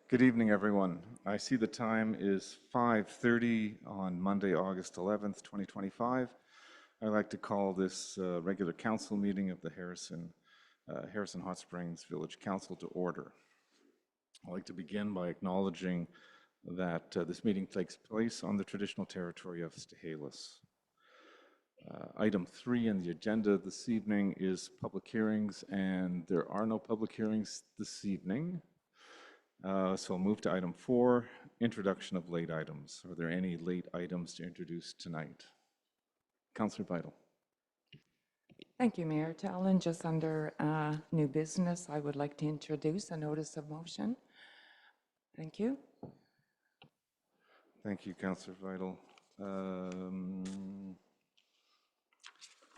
Good evening, everyone. I see the time is 5:30 on Monday, August 11th, 2025. I'd like to call this regular council meeting of the Harrison Hot Springs Village Council to order. I'd like to begin by acknowledging that this meeting takes place on the traditional territory of Stahelis. Item 3 in the agenda this evening is public hearings, and there are no public hearings this evening. So I'll move to item 4, introduction of late items. Are there any late items to introduce tonight? Councillor Vital. Thank you, Mayor Tallon. Just under new business, I would like to introduce a notice of motion. Thank you. Thank you, Councillor Vital.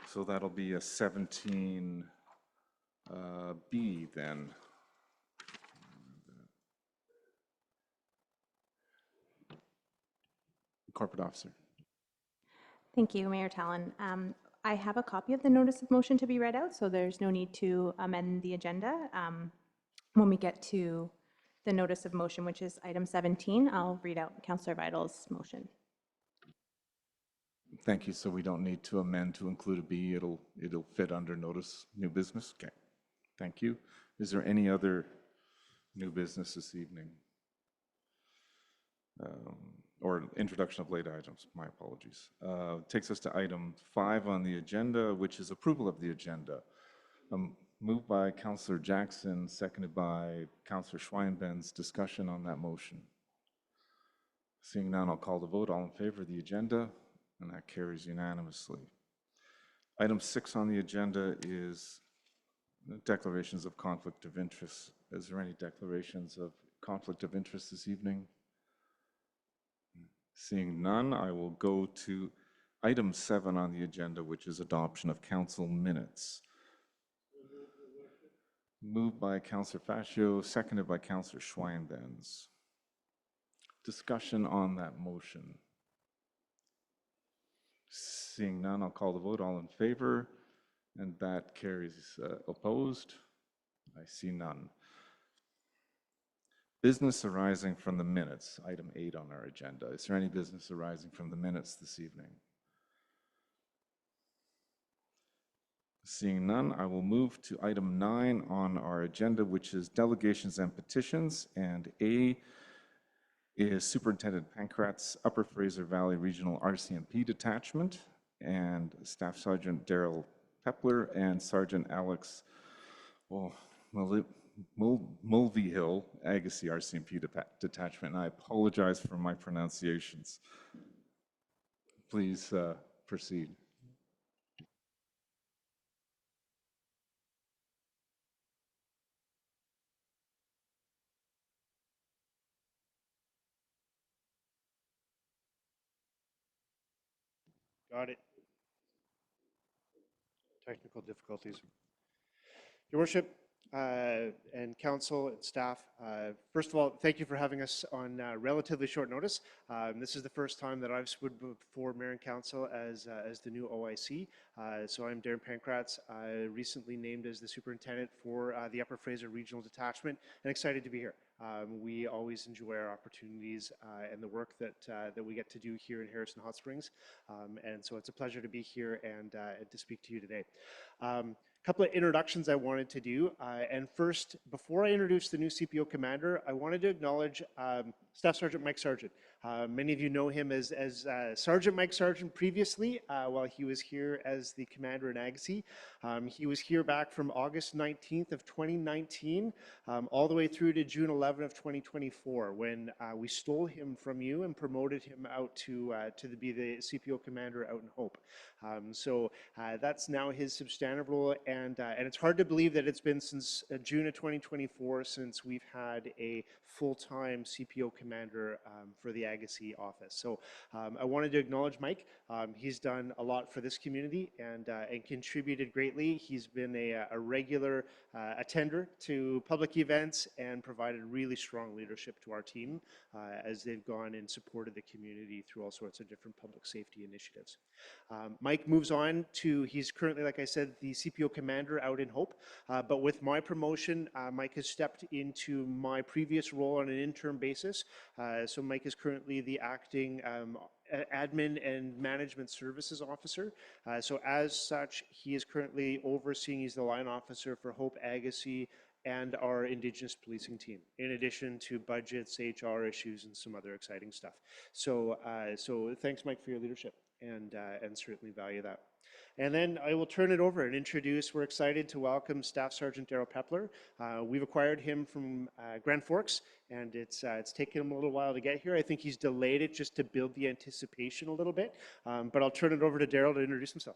So that'll be a 17B then. Corporate Officer. Thank you, Mayor Tallon. I have a copy of the notice of motion to be read out, so there's no need to amend the agenda. When we get to the notice of motion, which is item 17, I'll read out Councillor Vital's motion. Thank you. So we don't need to amend to include a B. It'll fit under notice new business. Okay. Thank you. Is there any other new business this evening? Or introduction of late items, my apologies. Takes us to item 5 on the agenda, which is approval of the agenda. Moved by Councillor Jackson, seconded by Councillor Schweinbenz. Discussion on that motion. Seeing none, I'll call the vote. All in favor of the agenda, and that carries unanimously. Item 6 on the agenda is declarations of conflict of interest. Is there any declarations of conflict of interest this evening? Seeing none, I will go to item 7 on the agenda, which is adoption of council minutes. Moved by Councillor Fascio, seconded by Councillor Schweinbenz. Discussion on that motion. Seeing none, I'll call the vote. All in favor, and that carries. Opposed? I see none. Business arising from the minutes, item 8 on our agenda. Is there any business arising from the minutes this evening? Seeing none, I will move to item 9 on our agenda, which is delegations and petitions. And A is Superintendent Pankratz, Upper Fraser Valley Regional RCMP Detachment, and Staff Sergeant Daryl Pepler and Sergeant Alex Mulvihill, Agassiz RCMP Detachment. And I apologize for my pronunciations. Please proceed. Got it. Technical difficulties. Your Worship and Council and staff, first of all, thank you for having us on relatively short notice. This is the first time that I've stood before Mayor and Council as the new OIC. So I'm Darren Pankratz, recently named as the Superintendent for the Upper Fraser Regional Detachment, and excited to be here. We always enjoy our opportunities and the work that we get to do here in Harrison Hot Springs. And so it's a pleasure to be here and to speak to you today. Couple of introductions I wanted to do. And first, before I introduce the new CPO commander, I wanted to acknowledge Staff Sergeant Mike Sargent. Many of you know him as Sergeant Mike Sargent previously, while he was here as the commander in Agassiz. He was here back from August 19th of 2019, all the way through to June 11th of 2024, when we stole him from you and promoted him out to be the CPO commander out in Hope. So that's now his substantive role, and it's hard to believe that it's been since June of 2024 since we've had a full-time CPO commander for the Agassiz office. So I wanted to acknowledge Mike. He's done a lot for this community and contributed greatly. He's been a regular attender to public events and provided really strong leadership to our team as they've gone and supported the community through all sorts of different public safety initiatives. Mike moves on to, he's currently, like I said, the CPO commander out in Hope, but with my promotion, Mike has stepped into my previous role on an interim basis. So Mike is currently the acting admin and management services officer. So as such, he is currently overseeing, he's the line officer for Hope Agassiz and our Indigenous policing team, in addition to budgets, HR issues, and some other exciting stuff. So, so thanks, Mike, for your leadership, and certainly value that. And then I will turn it over and introduce, we're excited to welcome Staff Sergeant Daryl Pepler. We've acquired him from Grand Forks, and it's taken him a little while to get here. I think he's delayed it just to build the anticipation a little bit, but I'll turn it over to Daryl to introduce himself.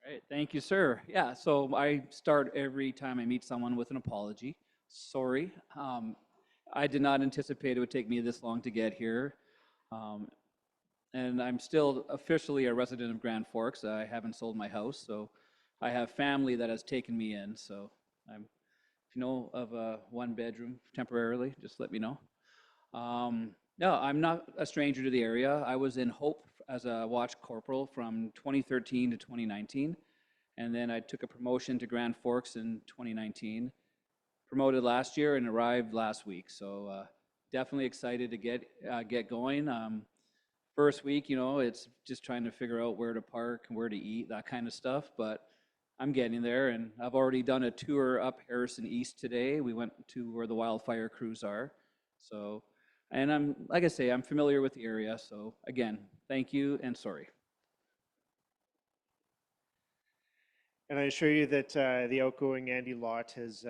All right, thank you, sir. Yeah, so I start every time I meet someone with an apology. Sorry. I did not anticipate it would take me this long to get here. And I'm still officially a resident of Grand Forks. I haven't sold my house, so I have family that has taken me in. So if you know of a one bedroom temporarily, just let me know. No, I'm not a stranger to the area. I was in Hope as a watch corporal from 2013 to 2019. And then I took a promotion to Grand Forks in 2019. Promoted last year and arrived last week. So definitely excited to get going. First week, you know, it's just trying to figure out where to park, where to eat, that kind of stuff. But I'm getting there, and I've already done a tour up Harrison East today. We went to where the wildfire crews are. So, and I'm, like I say, I'm familiar with the area. So again, thank you and sorry. And I assure you that the outgoing Andy Lott has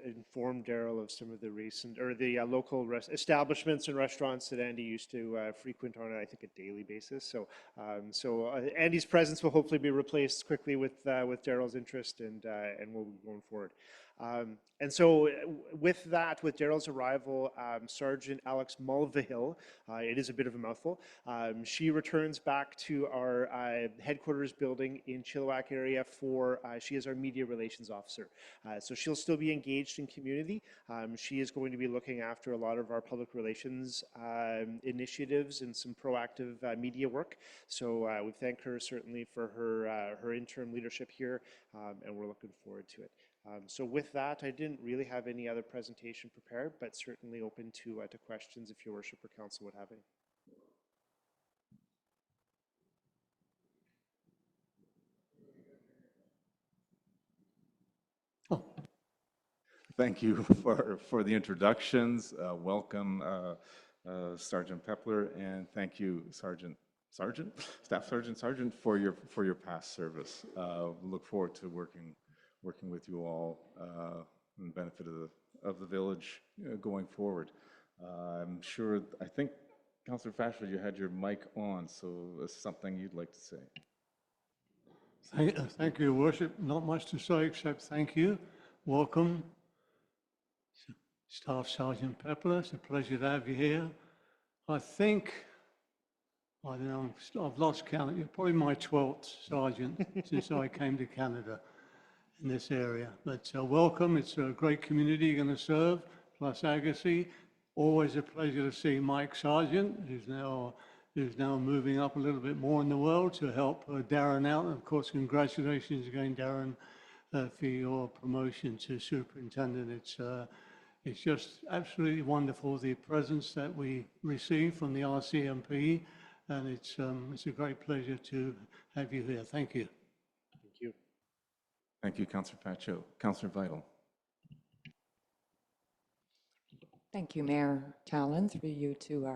informed Daryl of some of the recent, or the local establishments and restaurants that Andy used to frequent on, I think, a daily basis. So, Andy's presence will hopefully be replaced quickly with Daryl's interest, and we'll be going forward. And so with that, with Daryl's arrival, Sergeant Alex Mulvihill, it is a bit of a mouthful, she returns back to our headquarters building in Chilliwack area for, she is our media relations officer. So she'll still be engaged in community. She is going to be looking after a lot of our public relations initiatives and some proactive media work. So we thank her certainly for her interim leadership here, and we're looking forward to it. So with that, I didn't really have any other presentation prepared, but certainly open to questions if your worship or council would have any. Thank you for the introductions. Welcome, Sergeant Pepler, and thank you, Staff Sergeant, for your past service. Look forward to working with you all in the benefit of the village going forward. I'm sure, I think, Councillor Fashel, you had your mic on, so something you'd like to say. Thank you, Your Worship. Not much to say except thank you. Welcome, Staff Sergeant Pepler. It's a pleasure to have you here. I think, I don't know, I've lost count. You're probably my 12th sergeant since I came to Canada in this area. But welcome. It's a great community you're going to serve, plus Agassiz. Always a pleasure to see Mike Sargent, who's now moving up a little bit more in the world to help Darren out. And of course, congratulations again, Darren, for your promotion to superintendent. It's just absolutely wonderful, the presence that we receive from the RCMP, and it's a great pleasure to have you here. Thank you. Thank you. Thank you, Councillor Pacho. Councillor Vital. Thank you, Mayor Talon, through you to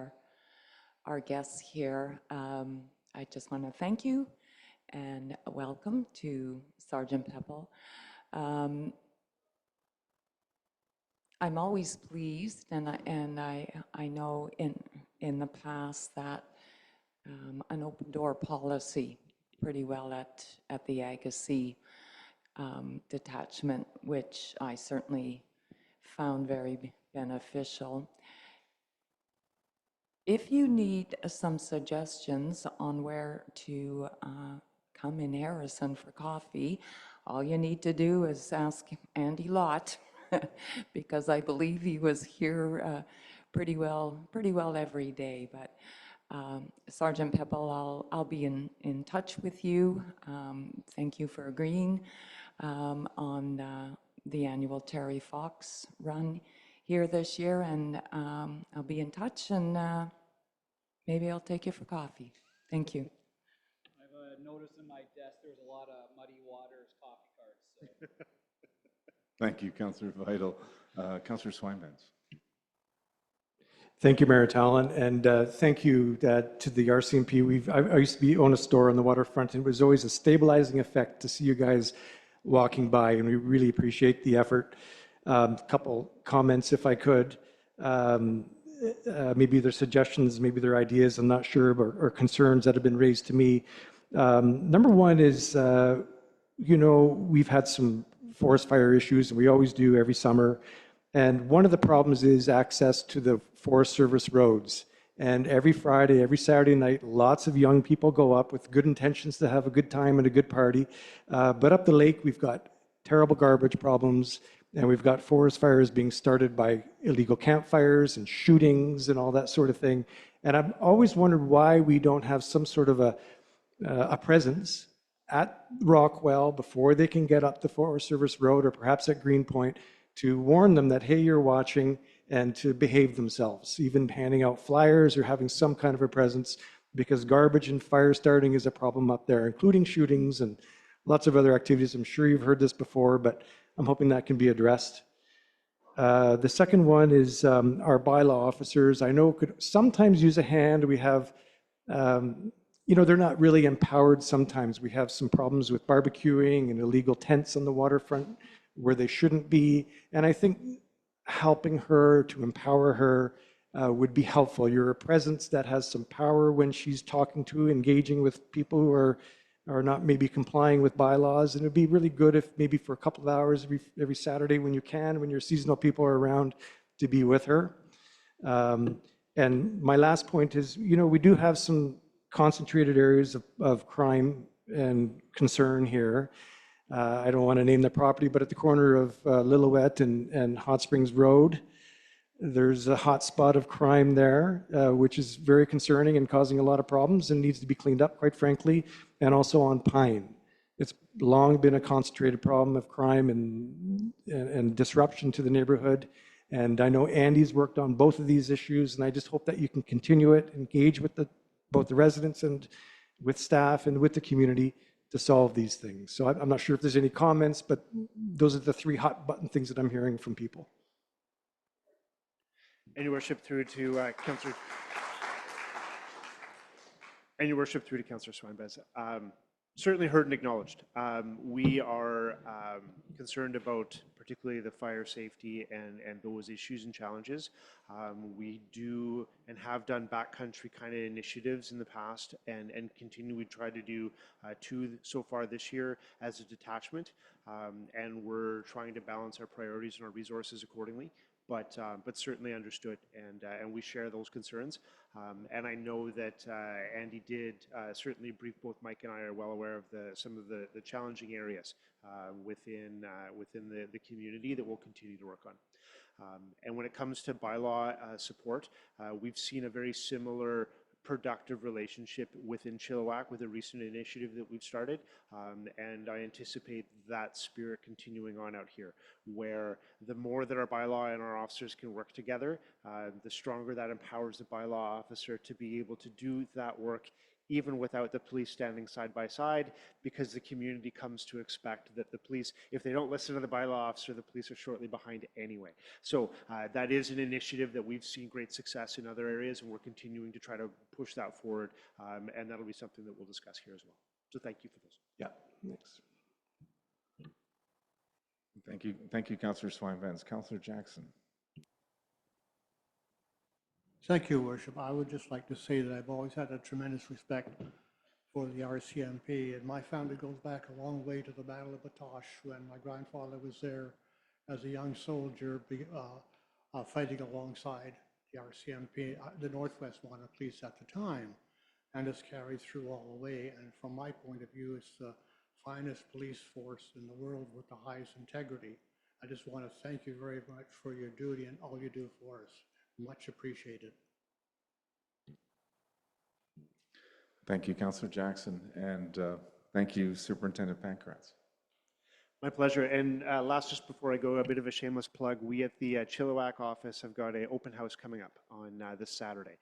our guests here. I just want to thank you and welcome to Sergeant Pepple. I'm always pleased, and I know in the past that an open door policy pretty well at the Agassiz detachment, which I certainly found very beneficial. If you need some suggestions on where to come in Harrison for coffee, all you need to do is ask Andy Lott, because I believe he was here pretty well every day. But Sergeant Peppel, I'll be in touch with you. Thank you for agreeing on the annual Terry Fox run here this year, and I'll be in touch, and maybe I'll take you for coffee. Thank you. I've noticed in my desk there's a lot of Muddy Waters coffee carts. So. Thank you, Councillor Vital. Councillor Swinbanks. Thank you, Mayor Talon, and thank you to the RCMP. I used to own a store on the waterfront, and it was always a stabilizing effect to see you guys walking by, and we really appreciate the effort. Couple comments, if I could. Maybe they're suggestions, maybe they're ideas, I'm not sure, or concerns that have been raised to me. Number one is, we've had some forest fire issues, and we always do every summer. And one of the problems is access to the Forest Service roads. And every Friday, every Saturday night, lots of young people go up with good intentions to have a good time and a good party. But up the lake, we've got terrible garbage problems, and we've got forest fires being started by illegal campfires and shootings and all that sort of thing. And I've always wondered why we don't have some sort of a presence at Rockwell before they can get up the Forest Service Road, or perhaps at Greenpoint, to warn them that, hey, you're watching, and to behave themselves, even handing out flyers or having some kind of a presence, because garbage and fire starting is a problem up there, including shootings and lots of other activities. I'm sure you've heard this before, but I'm hoping that can be addressed. The second one is our bylaw officers. I know could sometimes use a hand. We have, they're not really empowered sometimes. We have some problems with barbecuing and illegal tents on the waterfront where they shouldn't be. And I think helping her, to empower her, would be helpful. You're a presence that has some power when she's talking to, engaging with people who are not maybe complying with bylaws. And it'd be really good if maybe for a couple of hours every Saturday when you can, when your seasonal people are around, to be with her. And my last point is, we do have some concentrated areas of crime and concern here. I don't want to name the property, but at the corner of Lillooet and Hot Springs Road, there's a hot spot of crime there, which is very concerning and causing a lot of problems and needs to be cleaned up, quite frankly, and also on Pine. It's long been a concentrated problem of crime and disruption to the neighborhood. And I know Andy's worked on both of these issues, and I just hope that you can continue it, engage with both the residents and with staff and with the community to solve these things. So I'm not sure if there's any comments, but those are the three hot button things that I'm hearing from people. And your worship, through to Councillor. And your worship, through to Councillor Swinbanks. Certainly heard and acknowledged. We are concerned about particularly the fire safety and those issues and challenges. We do and have done backcountry kind of initiatives in the past, and continue. We try to do two so far this year as a detachment, and we're trying to balance our priorities and our resources accordingly. But certainly understood, and we share those concerns. And I know that Andy did certainly brief. Both Mike and I are well aware of some of the challenging areas within the community that we'll continue to work on. And when it comes to bylaw support, we've seen a very similar productive relationship within Chilliwack with a recent initiative that we've started, and I anticipate that spirit continuing on out here, where the more that our bylaw and our officers can work together, the stronger that empowers the bylaw officer to be able to do that work even without the police standing side by side, because the community comes to expect that the police, if they don't listen to the bylaw officer, the police are shortly behind anyway. So that is an initiative that we've seen great success in other areas, and we're continuing to try to push that forward, and that'll be something that we'll discuss here as well. So thank you for this. Yeah, thanks. Thank you, Councillor Swinbanks. Councillor Jackson. Thank you, Worship. I would just like to say that I've always had a tremendous respect for the RCMP, and my family goes back a long way to the Battle of Batoche when my grandfather was there as a young soldier fighting alongside the RCMP, the Northwest Mounted Police at the time, and it's carried through all the way. And from my point of view, it's the finest police force in the world with the highest integrity. I just want to thank you very much for your duty and all you do for us. Much appreciated. Thank you, Councillor Jackson, and thank you, Superintendent Pankratz. My pleasure. And last, just before I go, a bit of a shameless plug. We at the Chilliwack office have got an open house coming up on this Saturday.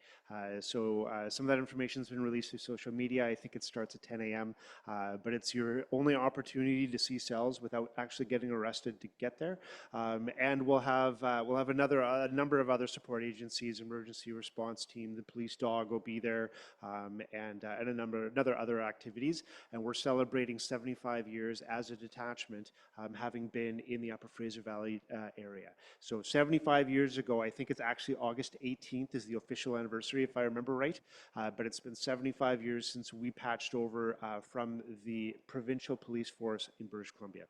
So some of that information has been released through social media. I think it starts at 10 a.m., but it's your only opportunity to see cells without actually getting arrested to get there. And we'll have a number of other support agencies, emergency response team, the police dog will be there, and a number of other activities. And we're celebrating 75 years as a detachment, having been in the Upper Fraser Valley area. So 75 years ago, I think it's actually August 18th is the official anniversary, if I remember right, but it's been 75 years since we patched over from the provincial police force in British Columbia.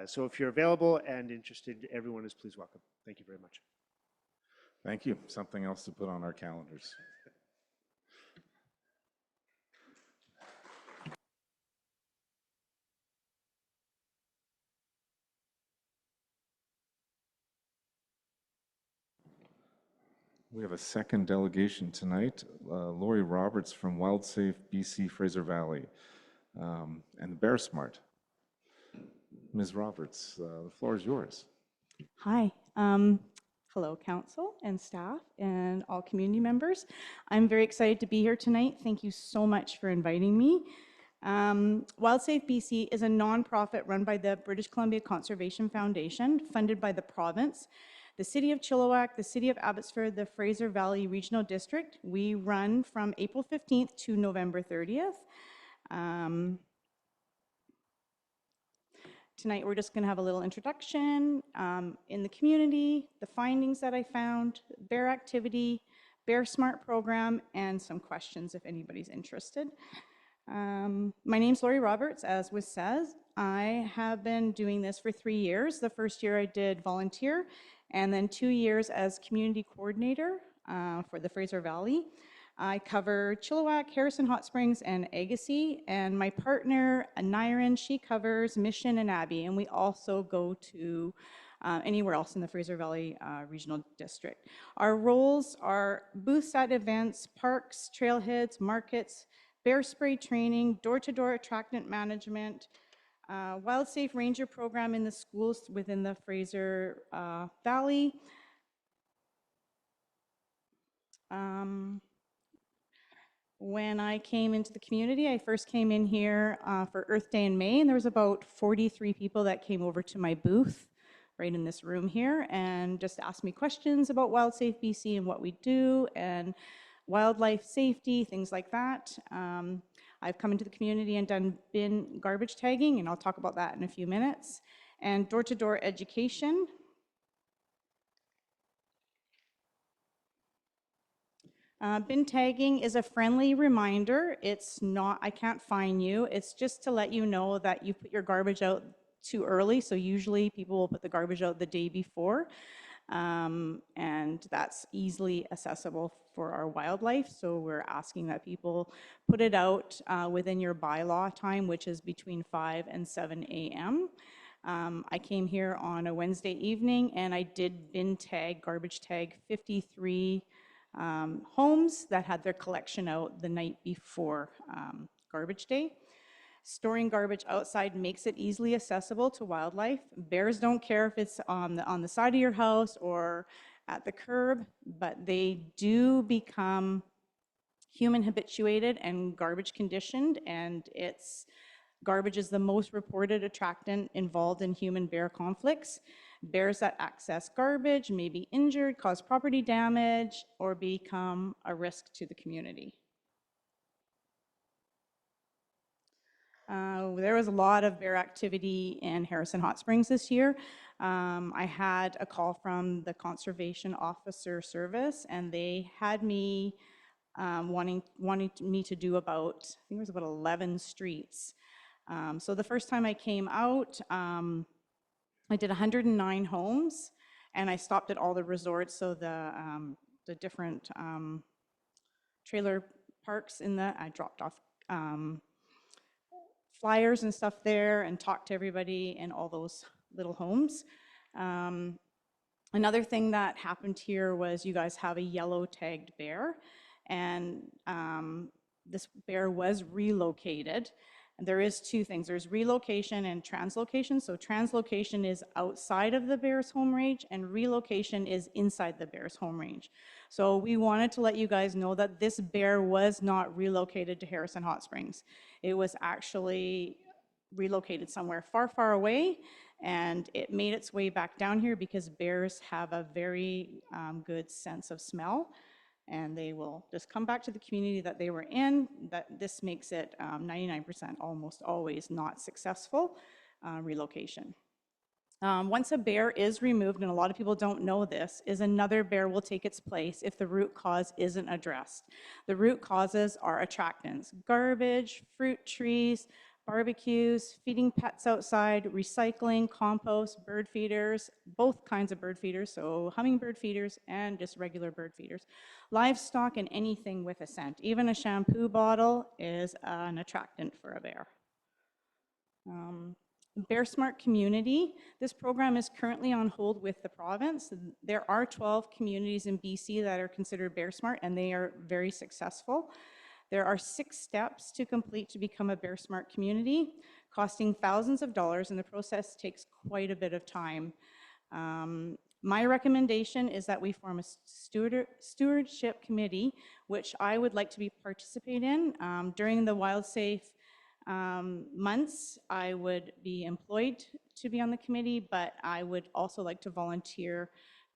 So if you're available and interested, everyone is please welcome. Thank you very much. Thank you. Something else to put on our calendars. We have a second delegation tonight, Lori Roberts from WildSafe BC Fraser Valley, and Bear Smart. Ms. Roberts, the floor is yours. Hi. Hello, council and staff and all community members. I'm very excited to be here tonight. Thank you so much for inviting me. WildSafe BC is a nonprofit run by the British Columbia Conservation Foundation, funded by the province, the City of Chilliwack, the City of Abbotsford, the Fraser Valley Regional District. We run from April 15th to November 30th. Tonight, we're just going to have a little introduction in the community, the findings that I found, bear activity, Bear Smart program, and some questions if anybody's interested. My name's Lori Roberts, as was said. I have been doing this for 3 years. The first year I did volunteer, and then 2 years as community coordinator for the Fraser Valley. I cover Chilliwack, Harrison Hot Springs, and Agassiz, and my partner, Nyren, she covers Mission and Abbey, and we also go to anywhere else in the Fraser Valley Regional District. Our roles are booths at events, parks, trailheads, markets, bear spray training, door-to-door attractant management, WildSafe Ranger program in the schools within the Fraser Valley. When I came into the community, I first came in here for Earth Day in May, and there was about 43 people that came over to my booth right in this room here and just asked me questions about WildSafe BC and what we do and wildlife safety, things like that. I've come into the community and done bin garbage tagging, and I'll talk about that in a few minutes, and door-to-door education. Bin tagging is a friendly reminder. It's not, I can't fine you. It's just to let you know that you put your garbage out too early. So usually people will put the garbage out the day before. And that's easily accessible for our wildlife. So we're asking that people put it out within your bylaw time, which is between 5 and 7 a.m. I came here on a Wednesday evening and I did bin tag, garbage tag 53 homes that had their collection out the night before garbage day. Storing garbage outside makes it easily accessible to wildlife. Bears don't care if it's on the side of your house or at the curb, but they do become human habituated and garbage conditioned, and garbage is the most reported attractant involved in human-bear conflicts. Bears that access garbage may be injured, cause property damage, or become a risk to the community. There was a lot of bear activity in Harrison Hot Springs this year. I had a call from the Conservation Officer Service, and they had me wanting me to do about, I think it was about 11 streets. So the first time I came out, I did 109 homes, and I stopped at all the resorts, so the different trailer parks I dropped off flyers and stuff there and talked to everybody in all those little homes. Another thing that happened here was you guys have a yellow tagged bear, and this bear was relocated. And there is two things. There's relocation and translocation. So translocation is outside of the bear's home range, and relocation is inside the bear's home range. So we wanted to let you guys know that this bear was not relocated to Harrison Hot Springs. It was actually relocated somewhere far, far away, and it made its way back down here because bears have a very good sense of smell, and they will just come back to the community that they were in. That this makes it 99% almost always not successful relocation. Once a bear is removed, and a lot of people don't know this, is another bear will take its place if the root cause isn't addressed. The root causes are attractants: garbage, fruit trees, barbecues, feeding pets outside, recycling, compost, bird feeders, both kinds of bird feeders, so hummingbird feeders and just regular bird feeders, livestock, and anything with a scent. Even a shampoo bottle is an attractant for a bear. Bear Smart Community. This program is currently on hold with the province. There are 12 communities in BC that are considered Bear Smart, and they are very successful. There are 6 steps to complete to become a Bear Smart community, costing thousands of dollars, and the process takes quite a bit of time. My recommendation is that we form a stewardship committee, which I would like to participate in. During the WildSafe months, I would be employed to be on the committee, but I would also like to volunteer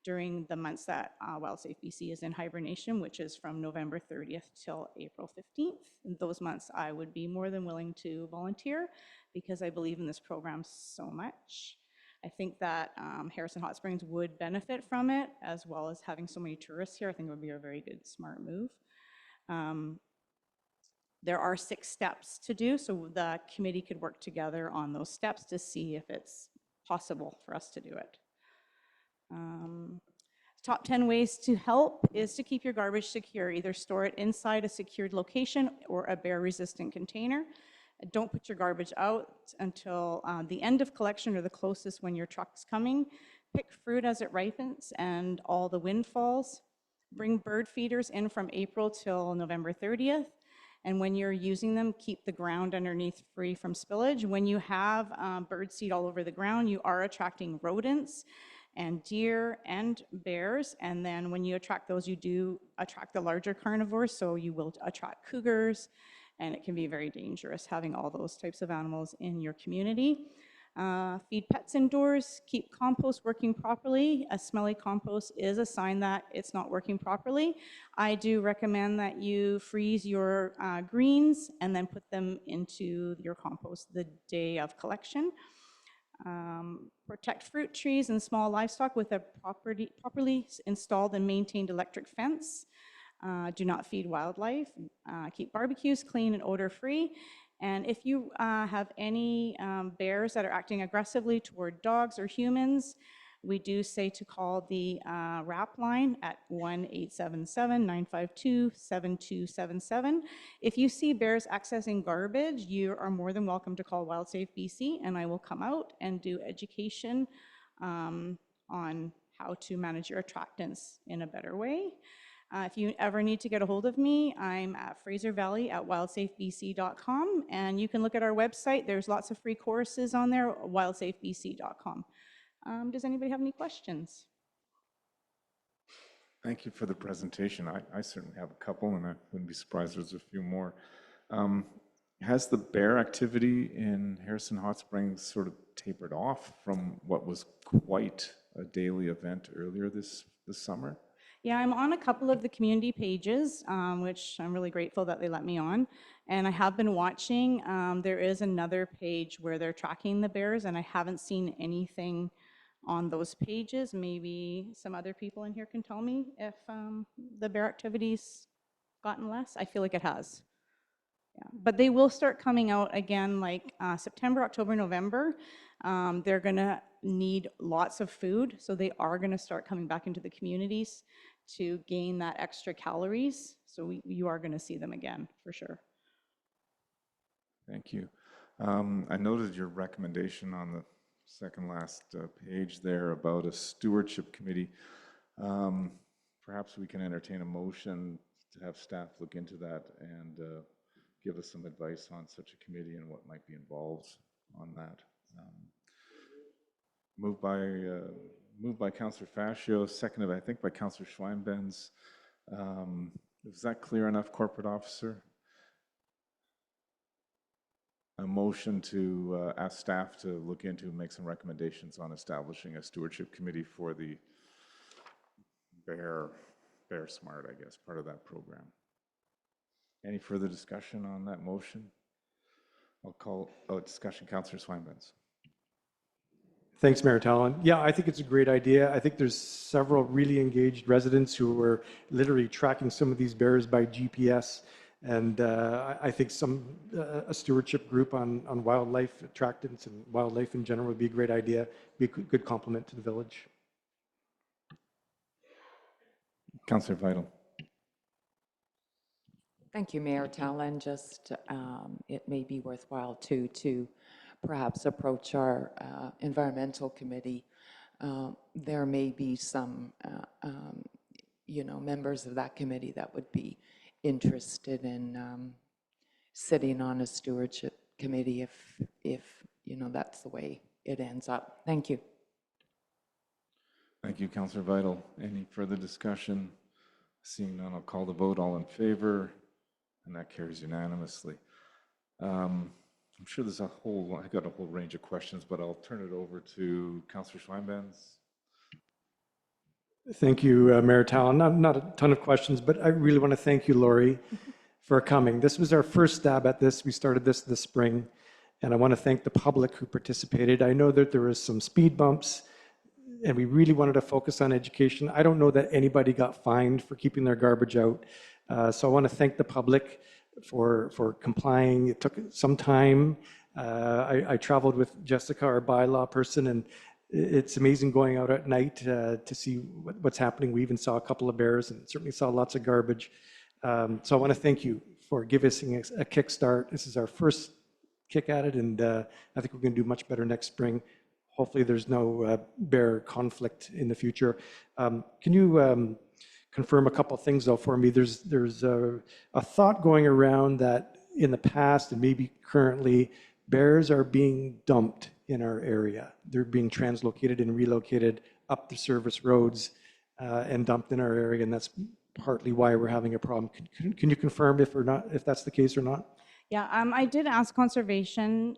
during the months that WildSafe BC is in hibernation, which is from November 30th till April 15th. In those months, I would be more than willing to volunteer because I believe in this program so much. I think that Harrison Hot Springs would benefit from it, as well as having so many tourists here. I think it would be a very good, smart move. There are 6 steps to do, so the committee could work together on those steps to see if it's possible for us to do it. Top 10 ways to help is to keep your garbage secure. Either store it inside a secured location or a bear-resistant container. Don't put your garbage out until the end of collection or the closest when your truck's coming. Pick fruit as it ripens and all the windfalls. Bring bird feeders in from April till November 30th. And when you're using them, keep the ground underneath free from spillage. When you have bird seed all over the ground, you are attracting rodents and deer and bears. And then when you attract those, you do attract the larger carnivores, so you will attract cougars, and it can be very dangerous having all those types of animals in your community. Feed pets indoors, keep compost working properly. A smelly compost is a sign that it's not working properly. I do recommend that you freeze your greens and then put them into your compost the day of collection. Protect fruit trees and small livestock with a properly installed and maintained electric fence. Do not feed wildlife. Keep barbecues clean and odor-free. And if you have any bears that are acting aggressively toward dogs or humans, we do say to call the RAP line at 1-877-952-7277. If you see bears accessing garbage, you are more than welcome to call WildSafe BC, and I will come out and do education on how to manage your attractants in a better way. If you ever need to get a hold of me, I'm at Fraser Valley at wildsafebc.com, and you can look at our website. There's lots of free courses on there, wildsafebc.com. Does anybody have any questions? Thank you for the presentation. I certainly have a couple, and I wouldn't be surprised there's a few more. Has the bear activity in Harrison Hot Springs sort of tapered off from what was quite a daily event earlier this summer? Yeah, I'm on a couple of the community pages, which I'm really grateful that they let me on. And I have been watching. There is another page where they're tracking the bears, and I haven't seen anything on those pages. Maybe some other people in here can tell me if the bear activity's gotten less. I feel like it has. Yeah, but they will start coming out again like September, October, November. They're gonna need lots of food, so they are gonna start coming back into the communities to gain that extra calories. So you are gonna see them again, for sure. Thank you. I noted your recommendation on the second last page there about a stewardship committee. Perhaps we can entertain a motion to have staff look into that and give us some advice on such a committee and what might be involved on that. Moved by Councillor Fascio, seconded, I think, by Councillor Schweinbenz. Is that clear enough, Corporate Officer? A motion to ask staff to look into and make some recommendations on establishing a stewardship committee for the Bear Smart, I guess, part of that program. Any further discussion on that motion? I'll call discussion. Councillor Schweinbenz. Thanks, Mayor Talon. Yeah, I think it's a great idea. I think there's several really engaged residents who are literally tracking some of these bears by GPS. And I think a stewardship group on wildlife attractants and wildlife in general would be a great idea, be a good complement to the village. Councillor Vital. Thank you, Mayor Talon. Just, it may be worthwhile too to perhaps approach our environmental committee. There may be some, members of that committee that would be interested in sitting on a stewardship committee if that's the way it ends up. Thank you. Thank you, Councillor Vital. Any further discussion? Seeing none, I'll call the vote. All in favor, and that carries unanimously. I'm sure I got a whole range of questions, but I'll turn it over to Councillor Schweinbenz. Thank you, Mayor Talon. Not a ton of questions, but I really want to thank you, Lori, for coming. This was our first stab at this. We started this spring, and I want to thank the public who participated. I know that there was some speed bumps, and we really wanted to focus on education. I don't know that anybody got fined for keeping their garbage out. So I want to thank the public for complying. It took some time. I traveled with Jessica, our bylaw person, and it's amazing going out at night to see what's happening. We even saw a couple of bears and certainly saw lots of garbage. So I want to thank you for giving us a kickstart. This is our first kick at it, and I think we're going to do much better next spring. Hopefully there's no bear conflict in the future. Can you confirm a couple of things though for me? There's a thought going around that in the past and maybe currently, bears are being dumped in our area. They're being translocated and relocated up the service roads and dumped in our area, and that's partly why we're having a problem. Can you confirm if that's the case or not? Yeah, I did ask conservation.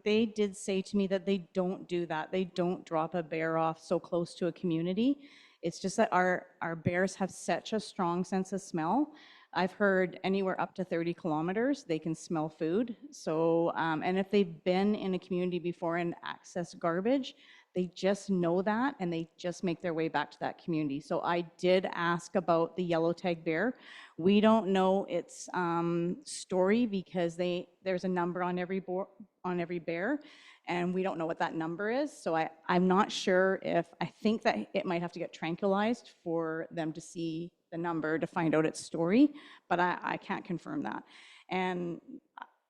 They did say to me that they don't do that. They don't drop a bear off so close to a community. It's just that our bears have such a strong sense of smell. I've heard anywhere up to 30 kilometers, they can smell food. So, and if they've been in a community before and accessed garbage, they just know that and they just make their way back to that community. So I did ask about the yellow tag bear. We don't know its story because there's a number on every bear, and we don't know what that number is. So I'm not sure I think that it might have to get tranquilized for them to see the number to find out its story, but I can't confirm that. And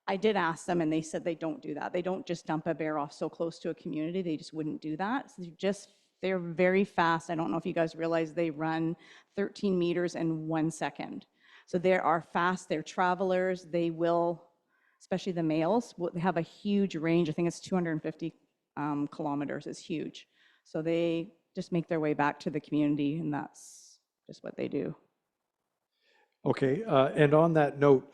I did ask them and they said they don't do that. They don't just dump a bear off so close to a community. They just wouldn't do that. So they're very fast. I don't know if you guys realize they run 13 meters in 1 second. So they are fast, they're travelers. They will, especially the males, they have a huge range. I think it's 250 kilometers is huge. So they just make their way back to the community, and that's just what they do. Okay, and on that note,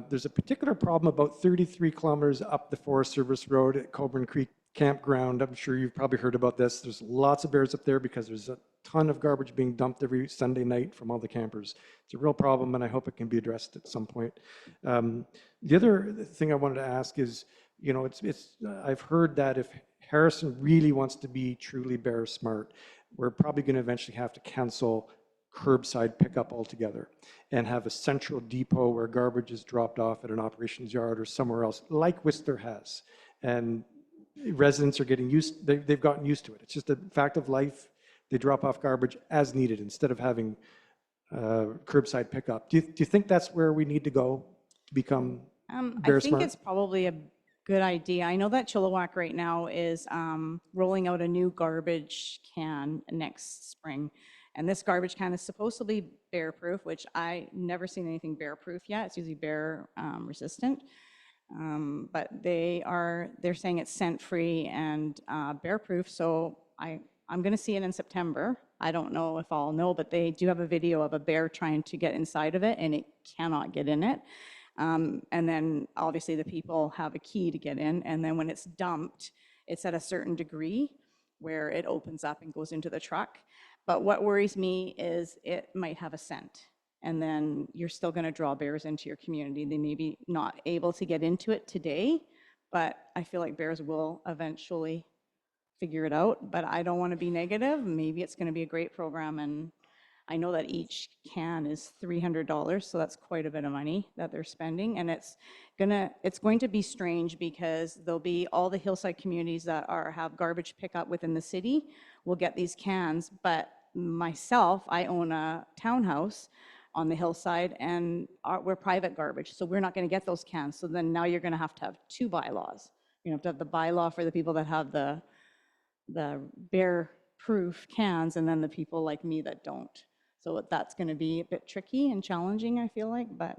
there's a particular problem about 33 kilometers up the Forest Service Road at Coburn Creek Campground. I'm sure you've probably heard about this. There's lots of bears up there because there's a ton of garbage being dumped every Sunday night from all the campers. It's a real problem, and I hope it can be addressed at some point. The other thing I wanted to ask is, I've heard that if Harrison really wants to be truly bear smart, we're probably going to eventually have to cancel curbside pickup altogether and have a central depot where garbage is dropped off at an operations yard or somewhere else, like Whistler has. And residents are getting they've gotten used to it. It's just a fact of life. They drop off garbage as needed instead of having curbside pickup. Do you think that's where we need to go to become I Bear think Smart? it's probably a good idea. I know that Chilliwack right now is rolling out a new garbage can next spring. And this garbage can is supposed to be bear-proof, which I never seen anything bear-proof yet. It's usually bear resistant. But they're saying it's scent-free and bear-proof, so I'm going to see it in September. I don't know if I'll know, but they do have a video of a bear trying to get inside of it, and it cannot get in it. And then obviously the people have a key to get in, and then when it's dumped, it's at a certain degree where it opens up and goes into the truck. But what worries me is it might have a scent, and then you're still going to draw bears into your community. They may be not able to get into it today, but I feel like bears will eventually figure it out. But I don't want to be negative. Maybe it's going to be a great program, and I know that each can is $300, so that's quite a bit of money that they're spending. And it's going to be strange because there'll be all the hillside communities that have garbage pickup within the city will get these cans. But myself, I own a townhouse on the hillside, and we're private garbage, so we're not going to get those cans. So then now you're going to have two bylaws. You have to have the bylaw for the people that have the bear-proof cans, and then the people like me that don't. So that's going to be a bit tricky and challenging, I feel like, but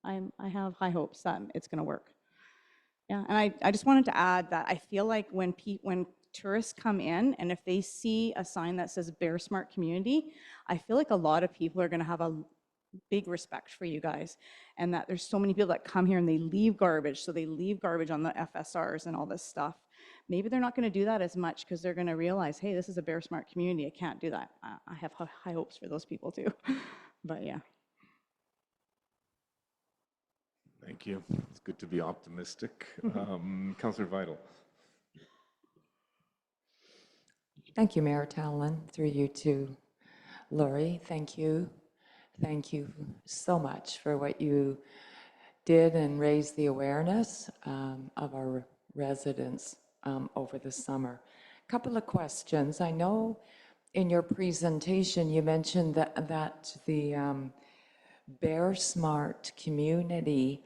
I have high hopes that it's going to work. Yeah, and I just wanted to add that I feel like when tourists come in and if they see a sign that says Bear Smart Community, I feel like a lot of people are going to have a big respect for you guys, and that there's so many people that come here and they leave garbage. So they leave garbage on the FSRs and all this stuff. Maybe they're not going to do that as much because they're going to realize, hey, this is a Bear Smart community. I can't do that. I have high hopes for those people too. But yeah. Thank you. It's good to be optimistic. Councillor Vital. Thank you, Mayor Talon, through you to Laurie. Thank you. Thank you so much for what you did and raised the awareness of our residents over the summer. A couple of questions. I know in your presentation you mentioned that the Bear Smart community,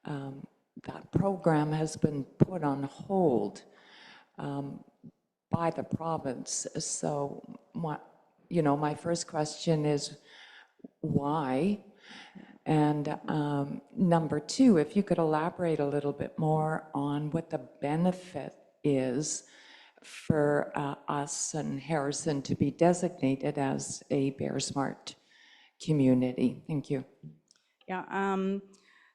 that program has been put on hold by the province. So my first question is why? And number two, if you could elaborate a little bit more on what the benefit is for us and Harrison to be designated as a Bear Smart community. Thank you. Yeah,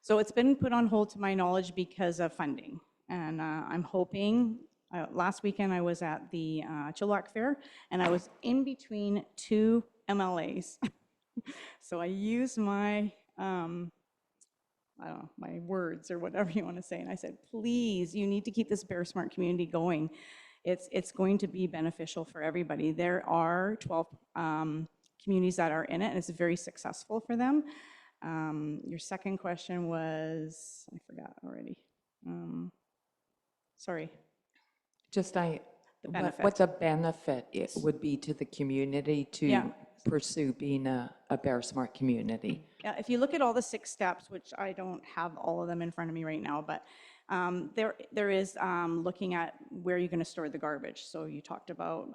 so it's been put on hold to my knowledge because of funding. And I'm hoping, last weekend I was at the Chilliwack Fair and I was in between two MLAs. So I used my, I don't know, my words or whatever you want to say. And I said, please, you need to keep this Bear Smart community going. It's going to be beneficial for everybody. There are 12 communities that are in it, and it's very successful for them. Your second question was, I forgot already. Sorry. Just The benefit. what the benefit would be to the community to Yeah. pursue being a Bear Smart community. Yeah, if you look at all the 6 steps, which I don't have all of them in front of me right now, but there is looking at where you're going to store the garbage. So you talked about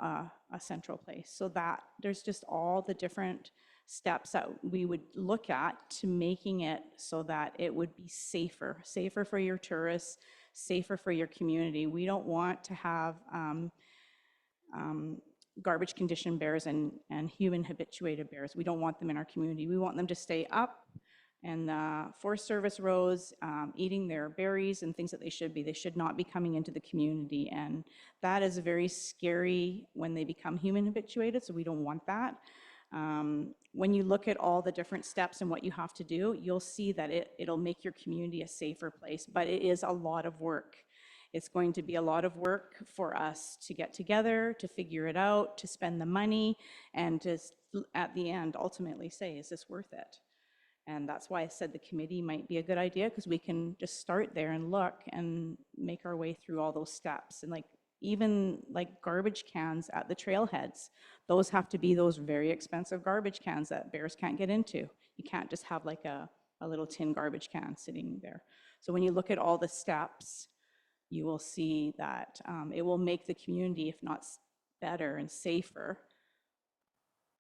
a central place. So that there's just all the different steps that we would look at to making it so that it would be safer for your tourists, safer for your community. We don't want to have garbage conditioned bears and human habituated bears. We don't want them in our community. We want them to stay up and Forest Service roads, eating their berries and things that they should be. They should not be coming into the community, and that is very scary when they become human habituated, so we don't want that. When you look at all the different steps and what you have to do, you'll see that it'll make your community a safer place, but it is a lot of work. It's going to be a lot of work for us to get together, to figure it out, to spend the money, and to, at the end, ultimately say, is this worth it? And that's why I said the committee might be a good idea, because we can just start there and look and make our way through all those steps. And like, even like garbage cans at the trailheads, those have to be those very expensive garbage cans that bears can't get into. You can't just have like a little tin garbage can sitting there. So when you look at all the steps, you will see that it will make the community, if not better and safer.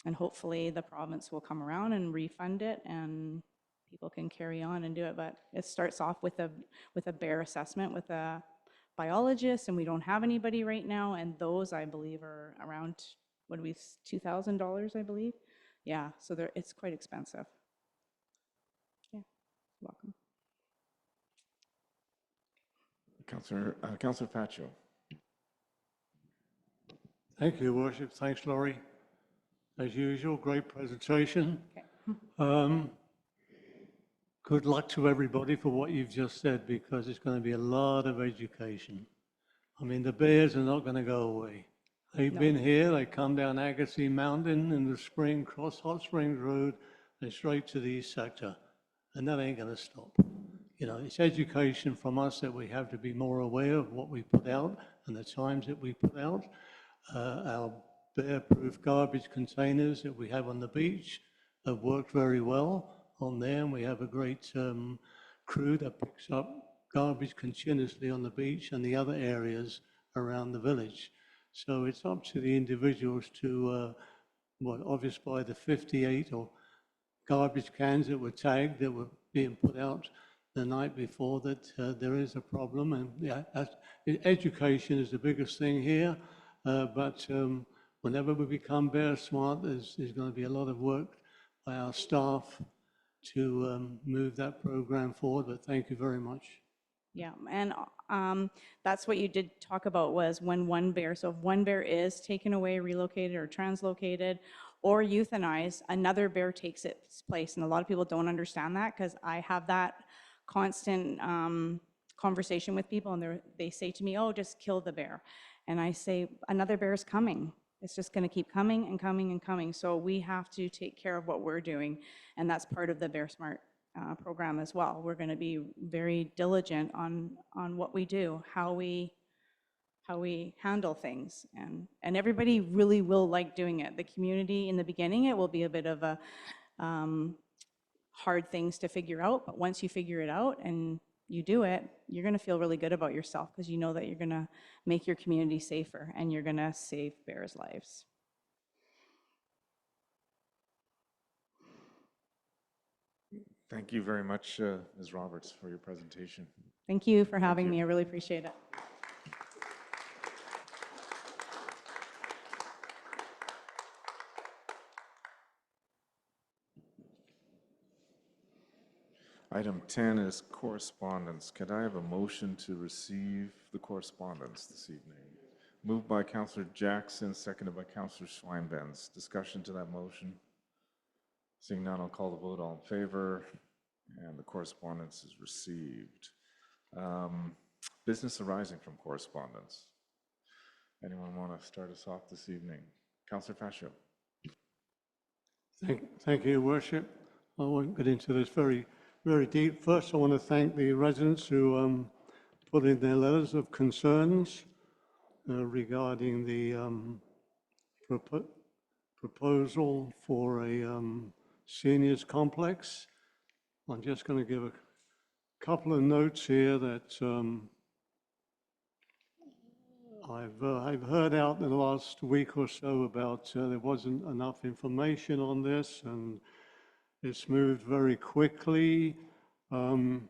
And hopefully the province will come around and refund it and people can carry on and do it. But it starts off with a bear assessment with a biologist, and we don't have anybody right now. And those, I believe, are around, what do we, $2,000, I believe? Yeah, so it's quite expensive. Yeah, welcome. Councillor Pacho. Thank you, Your Worship. Thanks, Laurie. As usual, great presentation. Good luck to everybody for what you've just said, because it's going to be a lot of education. I mean, the bears are not going to go away. They've been here, they come down Agassiz Mountain in the spring, cross Hot Springs Road, and straight to the East Sector. And that ain't going to stop. You know, it's education from us that we have to be more aware of what we put out and the times that we put out. Our bear-proof garbage containers that we have on the beach have worked very well on there, and we have a great crew that picks up garbage continuously on the beach and the other areas around the village. So it's up to the individuals to, obviously by the 58 or garbage cans that were tagged that were being put out the night before, that there is a problem. And yeah, education is the biggest thing here, but whenever we become bear smart, there's going to be a lot of work by our staff to move that program forward, but thank you very much. Yeah, and that's what you did talk about, was when one bear, so if one bear is taken away, relocated, or translocated, or euthanized, another bear takes its place. And a lot of people don't understand that, because I have that constant conversation with people, and they say to me, oh, just kill the bear. And I say, another bear is coming. It's just going to keep coming and coming and coming. So we have to take care of what we're doing, and that's part of the Bear Smart program as well. We're going to be very diligent on what we do, how we handle things, and everybody really will like doing it. The community in the beginning, it will be a bit of a hard things to figure out, but once you figure it out and you do it, you're going to feel really good about yourself, because you know that you're going to make your community safer and you're going to save bears' lives. Thank you very much, Ms. Roberts, for your presentation. Thank you for having me. I really appreciate it. Item 10 is correspondence. Could I have a motion to receive the correspondence this evening? Moved by Councillor Jackson, seconded by Councillor Schweinbenz. Discussion to that motion? Seeing none, I'll call the vote. All in favor? And the correspondence is received. Business arising from correspondence. Anyone want to start us off this evening? Councillor Fascio. Thank you, Your Worship. I won't get into this very deep. First, I want to thank the residents who put in their letters of concerns regarding the proposal for a seniors complex. I'm just going to give a couple of notes here that I've heard out in the last week or so about there wasn't enough information on this, and it's moved very quickly. Part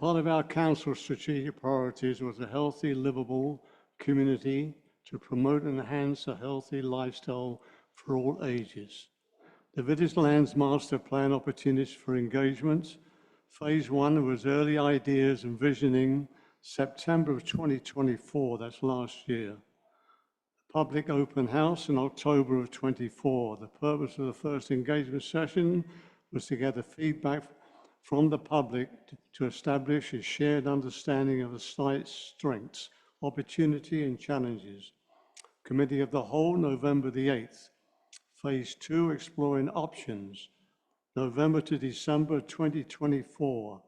of our council's strategic priorities was a healthy, livable community to promote and enhance a healthy lifestyle for all ages. The Village Lands Master Plan opportunities for engagement. Phase 1 was early ideas and visioning, September of 2024, that's last year. Public open house in October of 24. The purpose of the first engagement session was to gather feedback from the public to establish a shared understanding of the site's strengths, opportunity and challenges. Committee of the Whole, November the 8th. Phase 2, exploring options, November to December 2024.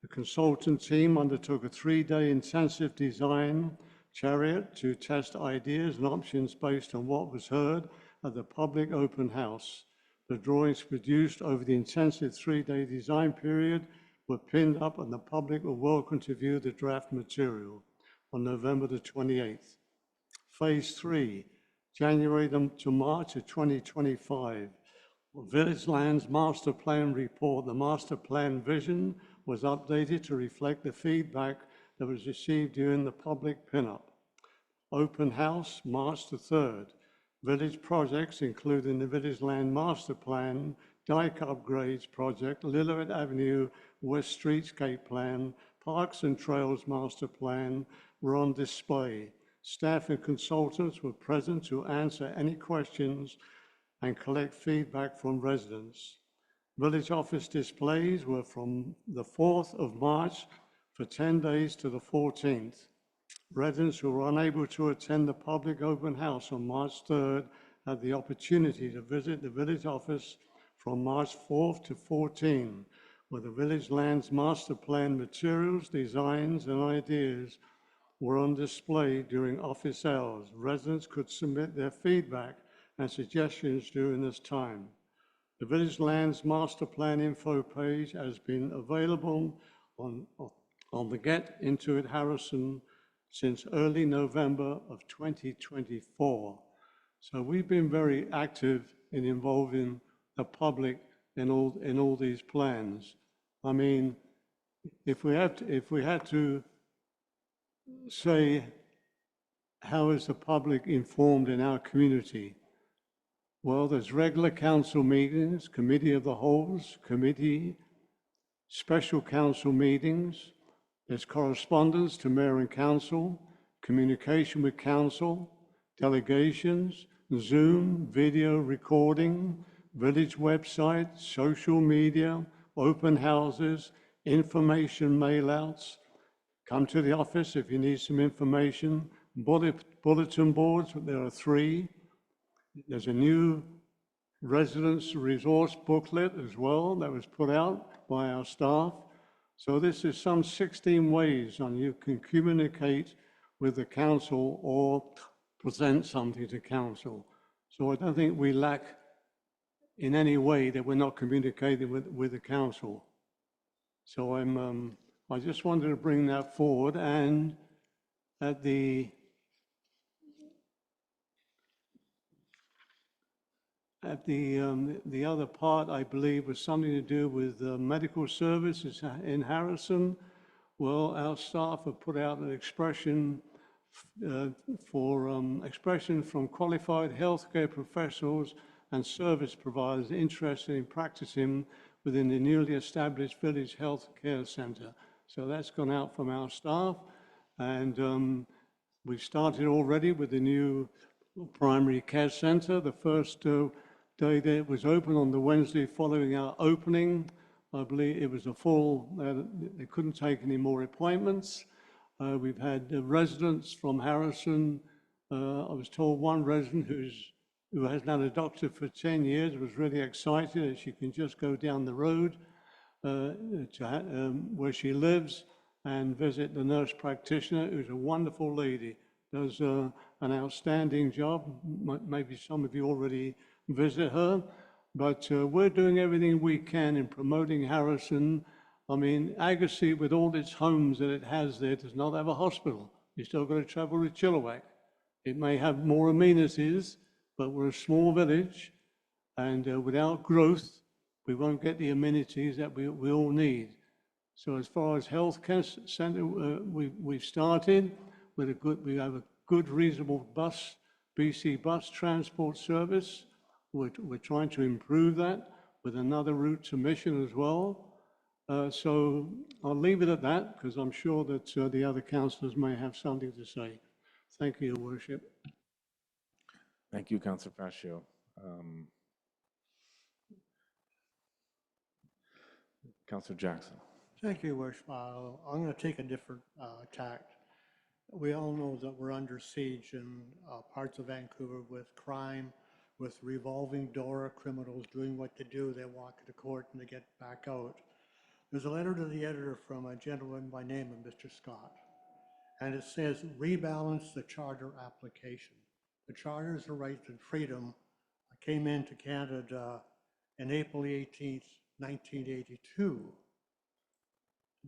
The consultant team undertook a 3-day intensive design chariot to test ideas and options based on what was heard at the public open house. The drawings produced over the intensive 3-day design period were pinned up and the public were welcome to view the draft material on November the 28th. Phase 3, January to March of 2025. Village Lands Master Plan Report. The master plan vision was updated to reflect the feedback that was received during the public pinup. Open house, March the 3rd. Village projects, including the Village Land Master Plan, Dyke Upgrades Project, Lillard Avenue West Streetscape Plan, Parks and Trails Master Plan were on display. Staff and consultants were present to answer any questions and collect feedback from residents. Village office displays were from the 4th of March for 10 days to the 14th. Residents who were unable to attend the public open house on March 3rd had the opportunity to visit the village office from March 4th to 14th, where the Village Lands Master Plan materials, designs, and ideas were on display during office hours. Residents could submit their feedback and suggestions during this time. The Village Lands Master Plan info page has been available on the Get Into It Harrison since early November of 2024. So we've been very active in involving the public in all these plans. I mean, if we had to say, how is the public informed in our community? Well, there's regular council meetings, committee of the wholes, committee, special council meetings. There's correspondence to mayor and council, communication with council, delegations, Zoom, video recording, village website, social media, open houses, information mail-outs. Come to the office if you need some information. Bulletin boards, there are 3. There's a new residence resource booklet as well that was put out by our staff. So this is some 16 ways on you can communicate with the council or present something to council. So I don't think we lack in any way that we're not communicating with the council. So I just wanted to bring that forward, and at the other part, I believe, was something to do with medical services in Harrison. Well, our staff have put out an expression expression from qualified healthcare professionals and service providers interested in practicing within the newly established Village Health Care Centre. So that's gone out from our staff, and we've started already with the new primary care centre. The first day that it was open on the Wednesday following our opening, I believe it was a full, they couldn't take any more appointments. We've had residents from Harrison. I was told one resident who has now a doctor for 10 years was really excited that she can just go down the road where she lives and visit the nurse practitioner, who's a wonderful lady, does an outstanding job. Maybe some of you already visit her, but we're doing everything we can in promoting Harrison. I mean, Agassiz, with all its homes that it has there, does not have a hospital. You still got to travel to Chilliwack. It may have more amenities, but we're a small village, and without growth, we won't get the amenities that we all need. So as far as health care centre, we've started with we have a good, reasonable BC bus transport service. We're trying to improve that with another route to Mission as well. So I'll leave it at that, because I'm sure that the other councillors may have something to say. Thank you, Your Worship. Thank you, Councillor Pacio. Councillor Jackson. Thank you, Worship. I'm going to take a different tact. We all know that we're under siege in parts of Vancouver with crime, with revolving door criminals doing what they do. They walk into court and they get back out. There's a letter to the editor from a gentleman by name of Mr. Scott, and it says, rebalance the charter application. The Charter is a right and freedom. I came into Canada on April 18th, 1982.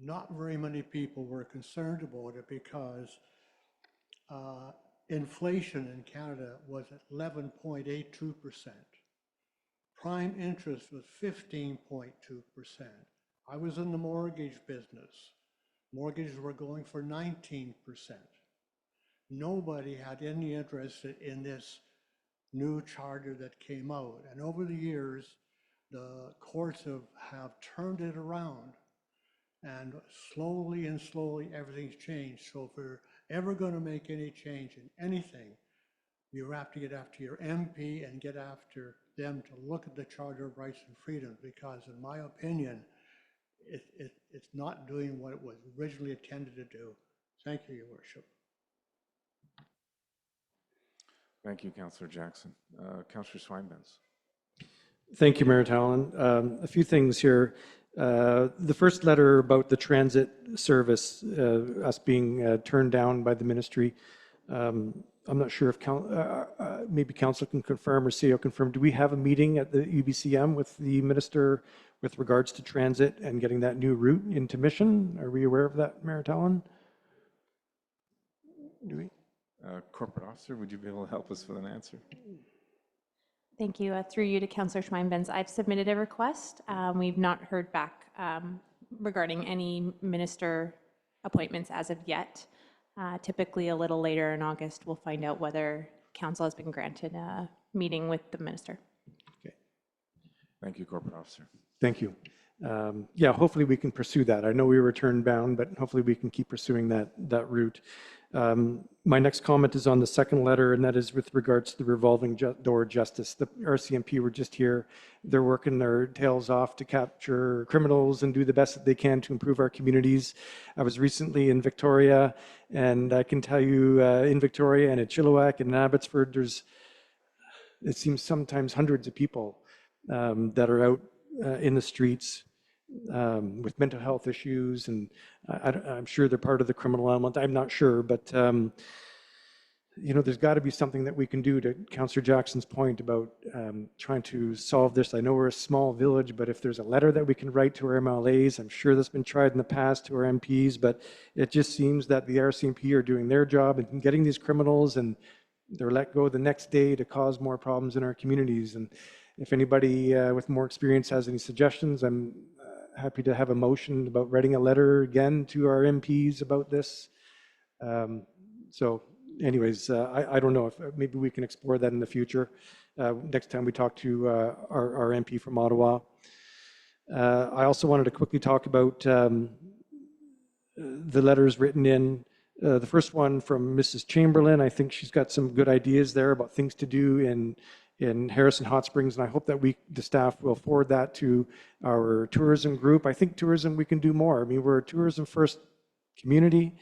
Not very many people were concerned about it because inflation in Canada was at 11.82%. Prime interest was 15.2%. I was in the mortgage business. Mortgages were going for 19%. Nobody had any interest in this new charter that came out. And over the years, the courts have turned it around. And slowly and slowly, everything's changed. So if we're ever going to make any change in anything, you have to get after your MP and get after them to look at the Charter of Rights and Freedoms, because in my opinion, it's not doing what it was originally intended to do. Thank you, Your Worship. Thank you, Councillor Jackson. Councillor Swinebens. Thank you, Mayor Talon. A few things here. The first letter about the transit service, us being turned down by the ministry. I'm not sure if maybe council can confirm or CEO confirm. Do we have a meeting at the UBCM with the minister with regards to transit and getting that new route into Mission? Are we aware of that, Mayor Talon? Do we? Corporate Officer, would you be able to help us with an answer? Thank you. Through you to Councillor Schmeinbens. I've submitted a request. We've not heard back regarding any minister appointments as of yet. Typically a little later in August, we'll find out whether council has been granted a meeting with the minister. Okay. Thank you, Corporate Officer. Thank you. Yeah, hopefully we can pursue that. I know we were turned down, but hopefully we can keep pursuing that route. My next comment is on the second letter, and that is with regards to the revolving door justice. The RCMP were just here. They're working their tails off to capture criminals and do the best that they can to improve our communities. I was recently in Victoria, and I can tell you in Victoria and at Chilliwack and in Abbotsford, it seems sometimes hundreds of people that are out in the streets with mental health issues, and I'm sure they're part of the criminal element. I'm not sure, but you know, there's got to be something that we can do, to Councillor Jackson's point about trying to solve this. I know we're a small village, but if there's a letter that we can write to our MLAs, I'm sure that's been tried in the past, to our MPs, but it just seems that the RCMP are doing their job and getting these criminals, and they're let go the next day to cause more problems in our communities. And if anybody with more experience has any suggestions, I'm happy to have a motion about writing a letter again to our MPs about this. So anyways, I don't know if maybe we can explore that in the future next time we talk to our MP from Ottawa. I also wanted to quickly talk about the letters written in. The first one from Mrs. Chamberlain. I think she's got some good ideas there about things to do in Harrison Hot Springs, and I hope that the staff will forward that to our tourism group. I think tourism, we can do more. I mean, we're a tourism first community.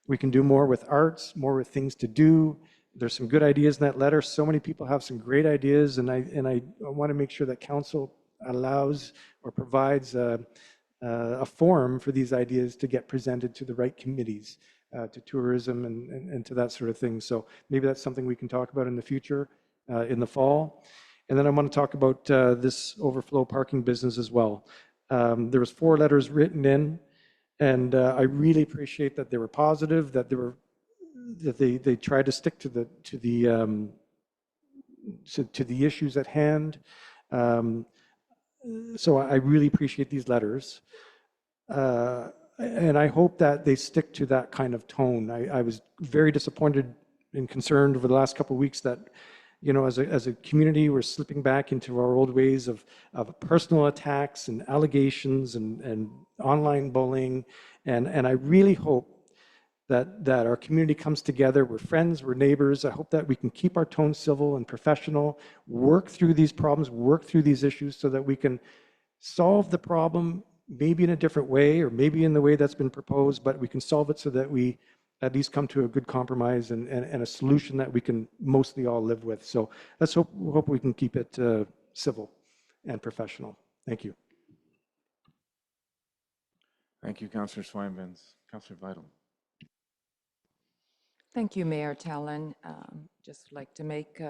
We can do more with arts, more with things to do. There's some good ideas in that letter. So many people have some great ideas, and I want to make sure that council allows or provides a forum for these ideas to get presented to the right committees, to tourism and to that sort of thing. So maybe that's something we can talk about in the future, in the fall. And then I want to talk about this overflow parking business as well. There was 4 letters written in, and I really appreciate that they were positive, that they tried to stick to the issues at hand. So I really appreciate these letters. And I hope that they stick to that kind of tone. I was very disappointed and concerned over the last couple of weeks that, you know, as a community, we're slipping back into our old ways of personal attacks and allegations and online bullying. And I really hope that our community comes together. We're friends, we're neighbors. I hope that we can keep our tone civil and professional, work through these problems, work through these issues so that we can solve the problem maybe in a different way, or maybe in the way that's been proposed, but we can solve it so that we at least come to a good compromise and a solution that we can mostly all live with. So let's hope we can keep it civil and professional. Thank you. Thank you, Councillor Swinburns. Councillor Vital. Thank you, Mayor Tallon. Just like to make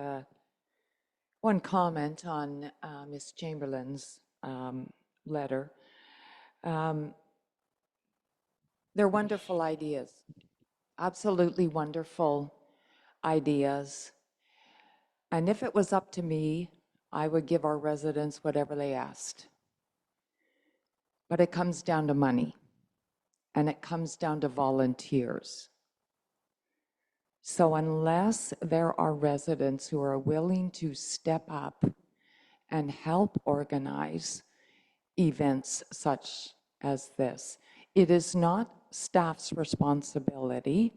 one comment on Ms. Chamberlain's letter. They're wonderful ideas, absolutely wonderful ideas. And if it was up to me, I would give our residents whatever they asked. But it comes down to money, and it comes down to volunteers. So unless there are residents who are willing to step up and help organize events such as this, it is not staff's responsibility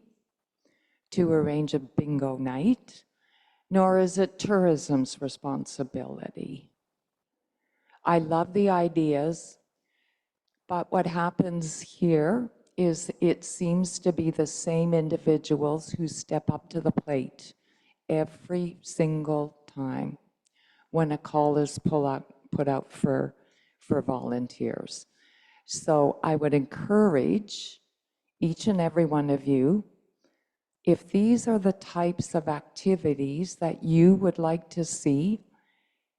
to arrange a bingo night, nor is it tourism's responsibility. I love the ideas, but what happens here is it seems to be the same individuals who step up to the plate every single time when a call is put out for volunteers. So I would encourage each and every one of you, if these are the types of activities that you would like to see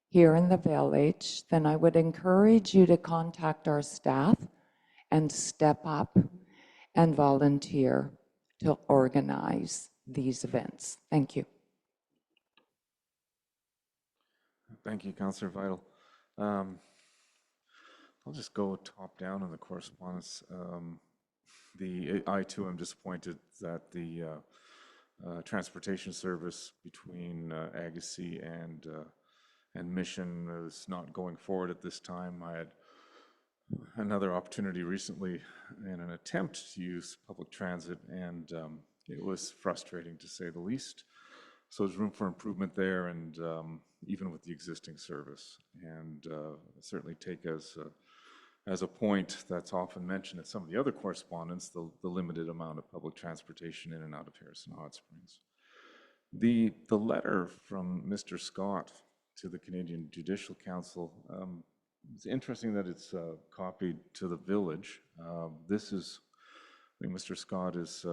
here in the village, then I would encourage you to contact our staff and step up and volunteer to organize these events. Thank you. Thank you, Councillor Vital. I'll just go top down on the correspondence. I too am disappointed that the transportation service between Agassiz and Mission is not going forward at this time. I had another opportunity recently in an attempt to use public transit, and it was frustrating to say the least. So there's room for improvement there, and even with the existing service. And certainly take as a point that's often mentioned in some of the other correspondence, the limited amount of public transportation in and out of Harrison Hot Springs. The letter from Mr. Scott to the Canadian Judicial Council, it's interesting that it's copied to the village. This is, I think Mr. Scott is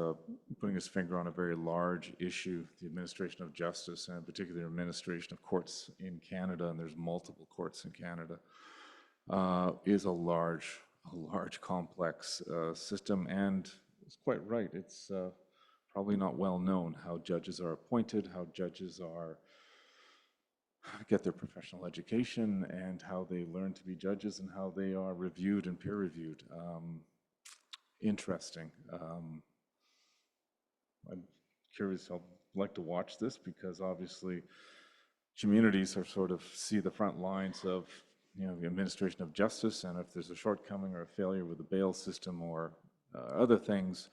putting his finger on a very large issue, the administration of justice, and in particular the administration of courts in Canada, and there's multiple courts in Canada, is a large, complex system, and it's quite right. It's probably not well known how judges are appointed, how judges get their professional education, and how they learn to be judges, and how they are reviewed and peer reviewed. Interesting. I'm curious. I'd like to watch this because obviously communities are sort of see the front lines of the administration of justice, and if there's a shortcoming or a failure with the bail system or other things,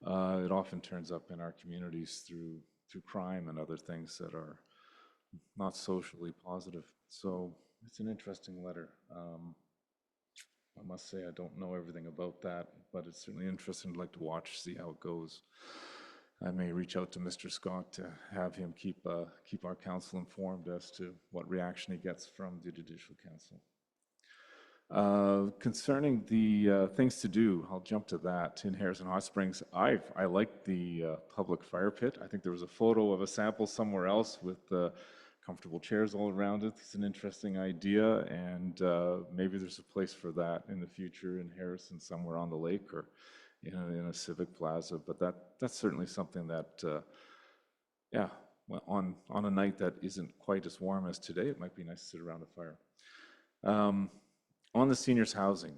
it often turns up in our communities through crime and other things that are not socially positive. So it's an interesting letter. I must say I don't know everything about that, but it's certainly interesting. I'd like to watch, see how it goes. I may reach out to Mr. Scott to have him keep our council informed as to what reaction he gets from the Judicial Council. Concerning the things to do, I'll jump to that. In Harrison Hot Springs, I like the public fire pit. I think there was a photo of a sample somewhere else with comfortable chairs all around it. It's an interesting idea, and maybe there's a place for that in the future in Harrison, somewhere on the lake or in a civic plaza. But that's certainly something that, yeah, well, on a night that isn't quite as warm as today, it might be nice to sit around a fire. On the seniors' housing,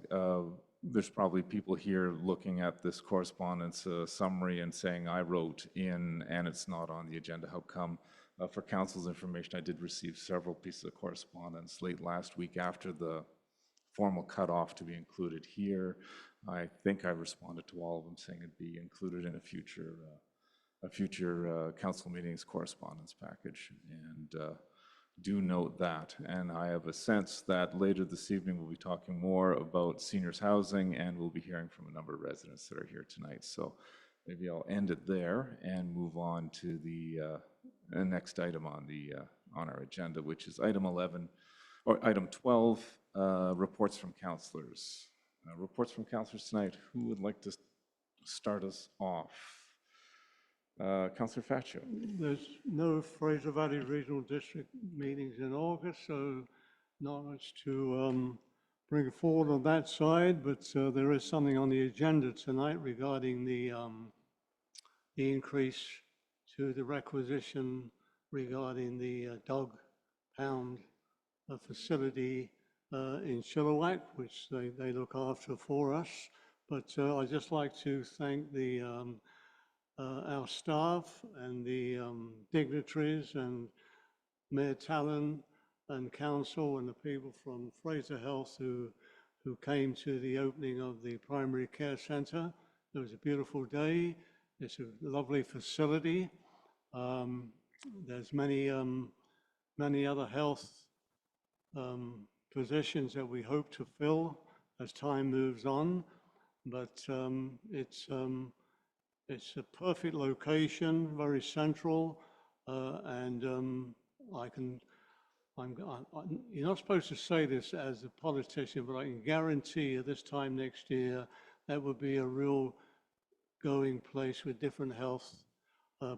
there's probably people here looking at this correspondence summary and saying, I wrote in and it's not on the agenda. How come? For council's information, I did receive several pieces of correspondence late last week after the formal cutoff to be included here. I think I responded to all of them saying it'd be included in a future council meetings correspondence package. And do note that. And I have a sense that later this evening, we'll be talking more about seniors housing, and we'll be hearing from a number of residents that are here tonight. So maybe I'll end it there and move on to the next item on our agenda, which is item 11, or item 12, reports from councillors. Reports from councillors tonight. Who would like to start us off? Councillor Faccio. There's no Fraser Valley Regional District meetings in August, so not much to bring forward on that side, but there is something on the agenda tonight regarding the increase to the requisition regarding the dog pound facility in Chilliwack, which they look after for us. But I'd just like to thank our staff and the dignitaries and Mayor Tallon and council and the people from Fraser Health who came to the opening of the primary care centre. It was a beautiful day. It's a lovely facility. There's many other health positions that we hope to fill as time moves on, but it's a perfect location, very central, and you're not supposed to say this as a politician, but I can guarantee you this time next year, that would be a real going place with different health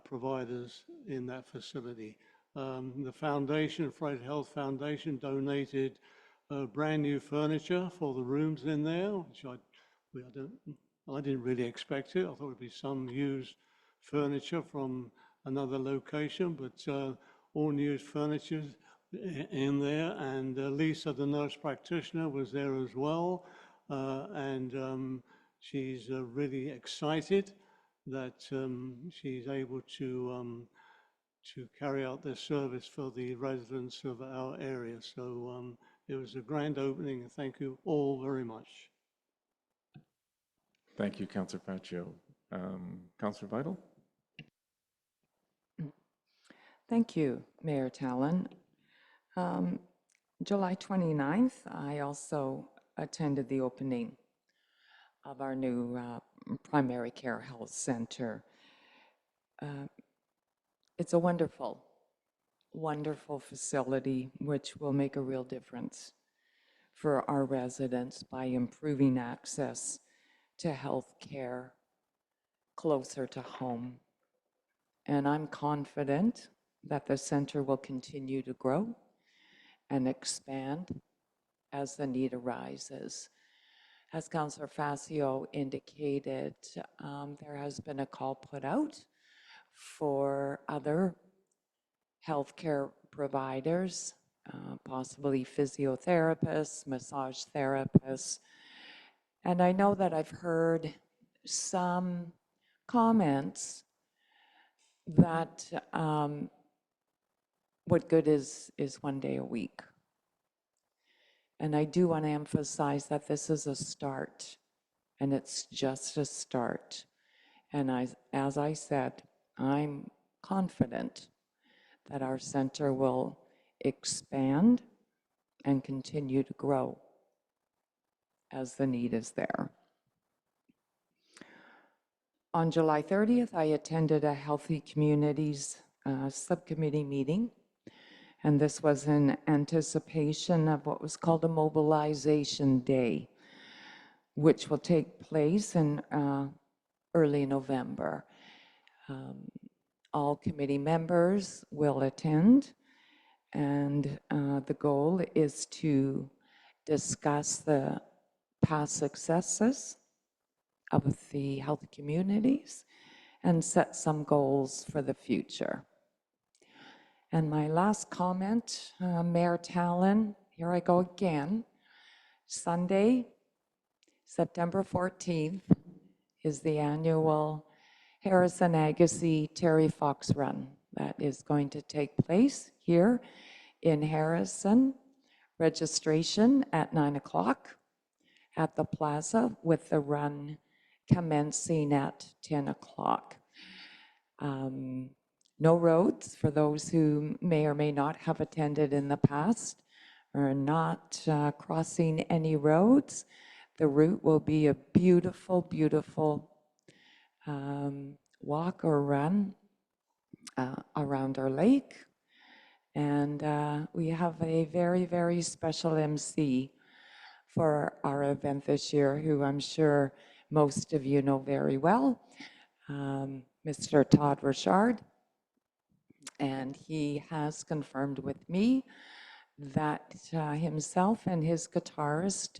providers in that facility. The foundation, Fraser Health Foundation, donated brand new furniture for the rooms in there, which I didn't really expect it. I thought it would be some used furniture from another location, but all new furniture in there. And Lisa, the nurse practitioner, was there as well. And she's really excited that she's able to carry out this service for the residents of our area. So it was a grand opening, and thank you all very much. Thank you, Councillor Faccio. Councillor Vital? Thank you, Mayor Tallon. July 29th, I also attended the opening of our new primary care health center. It's a wonderful, wonderful facility which will make a real difference for our residents by improving access to health care closer to home. And I'm confident that the center will continue to grow and expand as the need arises. As Councillor Faccio indicated, there has been a call put out for other healthcare providers, possibly physiotherapists, massage therapists. And I know that I've heard some comments that what good is 1 day a week. And I do want to emphasize that this is a start, and it's just a start. And as I said, I'm confident that our center will expand and continue to grow as the need is there. On July 30th, I attended a Healthy Communities subcommittee meeting, and this was in anticipation of what was called a mobilization day, which will take place in early November. All committee members will attend, and the goal is to discuss the past successes of the health communities and set some goals for the future. And my last comment, Mayor Tallon, here I go again. Sunday, September 14th, is the annual Harrison Agassiz Terry Fox Run that is going to take place here in Harrison. Registration at 9 o'clock at the plaza, with the run commencing at 10 o'clock. No roads for those who may or may not have attended in the past or not crossing any roads. The route will be a beautiful, beautiful walk or run around our lake. And we have a very, very special MC for our event this year, who I'm sure most of you know very well, Mr. Todd Richard. And he has confirmed with me that himself and his guitarist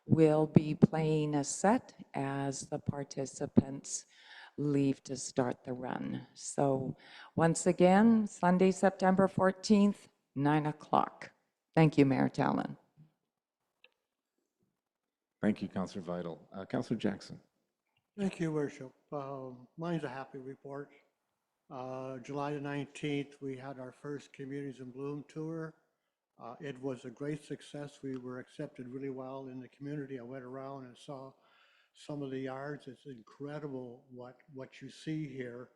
will be playing a set as the participants leave to start the run. So once again, Sunday, September 14th, 9 o'clock. Thank you, Mayor Tallon. Thank you, Councillor Vital. Councillor Jackson. Thank you, Worship. Mine's a happy report. July the 19th, we had our first Communities in Bloom tour. It was a great success. We were accepted really well in the community. I went around and saw some of the yards. It's incredible what you see here.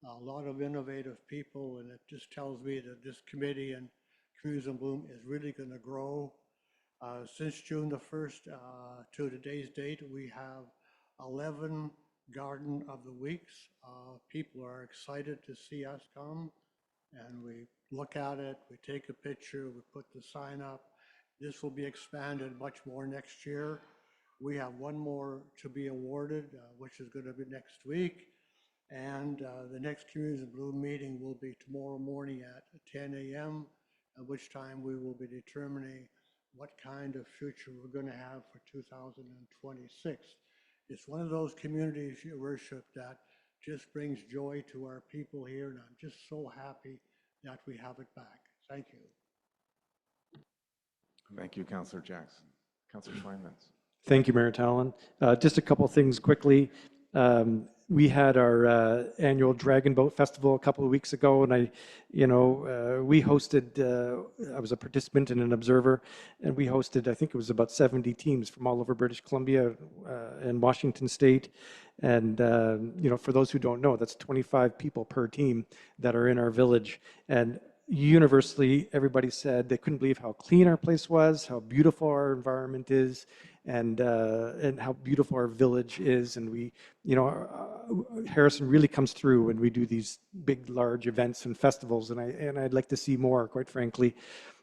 A lot of innovative people, and it just tells me that this committee and Communities in Bloom is really going to grow. Since June the 1st to today's date, we have 11 Garden of the Weeks. People are excited to see us come, and we look at it, we take a picture, we put the sign up. This will be expanded much more next year. We have one more to be awarded, which is going to be next week. And the next Communities in Bloom meeting will be tomorrow morning at 10 a.m., at which time we will be determining what kind of future we're going to have for 2026. It's one of those communities, Your Worship, that just brings joy to our people here, and I'm just so happy that we have it back. Thank you. Thank you, Councillor Jackson. Councillor Schweinmetz. Thank you, Mayor Tallon. Just a couple of things quickly. We had our annual Dragon Boat Festival a couple of weeks ago, and we hosted, I was a participant and an observer, and we hosted, I think it was about 70 teams from all over British Columbia and Washington State. And, for those who don't know, that's 25 people per team that are in our village. And universally, everybody said they couldn't believe how clean our place was, how beautiful our environment is, and how beautiful our village is. And we, Harrison really comes through when we do these big, large events and festivals. And I'd like to see more, quite frankly.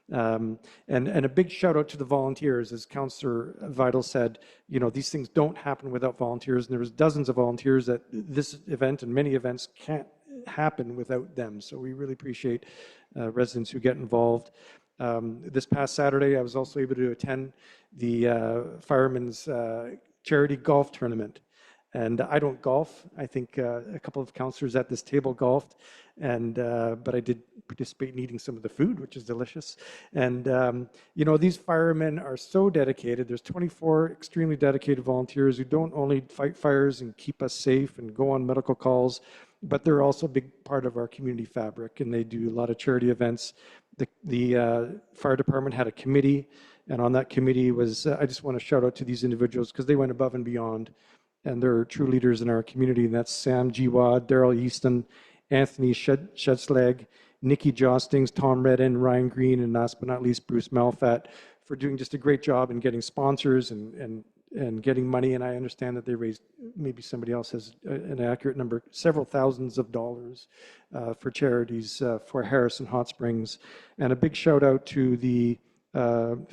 And a big shout out to the volunteers, as Councillor Vital said. These things don't happen without volunteers, and there was dozens of volunteers at this event, and many events can't happen without them. So we really appreciate residents who get involved. This past Saturday, I was also able to attend the Firemen's Charity Golf Tournament. And I don't golf. I think a couple of councillors at this table golfed, but I did participate in eating some of the food, which is delicious. And these firemen are so dedicated. There's 24 extremely dedicated volunteers who don't only fight fires and keep us safe and go on medical calls, but they're also a big part of our community fabric, and they do a lot of charity events. The fire department had a committee, and on that committee was, I just want to shout out to these individuals because they went above and beyond, and they're true leaders in our community, and that's Sam Jiwa, Daryl Easton, Anthony Schedslag, Nikki Jostings, Tom Redden, Ryan Green, and last but not least, Bruce Malfat, for doing just a great job in getting sponsors and getting money. And I understand that they raised, maybe somebody else has an accurate number, several thousands of dollars for charities for Harrison Hot Springs. And a big shout out to the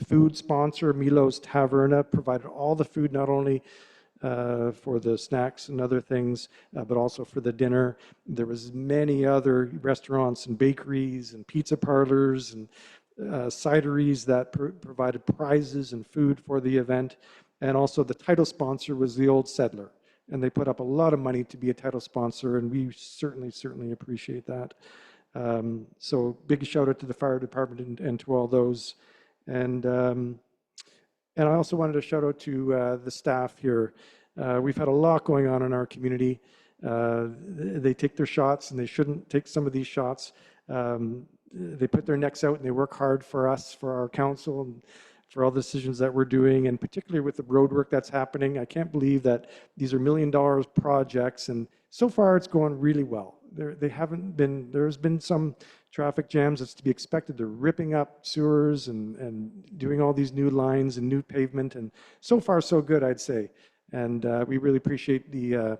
food sponsor, Milo's Taverna, provided all the food, not only for the snacks and other things, but also for the dinner. There was many other restaurants and bakeries and pizza parlors and cideries that provided prizes and food for the event. And also the title sponsor was the Old Settler. And they put up a lot of money to be a title sponsor, and we certainly appreciate that. So big shout out to the fire department and to all those. And I also wanted to shout out to the staff here. We've had a lot going on in our community. They take their shots, and they shouldn't take some of these shots. They put their necks out and they work hard for us, for our council, and for all the decisions that we're doing, and particularly with the road work that's happening. I can't believe that these are $1 million projects, and so far it's going really well. they haven't been, there's been some traffic jams, it's to be expected. They're ripping up sewers and doing all these new lines and new pavement, and so far, so good, I'd say. And we really appreciate the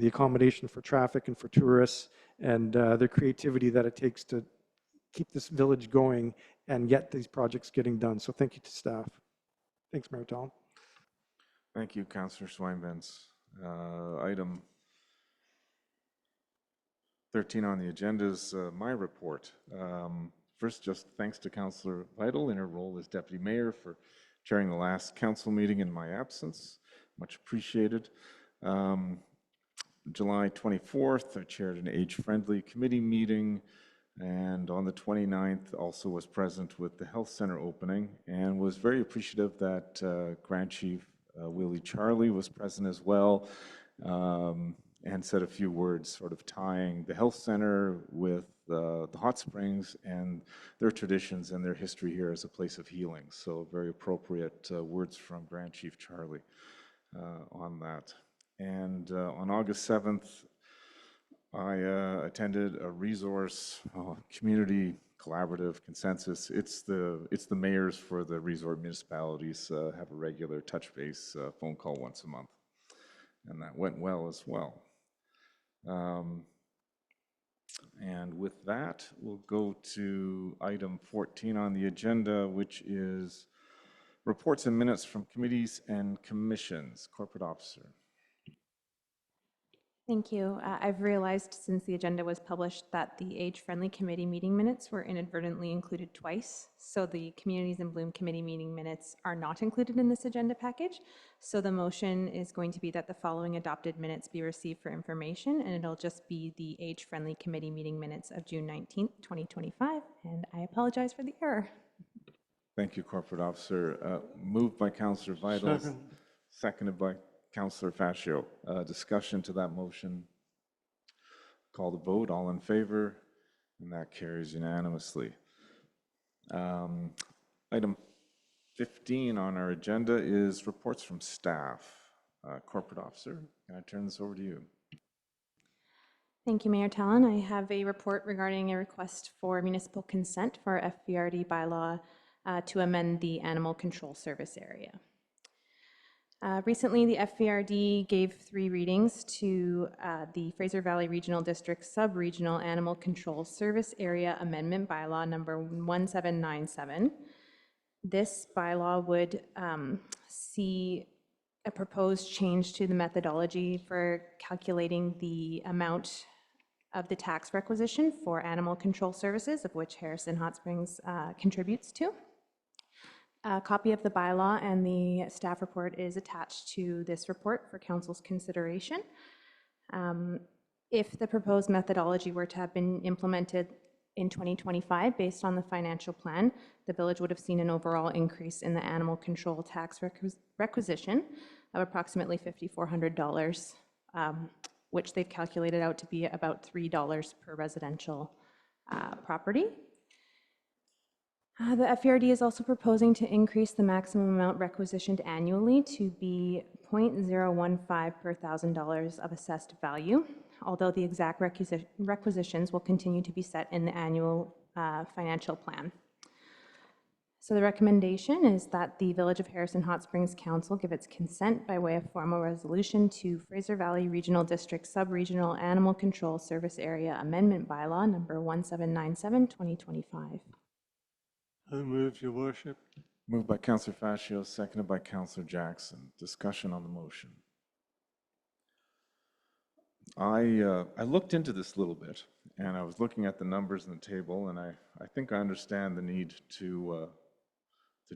accommodation for traffic and for tourists, and the creativity that it takes to keep this village going and get these projects getting done. So thank you to staff. Thanks, Mayor Tallon. Thank you, Councillor Swinbanks. Item 13 on the agenda is my report. First, just thanks to Councillor Vital in her role as Deputy Mayor for chairing the last council meeting in my absence. Much appreciated. July 24th, I chaired an age-friendly committee meeting, and on the 29th also was present with the health center opening, and was very appreciative that Grand Chief Willie Charlie was present as well, and said a few words sort of tying the health center with the hot springs and their traditions and their history here as a place of healing. So very appropriate words from Grand Chief Charlie on that. And on August 7th, I attended a resource community collaborative consensus. It's the mayors for the resort municipalities have a regular touch base phone call once a month, and that went well as well. And with that, we'll go to item 14 on the agenda, which is reports and minutes from committees and commissions. Corporate Officer. Thank you. I've realized since the agenda was published that the age-friendly committee meeting minutes were inadvertently included twice. So the Communities in Bloom committee meeting minutes are not included in this agenda package. So the motion is going to be that the following adopted minutes be received for information, and it'll just be the age-friendly committee meeting minutes of June 19th, 2025. And I apologize for the error. Thank you, Corporate Officer. Moved by Councillor Vital, Second. seconded by Councillor Fascio. Discussion to that motion. Call the vote. All in favor? And that carries unanimously. Item 15 on our agenda is reports from staff. Corporate Officer, can I turn this over to you? Thank you, Mayor Tallon. I have a report regarding a request for municipal consent for FVRD bylaw to amend the animal control service area. Recently, the FVRD gave 3 readings to the Fraser Valley Regional District Sub-Regional Animal Control Service Area Amendment Bylaw number 1797. This bylaw would see a proposed change to the methodology for calculating the amount of the tax requisition for animal control services, of which Harrison Hot Springs contributes to. A copy of the bylaw and the staff report is attached to this report for council's consideration. If the proposed methodology were to have been implemented in 2025 based on the financial plan, the village would have seen an overall increase in the animal control tax requisition of approximately $5,400, which they've calculated out to be about $3 per residential property. The FVRD is also proposing to increase the maximum amount requisitioned annually to be $0.015 per $1,000 of assessed value, although the exact requisitions will continue to be set in the annual financial plan. So the recommendation is that the Village of Harrison Hot Springs Council give its consent by way of formal resolution to Fraser Valley Regional District Sub-Regional Animal Control Service Area Amendment Bylaw number 1797, 2025. Who moves, your worship? Moved by Councillor Fascio, seconded by Councillor Jackson. Discussion on the motion. I looked into this a little bit, and I was looking at the numbers in the table, and I think I understand the need to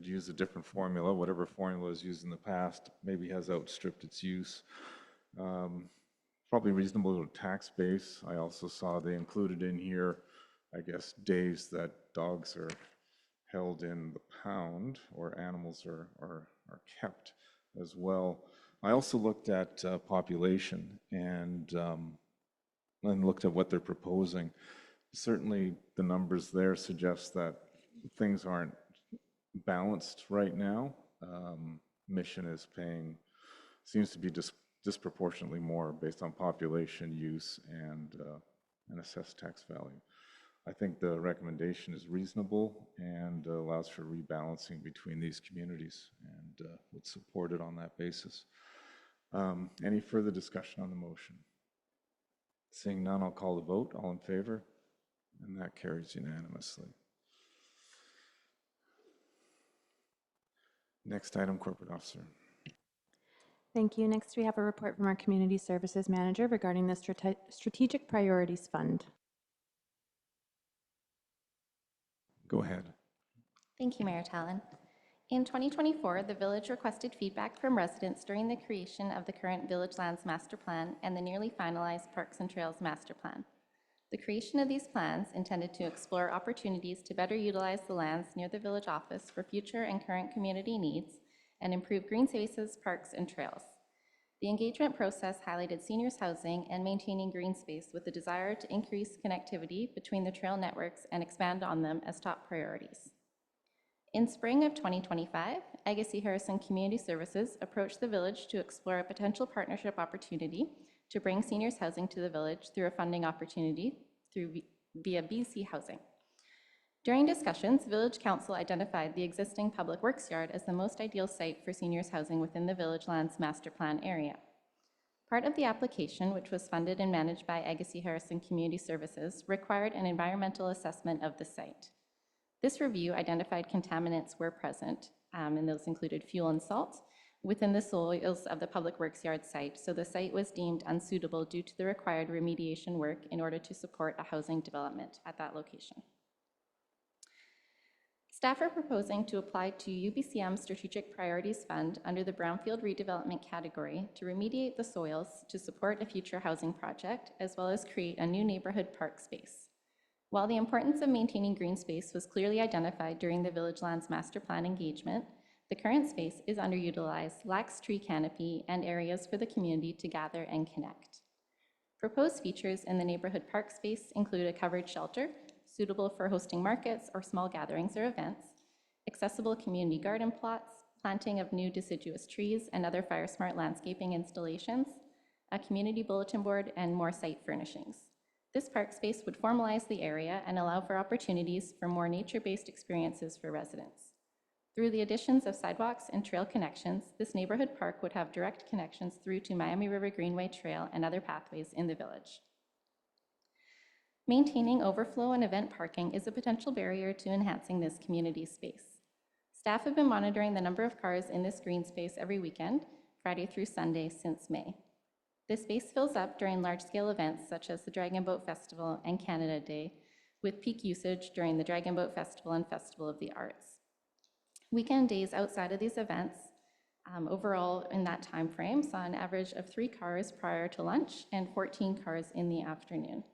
use a different formula. Whatever formula was used in the past maybe has outstripped its use. Probably reasonable tax base. I also saw they included in here, I guess, days that dogs are held in the pound or animals are kept as well. I also looked at population and looked at what they're proposing. Certainly the numbers there suggest that things aren't balanced right now. Mission is paying, seems to be disproportionately more based on population use and and assessed tax value. I think the recommendation is reasonable and allows for rebalancing between these communities, and would support it on that basis. Any further discussion on the motion? Seeing none, I'll call the vote. All in favor? And that carries unanimously. Next item, Corporate Officer. Thank you. Next, we have a report from our Community Services Manager regarding the Strategic Priorities Fund. Go ahead. Thank you, Mayor Tallon. In 2024, the village requested feedback from residents during the creation of the current Village Lands Master Plan and the nearly finalized Parks and Trails Master Plan. The creation of these plans intended to explore opportunities to better utilize the lands near the village office for future and current community needs and improve green spaces, parks, and trails. The engagement process highlighted seniors' housing and maintaining green space with the desire to increase connectivity between the trail networks and expand on them as top priorities. In spring of 2025, Agassiz Harrison Community Services approached the village to explore a potential partnership opportunity to bring seniors' housing to the village through a funding opportunity via BC Housing. During discussions, Village Council identified the existing Public Works Yard as the most ideal site for seniors' housing within the Village Lands Master Plan area. Part of the application, which was funded and managed by Agassiz Harrison Community Services, required an environmental assessment of the site. This review identified contaminants were present, and those included fuel and salt, within the soils of the Public Works Yard site, so the site was deemed unsuitable due to the required remediation work in order to support a housing development at that location. Staff are proposing to apply to UBCM Strategic Priorities Fund under the Brownfield Redevelopment category to remediate the soils to support a future housing project, as well as create a new neighborhood park space. While the importance of maintaining green space was clearly identified during the Village Lands Master Plan engagement, the current space is underutilized, lacks tree canopy, and areas for the community to gather and connect. Proposed features in the neighborhood park space include a covered shelter, suitable for hosting markets or small gatherings or events, accessible community garden plots, planting of new deciduous trees and other fire-smart landscaping installations, a community bulletin board, and more site furnishings. This park space would formalize the area and allow for opportunities for more nature-based experiences for residents. Through the additions of sidewalks and trail connections, this neighborhood park would have direct connections through to Miami River Greenway Trail and other pathways in the village. Maintaining overflow and event parking is a potential barrier to enhancing this community space. Staff have been monitoring the number of cars in this green space every weekend, Friday through Sunday, since May. This space fills up during large-scale events such as the Dragon Boat Festival and Canada Day, with peak usage during the Dragon Boat Festival and Festival of the Arts. Weekend days outside of these events, overall in that time frame, saw an average of 3 cars prior to lunch and 14 cars in the afternoon.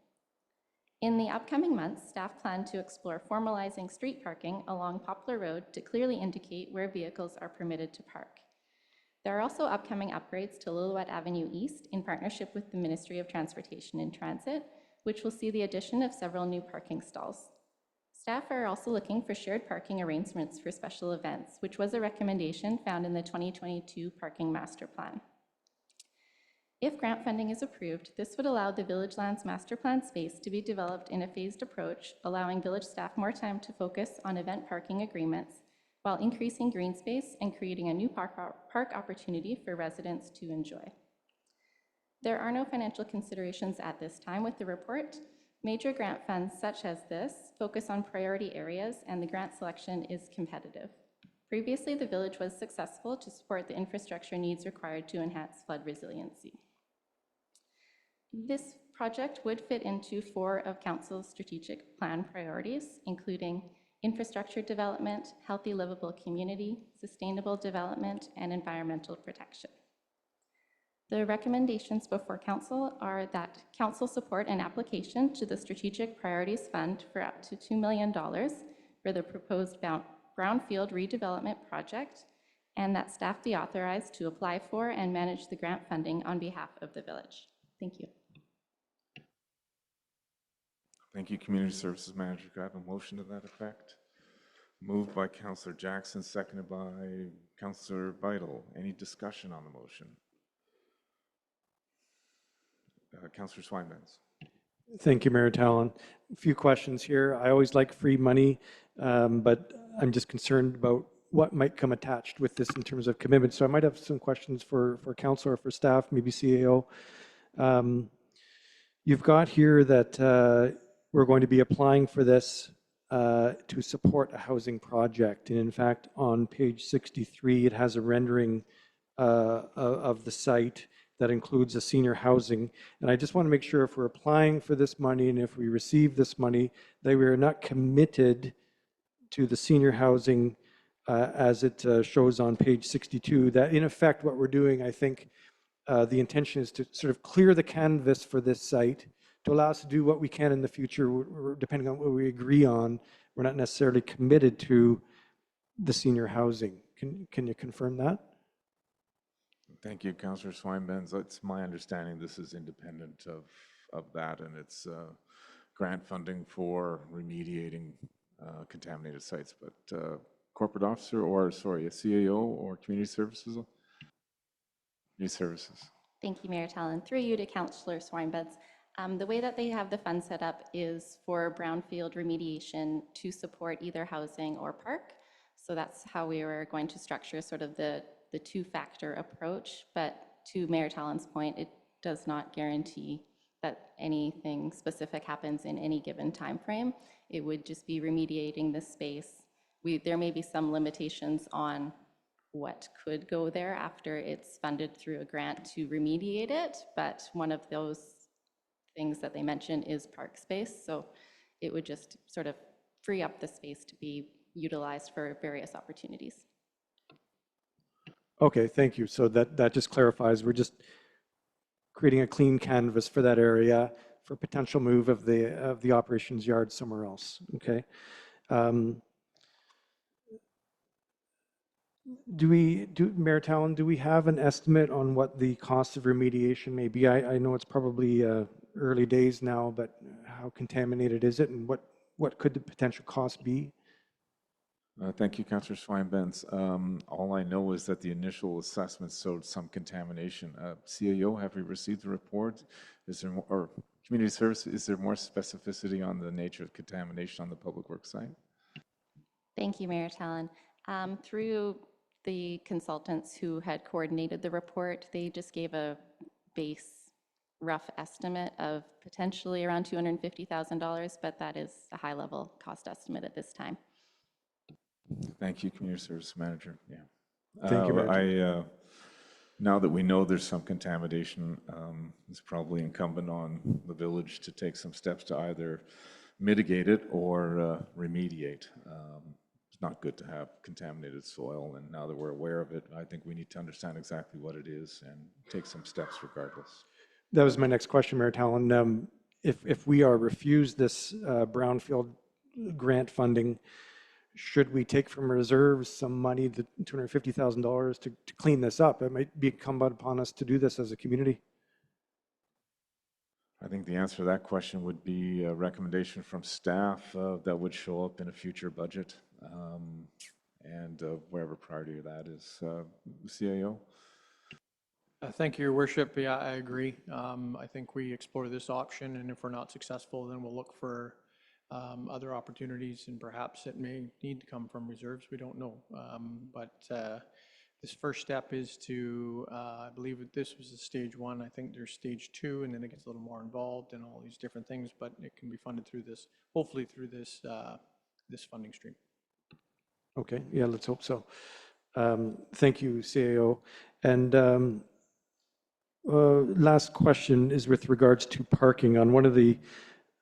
In the upcoming months, staff plan to explore formalizing street parking along Poplar Road to clearly indicate where vehicles are permitted to park. There are also upcoming upgrades to Lillooet Avenue East in partnership with the Ministry of Transportation and Transit, which will see the addition of several new parking stalls. Staff are also looking for shared parking arrangements for special events, which was a recommendation found in the 2022 Parking Master Plan. If grant funding is approved, this would allow the Village Lands Master Plan space to be developed in a phased approach, allowing village staff more time to focus on event parking agreements while increasing green space and creating a new park opportunity for residents to enjoy. There are no financial considerations at this time with the report. Major grant funds such as this focus on priority areas, and the grant selection is competitive. Previously, the village was successful to support the infrastructure needs required to enhance flood resiliency. This project would fit into 4 of Council's strategic plan priorities, including infrastructure development, healthy livable community, sustainable development, and environmental protection. The recommendations before Council are that Council support an application to the Strategic Priorities Fund for up to $2 million for the proposed brownfield redevelopment project, and that staff be authorized to apply for and manage the grant funding on behalf of the village. Thank you. Thank you, Community Services Manager. Do I have a motion to that effect? Moved by Councillor Jackson, seconded by Councillor Vital. Any discussion on the motion? Councillor Swinbanks. Thank you, Mayor Talon. A few questions here. I always like free money, but I'm just concerned about what might come attached with this in terms of commitment. So I might have some questions for council or for staff, maybe CAO. You've got here that we're going to be applying for this to support a housing project. And in fact, on page 63, it has a rendering of the site that includes a senior housing. And I just want to make sure if we're applying for this money and if we receive this money, that we are not committed to the senior housing as it shows on page 62, that in effect what we're doing, I think the intention is to sort of clear the canvas for this site to allow us to do what we can in the future, depending on what we agree on. We're not necessarily committed to the senior housing. Can you confirm that? Thank you, Councillor Swinebens. It's my understanding this is independent of that, and it's grant funding for remediating contaminated sites. But corporate officer, or sorry, a CAO or community services? Community services. Thank you, Mayor Talon. Through you to Councillor Swinebeds. The way that they have the fund set up is for brownfield remediation to support either housing or park. So that's how we were going to structure sort of the two-factor approach. But to Mayor Talon's point, it does not guarantee that anything specific happens in any given time frame. It would just be remediating the space. There may be some limitations on what could go there after it's funded through a grant to remediate it, but one of those things that they mention is park space. So it would just sort of free up the space to be utilized for various opportunities. Okay, thank you. So that just clarifies, we're just creating a clean canvas for that area for potential move of the operations yard somewhere else, okay? Mayor Talon, do we have an estimate on what the cost of remediation may be? I know it's probably early days now, but how contaminated is it, and what could the potential cost be? Thank you, Councillor Swinebens. All I know is that the initial assessment showed some contamination. CAO, have we received the report? Is there more, or community service, is there more specificity on the nature of contamination on the public works site? Thank you, Mayor Talon. Through the consultants who had coordinated the report, they just gave a base rough estimate of potentially around $250,000, but that is a high-level cost estimate at this time. Thank you, Community Service Manager. Yeah. Thank you, Mayor. Now that we know there's some contamination, it's probably incumbent on the village to take some steps to either mitigate it or remediate. It's not good to have contaminated soil, and now that we're aware of it, I think we need to understand exactly what it is and take some steps regardless. That was my next question, Mayor Talon. If we are refused this brownfield grant funding, should we take from reserves some money, the $250,000 to clean this up? It might be incumbent upon us to do this as a community. I think the answer to that question would be a recommendation from staff that would show up in a future budget, and wherever priority that is. CAO? Thank you, Your Worship. Yeah, I agree. I think we explore this option, and if we're not successful, then we'll look for other opportunities, and perhaps it may need to come from reserves. We don't know. But this first step is to, I believe that this was the stage one. I think there's stage two, and then it gets a little more involved in all these different things, but it can be funded through this, hopefully through this, this funding stream. Okay, yeah, let's hope so. Thank you, CAO. And last question is with regards to parking. On one of the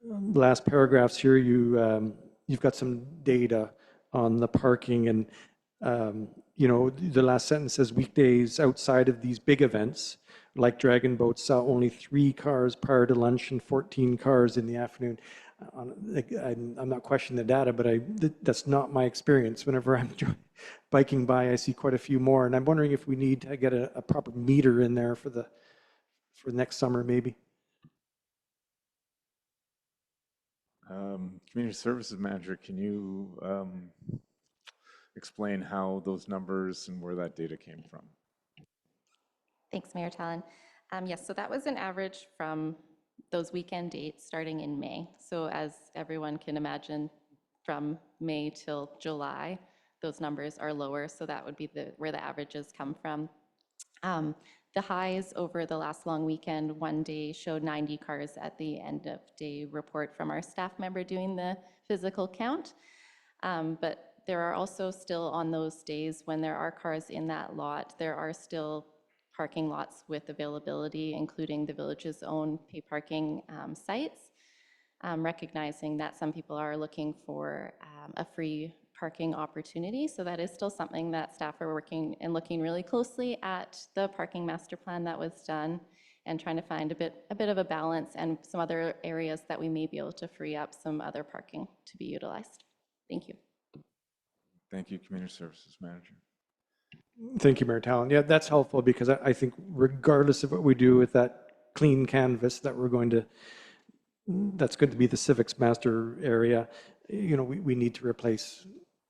last paragraphs here, you've got some data on the parking, and you know, the last sentence says weekdays outside of these big events like Dragon Boat saw only 3 cars prior to lunch and 14 cars in the afternoon. I'm not questioning the data, but that's not my experience. Whenever I'm biking by, I see quite a few more, and I'm wondering if we need to get a proper meter in there for next summer, maybe. Community Services Manager, can you explain how those numbers and where that data came from? Thanks, Mayor Talon. Yes, so that was an average from those weekend dates starting in May. So as everyone can imagine, from May till July, those numbers are lower, so that would be where the averages come from. The highs over the last long weekend, one day showed 90 cars at the end of day report from our staff member doing the physical count. But there are also still on those days when there are cars in that lot, there are still parking lots with availability, including the village's own pay parking sites, recognizing that some people are looking for a free parking opportunity. So that is still something that staff are working and looking really closely at the parking master plan that was done and trying to find a bit of a balance and some other areas that we may be able to free up some other parking to be utilized. Thank you. Thank you, Community Services Manager. Thank you, Mayor Talon. Yeah, that's helpful because I think regardless of what we do with that clean canvas that that's going to be the civics master area, we need to replace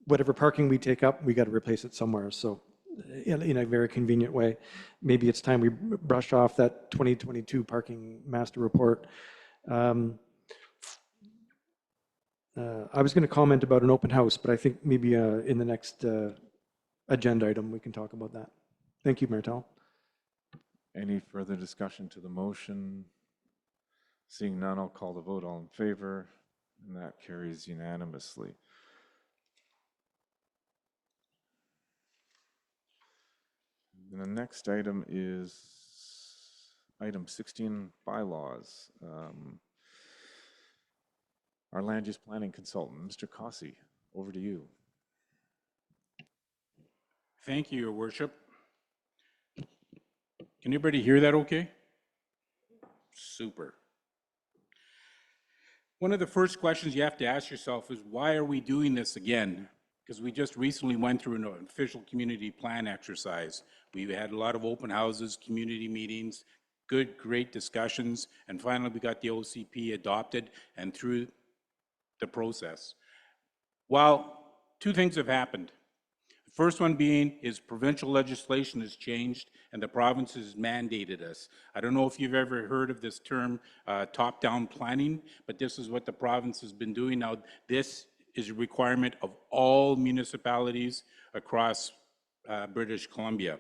whatever parking we take up, we got to replace it somewhere. So in a very convenient way, maybe it's time we brush off that 2022 parking master report. I was going to comment about an open house, but I think maybe in the next agenda item, we can talk about that. Thank you, Mayor Talon. Any further discussion to the motion? Seeing none, I'll call the vote. All in favor, and that carries unanimously. And the next item is item 16, bylaws. Our land use planning consultant, Mr. Cossey, over to you. Thank you, Your Worship. Can everybody hear that okay? Super. One of the first questions you have to ask yourself is, why are we doing this again? Because we just recently went through an official community plan exercise. We had a lot of open houses, community meetings, great discussions, and finally we got the OCP adopted and through the process. Well, two things have happened. The first one being is provincial legislation has changed and the province has mandated us. I don't know if you've ever heard of this term, top-down planning, but this is what the province has been doing. Now, this is a requirement of all municipalities across British Columbia.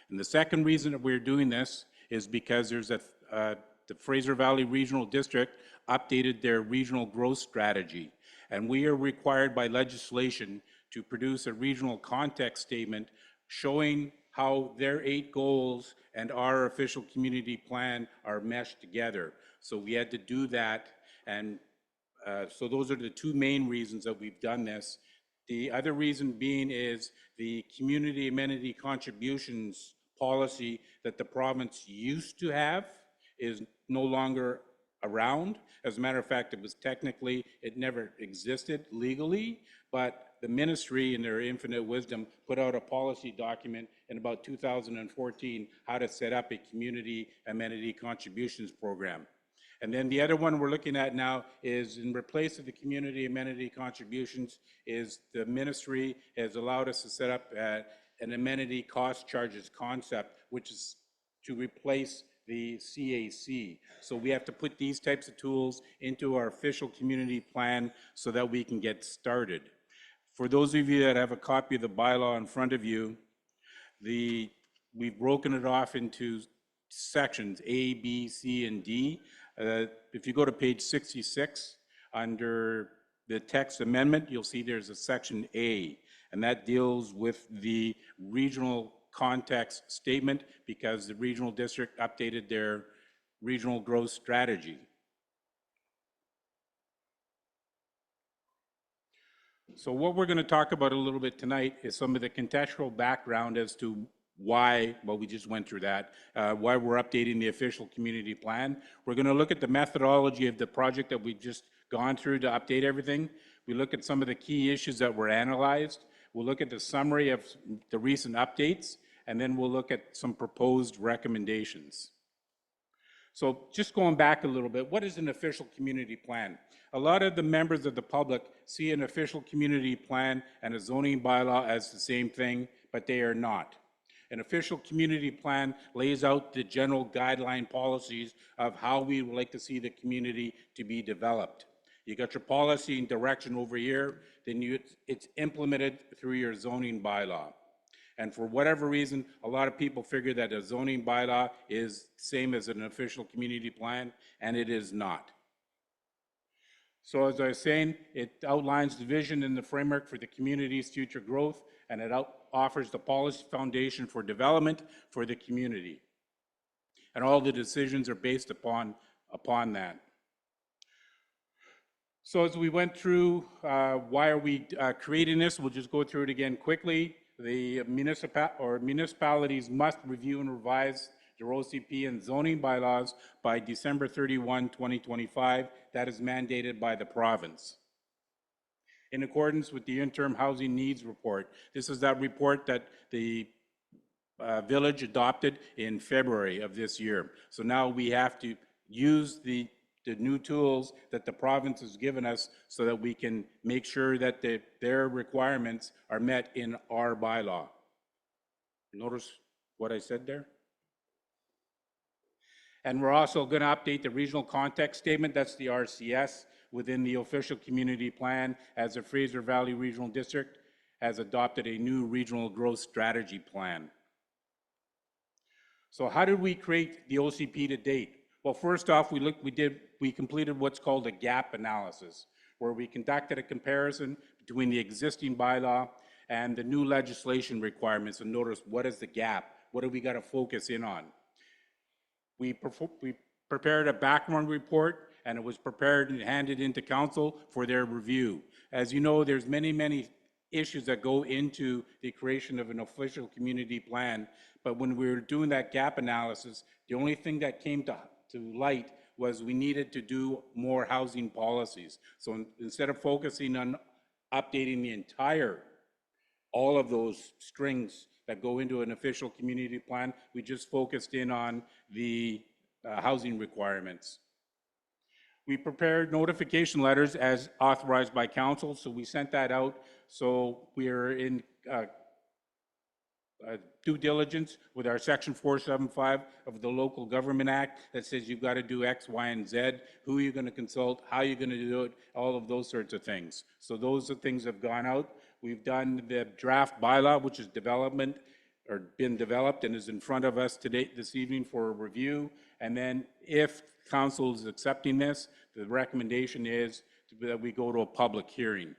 And the second reason that we're doing this is because there's the Fraser Valley Regional District updated their regional growth strategy. And we are required by legislation to produce a regional context statement showing how their 8 goals and our official community plan are meshed together. So we had to do that, and so those are the two main reasons that we've done this. The other reason being is the community amenity contributions policy that the province used to have is no longer around. As a matter of fact, it never existed legally, but the ministry in their infinite wisdom put out a policy document in about 2014 how to set up a community amenity contributions program. And then the other one we're looking at now is, in replace of the community amenity contributions, is the ministry has allowed us to set up an amenity cost charges concept, which is to replace the CAC. So we have to put these types of tools into our official community plan so that we can get started. For those of you that have a copy of the bylaw in front of you, we've broken it off into sections A, B, C, and D. If you go to page 66, under the text amendment, you'll see there's a section A, and that deals with the regional context statement because the regional district updated their regional growth strategy. So what we're going to talk about a little bit tonight is some of the contextual background as to why, well, we just went through that, why we're updating the official community plan. We're going to look at the methodology of the project that we've just gone through to update everything. We look at some of the key issues that were analyzed. We'll look at the summary of the recent updates, and then we'll look at some proposed recommendations. So just going back a little bit, what is an official community plan? A lot of the members of the public see an official community plan and a zoning bylaw as the same thing, but they are not. An official community plan lays out the general guideline policies of how we would like to see the community to be developed. You got your policy and direction over here, then it's implemented through your zoning bylaw. And for whatever reason, a lot of people figure that a zoning bylaw is same as an official community plan, and it is not. So as I was saying, it outlines the vision and the framework for the community's future growth, and it offers the policy foundation for development for the community. And all the decisions are based upon that. So as we went through, why are we creating this? We'll just go through it again quickly. The municipalities must review and revise their OCP and zoning bylaws by December 31, 2025. That is mandated by the province. In accordance with the interim housing needs report, this is that report that the village adopted in February of this year. So now we have to use the new tools that the province has given us so that we can make sure that their requirements are met in our bylaw. Notice what I said there? And we're also going to update the regional context statement, that's the RCS, within the official community plan, as the Fraser Valley Regional District has adopted a new regional growth strategy plan. So how did we create the OCP to date? Well, first off, we completed what's called a gap analysis, where we conducted a comparison between the existing bylaw and the new legislation requirements, and notice what is the gap? What do we got to focus in on? We prepared a background report, and it was prepared and handed into council for their review. As you know, there's many issues that go into the creation of an official community plan, but when we were doing that gap analysis, the only thing that came to light was we needed to do more housing policies. So instead of focusing on updating all of those strings that go into an official community plan, we just focused in on the housing requirements. We prepared notification letters as authorized by council, so we sent that out. So we are in due diligence with our section 475 of the Local Government Act that says you've got to do X, Y, and Z, who you're going to consult, how you're going to do it, all of those sorts of things. So those are things that have gone out. We've done the draft bylaw, which is been developed and is in front of us this evening for a review. And then if council is accepting this, the recommendation is that we go to a public hearing.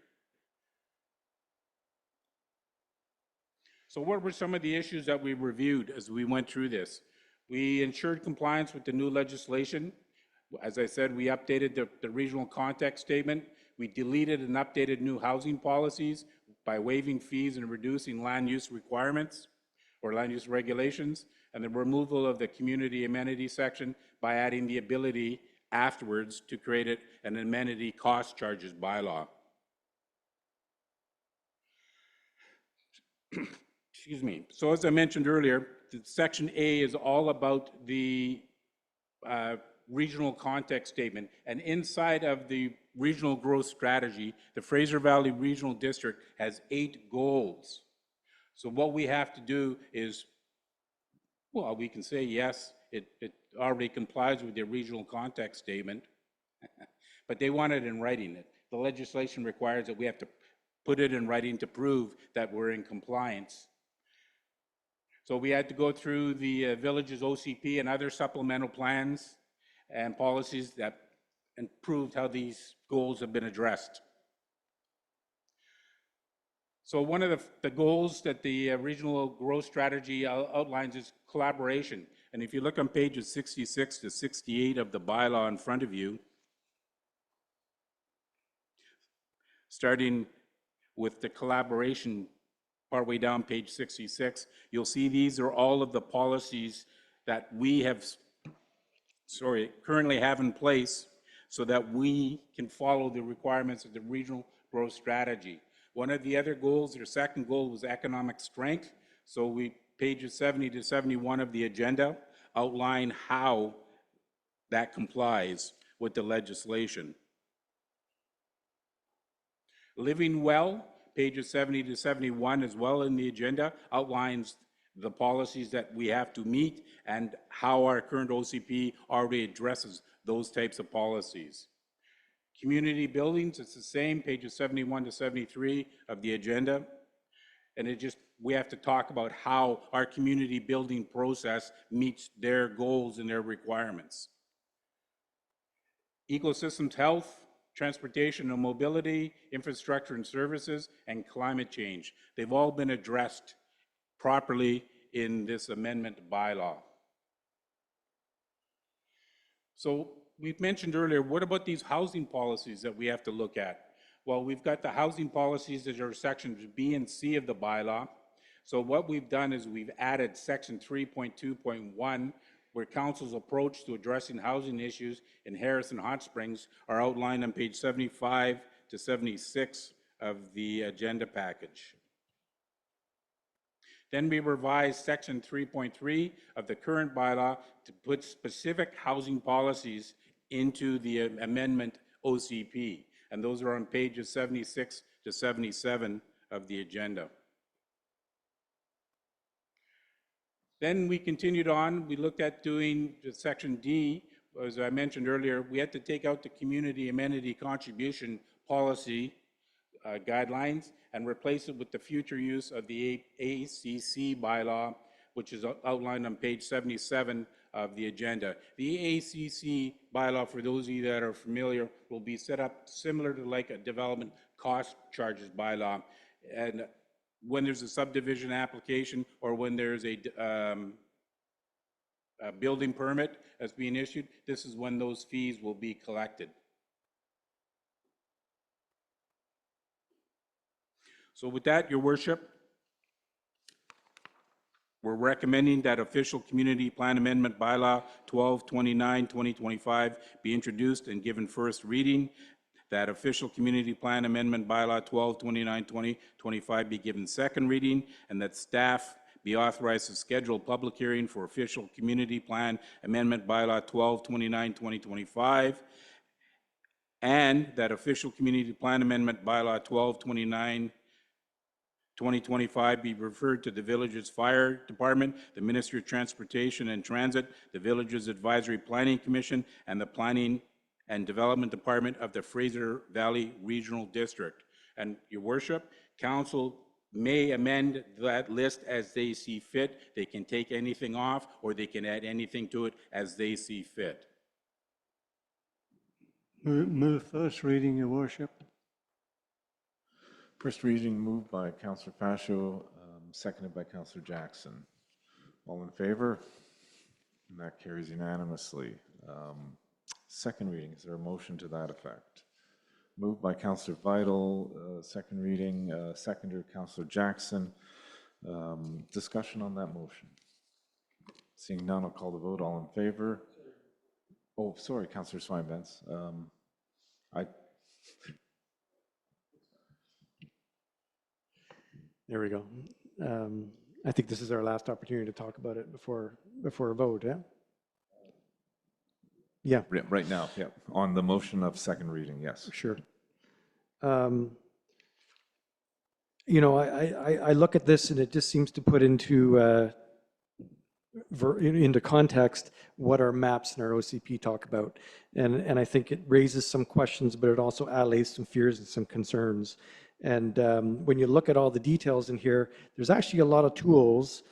So what were some of the issues that we reviewed as we went through this? We ensured compliance with the new legislation. As I said, we updated the regional context statement. We deleted and updated new housing policies by waiving fees and reducing land use requirements or land use regulations, and the removal of the community amenity section by adding the ability afterwards to create an amenity cost charges bylaw. Excuse me. So as I mentioned earlier, Section A is all about the regional context statement. And inside of the regional growth strategy, the Fraser Valley Regional District has 8 goals. So what we have to do is, well, we can say, yes, it already complies with the regional context statement, but they want it in writing. The legislation requires that we have to put it in writing to prove that we're in compliance. So we had to go through the village's OCP and other supplemental plans and policies and proved how these goals have been addressed. So one of the goals that the regional growth strategy outlines is collaboration. And if you look on pages 66 to 68 of the bylaw in front of you, starting with the collaboration partway down page 66, you'll see these are all of the policies that we have, currently have in place so that we can follow the requirements of the regional growth strategy. One of the other goals, their second goal, was economic strength. So pages 70 to 71 of the agenda outline how that complies with the legislation. Living well, pages 70 to 71 as well in the agenda, outlines the policies that we have to meet and how our current OCP already addresses those types of policies. Community buildings, it's the same, pages 71 to 73 of the agenda. And we have to talk about how our community building process meets their goals and their requirements. Ecosystems health, transportation and mobility, infrastructure and services, and climate change. They've all been addressed properly in this amendment bylaw. So we've mentioned earlier, what about these housing policies that we have to look at? Well, we've got the housing policies that are sections B and C of the bylaw. So what we've done is we've added section 3.2.1, where council's approach to addressing housing issues in Harrison Hot Springs are outlined on page 75 to 76 of the agenda package. Then we revised section 3.3 of the current bylaw to put specific housing policies into the amendment OCP. And those are on pages 76 to 77 of the agenda. Then we continued on, we looked at doing section D. As I mentioned earlier, we had to take out the community amenity contribution policy guidelines and replace it with the future use of the ACC bylaw, which is outlined on page 77 of the agenda. The ACC bylaw, for those of you that are familiar, will be set up similar to like a development cost charges bylaw. And when there's a subdivision application or when there's a building permit that's being issued, this is when those fees will be collected. So with that, Your Worship, we're recommending that official community plan amendment bylaw 1229-2025 be introduced and given first reading, that official community plan amendment bylaw 1229-2025 be given second reading, and that staff be authorized to schedule a public hearing for official community plan amendment bylaw 1229-2025, and that official community plan amendment bylaw 1229-2025 be referred to the village's fire department, the Ministry of Transportation and Transit, the village's advisory planning commission, and the planning and development department of the Fraser Valley Regional District. And Your Worship, council may amend that list as they see fit. They can take anything off or they can add anything to it as they see fit. Move first reading, Your Worship. First reading moved by Councillor Fascio, seconded by Councillor Jackson. All in favor? And that carries unanimously. Second reading, is there a motion to that effect? Moved by Councillor Vital, second reading, seconder Councillor Jackson. Discussion on that motion. Seeing none, I'll call the vote. All in favor? Oh, sorry, Councillor Swinevents. There we go. I think this is our last opportunity to talk about it before a vote, yeah? Yeah. Right now, yeah. On the motion of second reading, yes. Sure. You know, I look at this and it just seems to put into context what our maps and our OCP talk about. And I think it raises some questions, but it also allays some fears and some concerns. And when you look at all the details in here, there's actually a lot of tools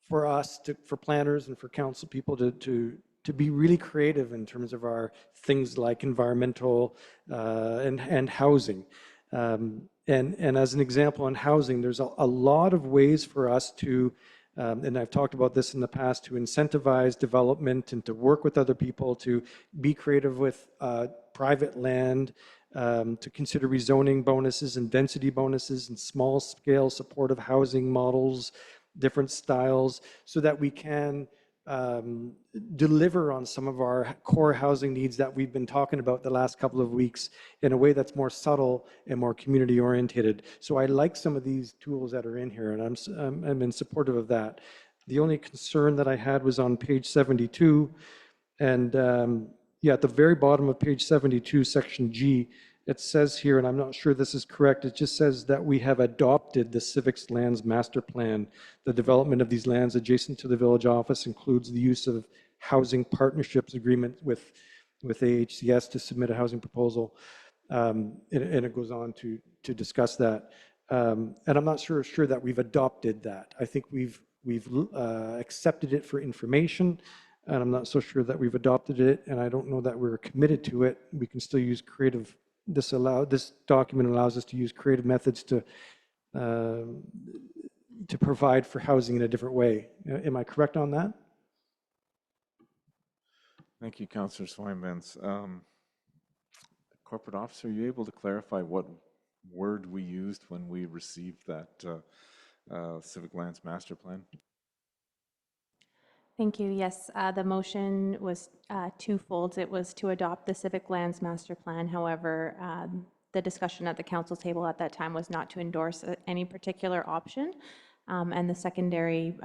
for planners and for council people to be really creative in terms of our things like environmental and housing. And as an example on housing, there's a lot of ways for us to, and I've talked about this in the past, to incentivize development and to work with other people, to be creative with private land, to consider rezoning bonuses and density bonuses and small scale supportive housing models, different styles, so that we can deliver on some of our core housing needs that we've been talking about the last couple of weeks in a way that's more subtle and more community oriented. So I like some of these tools that are in here, and I'm in supportive of that. The only concern that I had was on page 72, and yeah, at the very bottom of page 72, section G, it says here, and I'm not sure this is correct, it just says that we have adopted the Civics Lands Master Plan. The development of these lands adjacent to the village office includes the use of housing partnerships agreement with AHCS to submit a housing proposal. And it goes on to discuss that. And I'm not sure that we've adopted that. I think we've accepted it for information, and I'm not so sure that we've adopted it, and I don't know that we're committed to it. We can still use creative, this document allows us to use creative methods to provide for housing in a different way. Am I correct on that? Thank you, Councillor Swinbanks. Corporate Officer, are you able to clarify what word we used when we received that Civic Lands Master Plan? Thank you. Yes, the motion was twofold. It was to adopt the Civic Lands Master Plan. However, the discussion at the council table at that time was not to endorse any particular option. And the secondary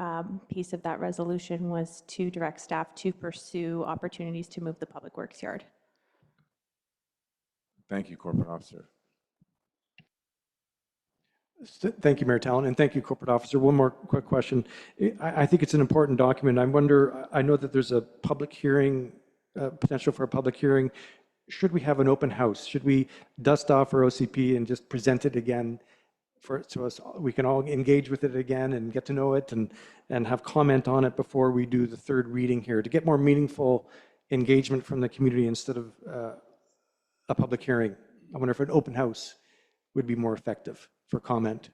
piece of that resolution was to direct staff to pursue opportunities to move the public works yard. Thank you, Corporate Officer. Thank you, Mayor Talon, and thank you, Corporate Officer. One more quick question. I think it's an important document. I wonder, I know that there's a public hearing, potential for a public hearing. Should we have an open house? Should we dust off our OCP and just present it again so we can all engage with it again and get to know it and have comment on it before we do the third reading here to get more meaningful engagement from the community instead of a public hearing? I wonder if an open house would be more effective for comment.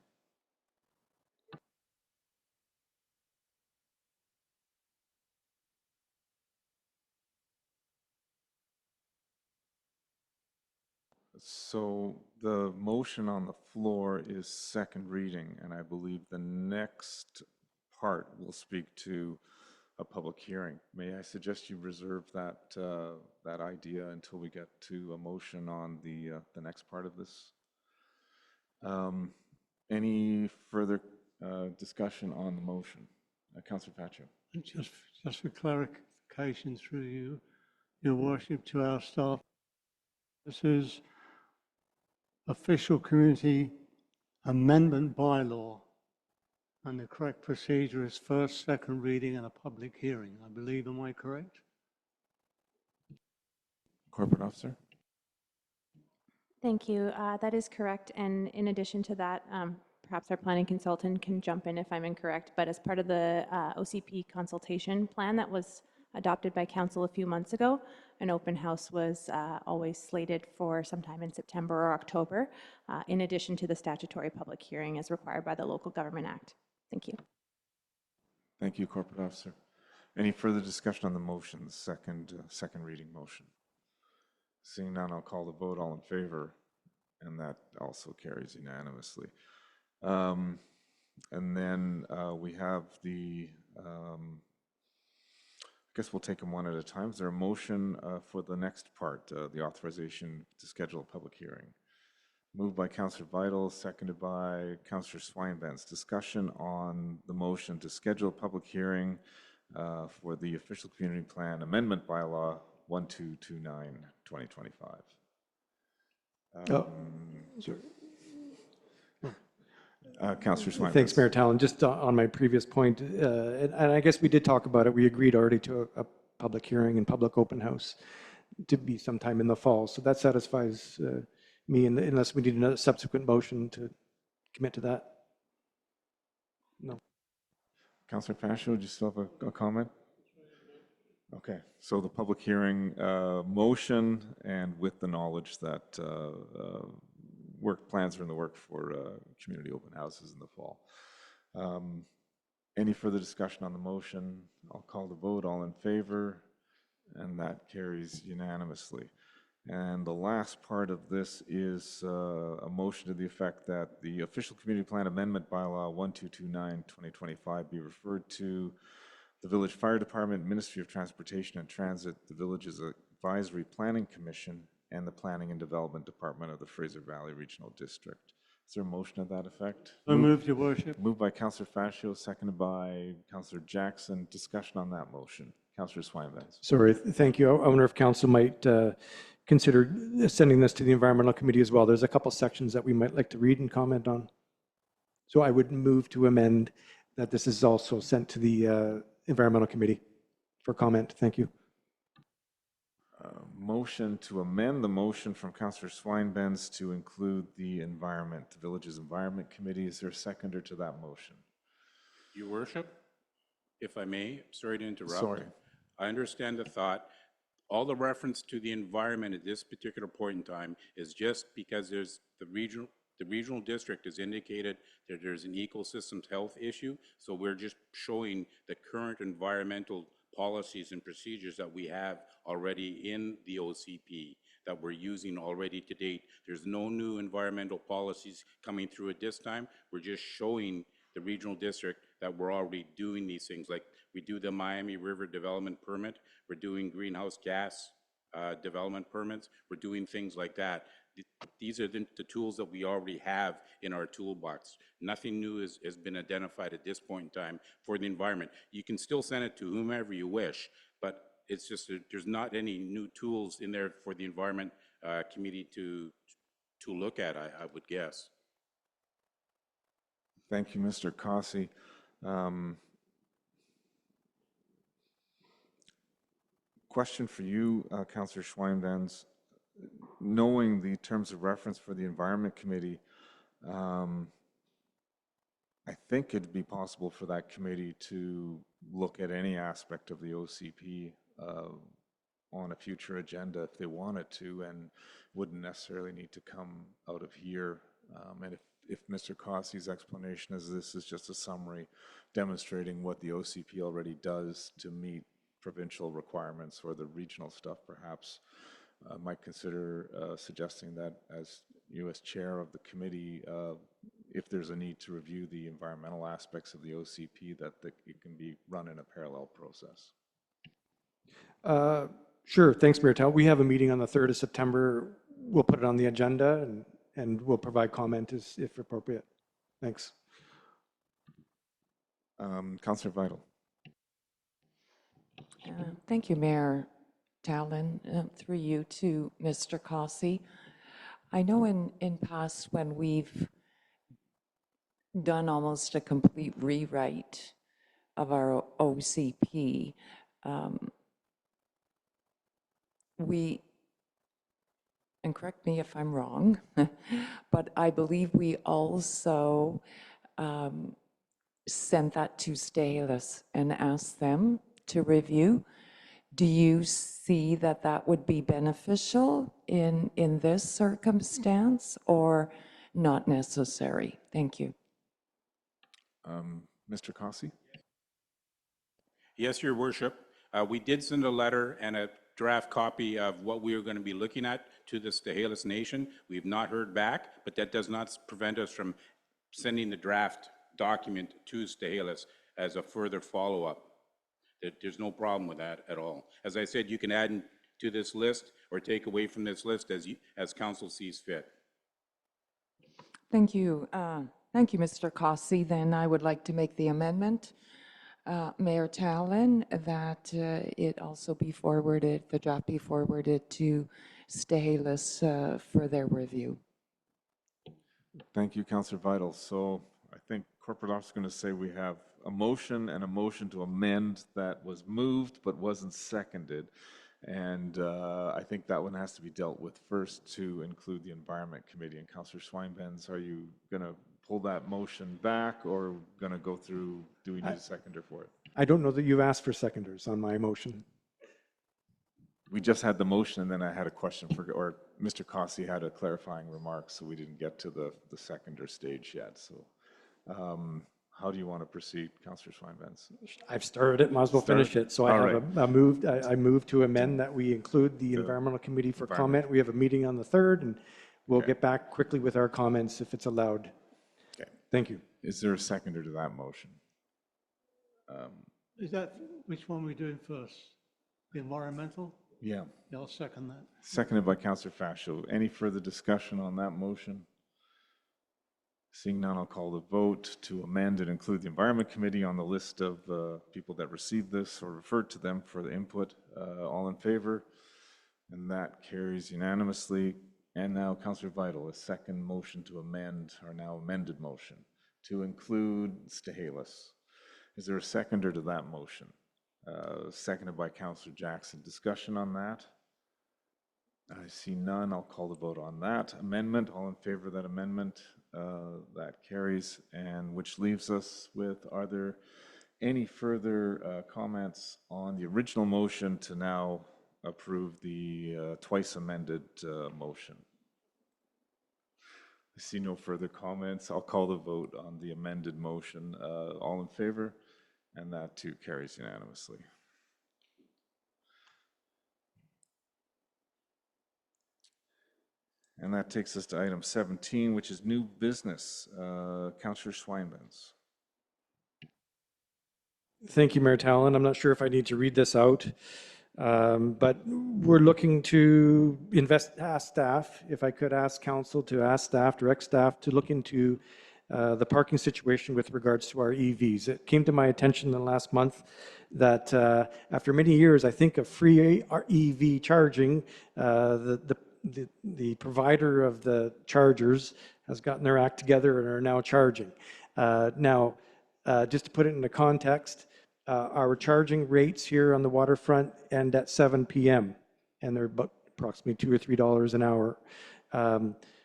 So the motion on the floor is second reading, and I believe the next part will speak to a public hearing. May I suggest you reserve that that idea until we get to a motion on the next part of this? Any further discussion on the motion? Councillor Pacho. Just for clarification through you, Your Worship, to our staff, this is official community amendment bylaw, and the correct procedure is first, second reading, and a public hearing. I believe, am I correct? Corporate Officer. Thank you. That is correct. And in addition to that, perhaps our planning consultant can jump in if I'm incorrect, but as part of the OCP consultation plan that was adopted by council a few months ago, an open house was always slated for sometime in September or October, in addition to the statutory public hearing as required by the Local Government Act. Thank you. Thank you, Corporate Officer. Any further discussion on the motion, the second reading motion? Seeing none, I'll call the vote. All in favor, and that also carries unanimously. And then we have the, I guess we'll take them one at a time. Is there a motion for the next part, the authorization to schedule a public hearing? Moved by Councillor Vital, seconded by Councillor Swinbanks. Discussion on the motion to schedule a public hearing for the official community plan amendment bylaw 1229, 2025. Councillor Swinbanks. Thanks, Mayor Talon. Just on my previous point, and I guess we did talk about it. We agreed already to a public hearing and public open house to be sometime in the fall. So that satisfies me, unless we need another subsequent motion to commit to that. No. Councillor Pacho, do you still have a comment? Okay, so the public hearing motion, and with the knowledge that work plans are in the work for community open houses in the fall. Any further discussion on the motion? I'll call the vote. All in favor, and that carries unanimously. And the last part of this is a motion to the effect that the official community plan amendment bylaw 1229, 2025 be referred to the Village Fire Department, Ministry of Transportation and Transit, the Village's Advisory Planning Commission, and the Planning and Development Department of the Fraser Valley Regional District. Is there a motion to that effect? So moved, Your Worship. Moved by Councillor Fascio, seconded by Councillor Jackson. Discussion on that motion. Councillor Swinebanks. Sorry, thank you. I wonder if council might consider sending this to the environmental committee as well. There's a couple sections that we might like to read and comment on. So I would move to amend that this is also sent to the environmental committee for comment. Thank you. Motion to amend the motion from Councillor Swinebanks to include the village's environment committee. Is there a seconder to that motion? Your worship, if I may, sorry to interrupt. Sorry. I understand the thought. All the reference to the environment at this particular point in time is just because there's the regional district has indicated that there's an ecosystems health issue. So we're just showing the current environmental policies and procedures that we have already in the OCP that we're using already to date. There's no new environmental policies coming through at this time. We're just showing the regional district that we're already doing these things. Like we do the Miami River development permit, we're doing greenhouse gas development permits, we're doing things like that. These are the tools that we already have in our toolbox. Nothing new has been identified at this point in time for the environment. You can still send it to whomever you wish, but it's just there's not any new tools in there for the environment committee to look at, I would guess. Thank you, Mr. Cossey. Question for you, Councillor Swinebanks. Knowing the terms of reference for the Environment Committee, I think it'd be possible for that committee to look at any aspect of the OCP on a future agenda if they wanted to, and wouldn't necessarily need to come out of here. And if Mr. Cossey's explanation is this is just a summary demonstrating what the OCP already does to meet provincial requirements or the regional stuff, perhaps might consider suggesting that as you as chair of the committee, if there's a need to review the environmental aspects of the OCP, that it can be run in a parallel process. Sure, thanks, Mayor Tal. We have a meeting on the 3rd of September. We'll put it on the agenda and we'll provide comment if appropriate. Thanks. Councillor Vital. Thank you, Mayor Talon, through you to Mr. Cossey. I know in past when we've done almost a complete rewrite of our OCP, and correct me if I'm wrong, but I believe we also sent that to Staheless and asked them to review. Do you see that that would be beneficial in this circumstance or not necessary? Thank you. Mr. Cossey? Yes, Your Worship. We did send a letter and a draft copy of what we are going to be looking at to the Staheless Nation. We've not heard back, but that does not prevent us from sending the draft document to Staheless as a further follow-up. There's no problem with that at all. As I said, you can add to this list or take away from this list as council sees fit. Thank you. Thank you, Mr. Cossey. Then I would like to make the amendment, Mayor Talon, that it also be forwarded, the draft be forwarded to Staheless for their review. Thank you, Councillor Vital. So I think Corporate Officer is going to say we have a motion and a motion to amend that was moved but wasn't seconded. And I think that one has to be dealt with first to include the Environment Committee. And Councillor Swinebanks, are you going to pull that motion back or going to go through, do we need a seconder for it? I don't know that you've asked for seconders on my motion. We just had the motion and then I had a question for, or Mr. Cossey had a clarifying remark, so we didn't get to the seconder stage yet. So how do you want to proceed, Councillor Swinebanks? I've started it, might as well finish it. So I have I moved to amend that we include the Environmental Committee for comment. We have a meeting on the 3rd and we'll get back quickly with our comments if it's allowed. Okay. Thank you. Is there a seconder to that motion? Is that, which one are we doing first? The environmental? Yeah. Yeah, I'll second that. Seconded by Councillor Fascio. Any further discussion on that motion? Seeing none, I'll call the vote to amend and include the Environment Committee on the list of people that received this or referred to them for the input. All in favor? And that carries unanimously. And now, Councillor Vital, a second motion to amend our now amended motion to include Stahelis. Is there a seconder to that motion? Seconded by Councillor Jackson. Discussion on that? I see none. I'll call the vote on that amendment. All in favor of that amendment? That carries. And which leaves us with, are there any further comments on the original motion to now approve the twice amended motion? I see no further comments. I'll call the vote on the amended motion. All in favor? And that too carries unanimously. And that takes us to item 17, which is new business. Councillor Schweinbens. Thank you, Mayor Talon. I'm not sure if I need to read this out, but we're looking to ask staff, if I could ask council to ask staff, direct staff to look into the parking situation with regards to our EVs. It came to my attention in the last month that after many years, I think, of free EV charging, the provider of the chargers has gotten their act together and are now charging. Just to put it into context, our charging rates here on the waterfront end at 7 p.m. and they're about approximately $2 or $3 an hour.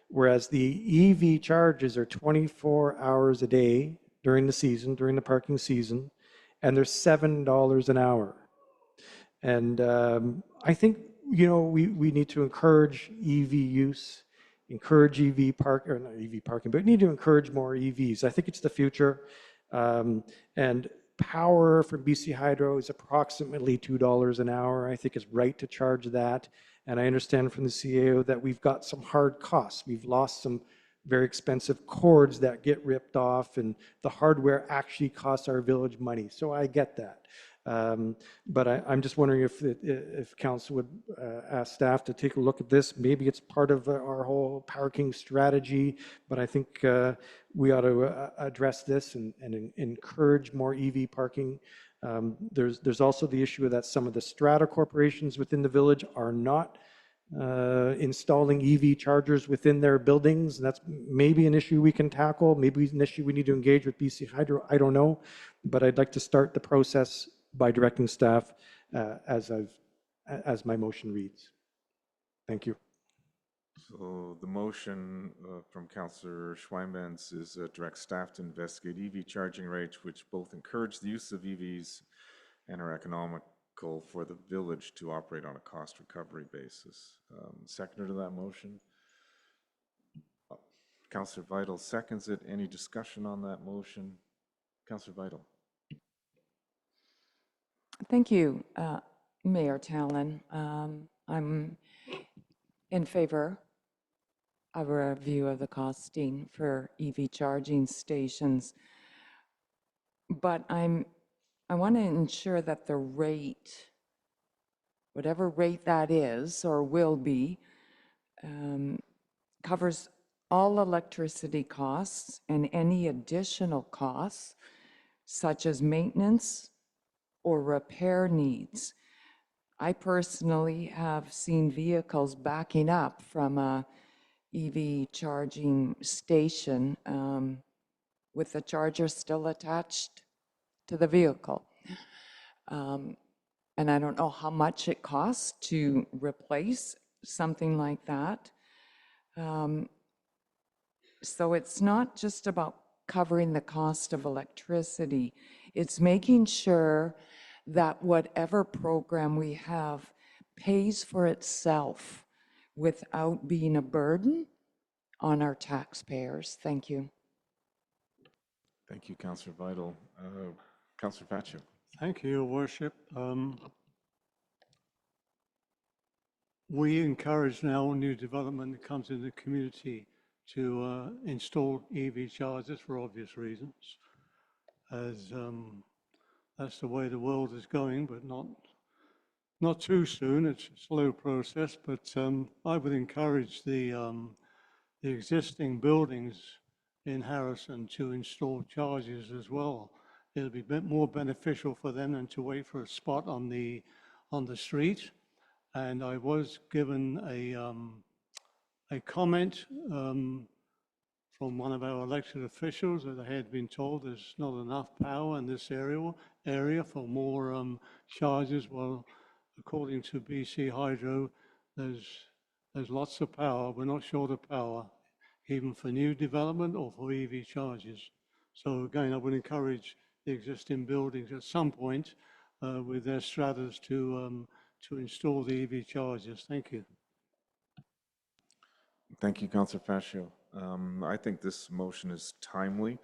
Whereas the EV charges are 24 hours a day during the season, during the parking season, and they're $7 an hour. And I think, you know, we need to encourage EV use, encourage EV park, or not EV parking, but we need to encourage more EVs. I think it's the future. And power from BC Hydro is approximately $2 an hour. I think it's right to charge that. And I understand from the CAO that we've got some hard costs. We've lost some very expensive cords that get ripped off, and the hardware actually costs our village money. So I get that. But I'm just wondering if council would ask staff to take a look at this. Maybe it's part of our whole parking strategy, but I think we ought to address this and encourage more EV parking. There's also the issue that some of the strata corporations within the village are not installing EV chargers within their buildings. And that's maybe an issue we can tackle, maybe an issue we need to engage with BC Hydro, I don't know. But I'd like to start the process by directing staff as my motion reads. Thank you. So the motion from Councillor Schweinbens is direct staff to investigate EV charging rates, which both encourage the use of EVs and are economical for the village to operate on a cost recovery basis. Seconder to that motion? Councillor Vital seconds it. Any discussion on that motion? Councillor Vital. Thank you, Mayor Talon. I'm in favor of a review of the costing for EV charging stations, but I want to ensure that the rate, whatever rate that is or will be, covers all electricity costs and any additional costs, such as maintenance or repair needs. I personally have seen vehicles backing up from a EV charging station with the charger still attached to the vehicle. And I don't know how much it costs to replace something like that. So it's not just about covering the cost of electricity. It's making sure that whatever program we have pays for itself without being a burden on our taxpayers. Thank you. Thank you, Councillor Vital. Councillor Pachu. Thank you, Your Worship. We encourage now new development that comes in the community to install EV chargers for obvious reasons, as that's the way the world is going, but not too soon. It's a slow process, but I would encourage the existing buildings in Harrison to install chargers as well. It'll be a bit more beneficial for them than to wait for a spot on the street. And I was given a comment from one of our elected officials that I had been told there's not enough power in this area for more chargers. Well, according to BC Hydro, there's lots of power. We're not short of power, even for new development or for EV chargers. So again, I would encourage the existing buildings at some point with their stratas to install the EV chargers. Thank you. Thank you, Councillor Fascio. I think this motion is timely.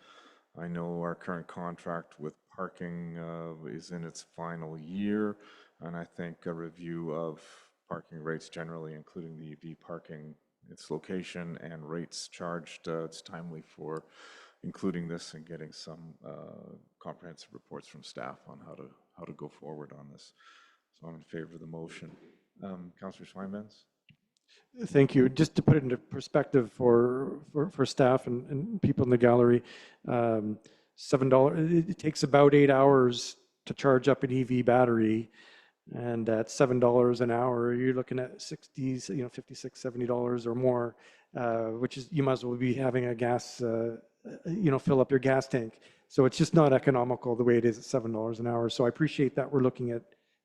I know our current contract with parking is in its final year, and I think a review of parking rates generally, including the EV parking, its location and rates charged, it's timely for including this and getting some comprehensive reports from staff on how to go forward on this. So I'm in favor of the motion. Councillor Schweinbenz? Thank you. Just to put it into perspective for staff and people in the gallery, $7, it takes about 8 hours to charge up an EV battery. And at $7 an hour, you're looking at $60, $56, $70 or more, which is, you might as well be having a gas, fill up your gas tank. So it's just not economical the way it is at $7 an hour. So I appreciate that we're looking at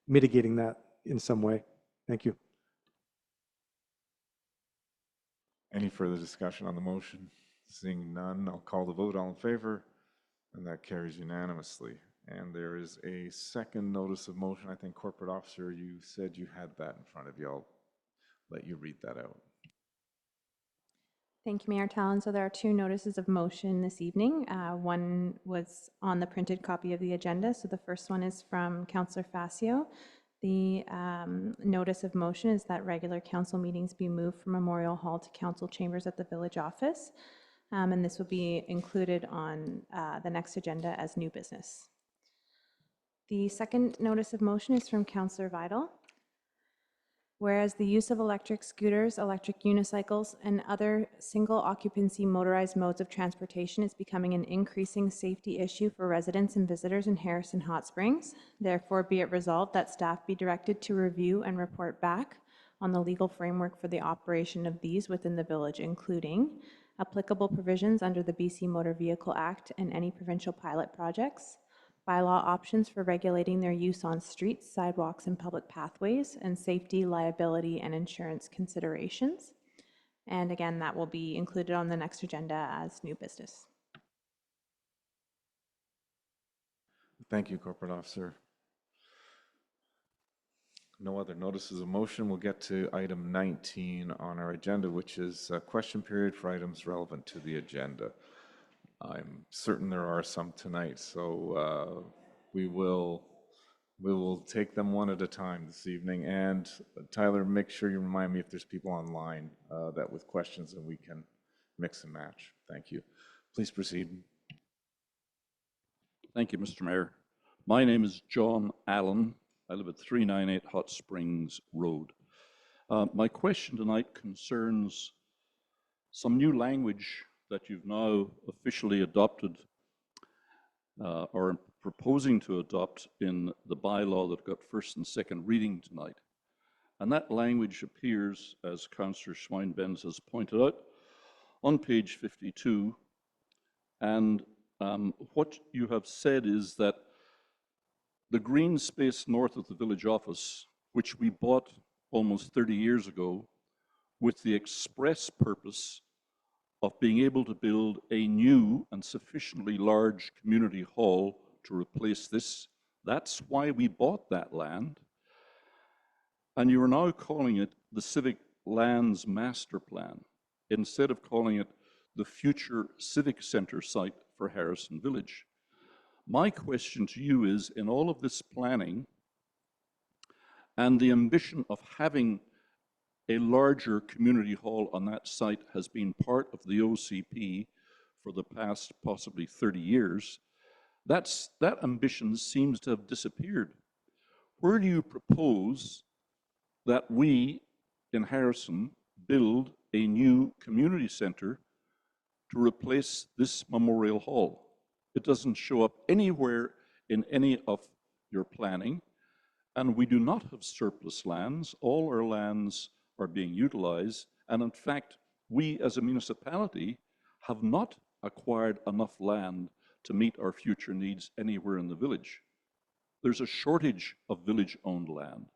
mitigating that in some way. Thank you. Any further discussion on the motion? Seeing none, I'll call the vote. All in favor? And that carries unanimously. And there is a second notice of motion. I think, Corporate Officer, you said you had that in front of you. I'll let you read that out. Thank you, Mayor Tallon. So there are two notices of motion this evening. One was on the printed copy of the agenda. So the first one is from Councillor Fascio. The notice of motion is that regular council meetings be moved from Memorial Hall to council chambers at the village office. And this will be included on the next agenda as new business. The second notice of motion is from Councillor Vidal. Whereas the use of electric scooters, electric unicycles, and other single occupancy motorized modes of transportation is becoming an increasing safety issue for residents and visitors in Harrison Hot Springs. Therefore, be it resolved that staff be directed to review and report back on the legal framework for the operation of these within the village, including applicable provisions under the BC Motor Vehicle Act and any provincial pilot projects, bylaw options for regulating their use on streets, sidewalks, and public pathways, and safety, liability, and insurance considerations. And again, that will be included on the next agenda as new business. Thank you, Corporate Officer. No other notices of motion. We'll get to item 19 on our agenda, which is a question period for items relevant to the agenda. I'm certain there are some tonight, so we will take them one at a time this evening. And Tyler, make sure you remind me if there's people online that with questions, and we can mix and match. Thank you. Please proceed. Thank you, Mr. Mayor. My name is John Allen. I live at 398 Hot Springs Road. My question tonight concerns some new language that you've now officially adopted or proposing to adopt in the bylaw that got first and second reading tonight. And that language appears, as Councillor Schweinbenz has pointed out, on page 52. And what you have said is that the green space north of the village office, which we bought almost 30 years ago, with the express purpose of being able to build a new and sufficiently large community hall to replace this. That's why we bought that land. And you are now calling it the Civic Lands Master Plan, instead of calling it the future Civic Center site for Harrison Village. My question to you is, in all of this planning and the ambition of having a larger community hall on that site has been part of the OCP for the past possibly 30 years, that ambition seems to have disappeared. Where do you propose that we in Harrison build a new community center to replace this memorial hall. It doesn't show up anywhere in any of your planning, and we do not have surplus lands. All our lands are being utilized, and in fact, we as a municipality have not acquired enough land to meet our future needs anywhere in the village. There's a shortage of village-owned land,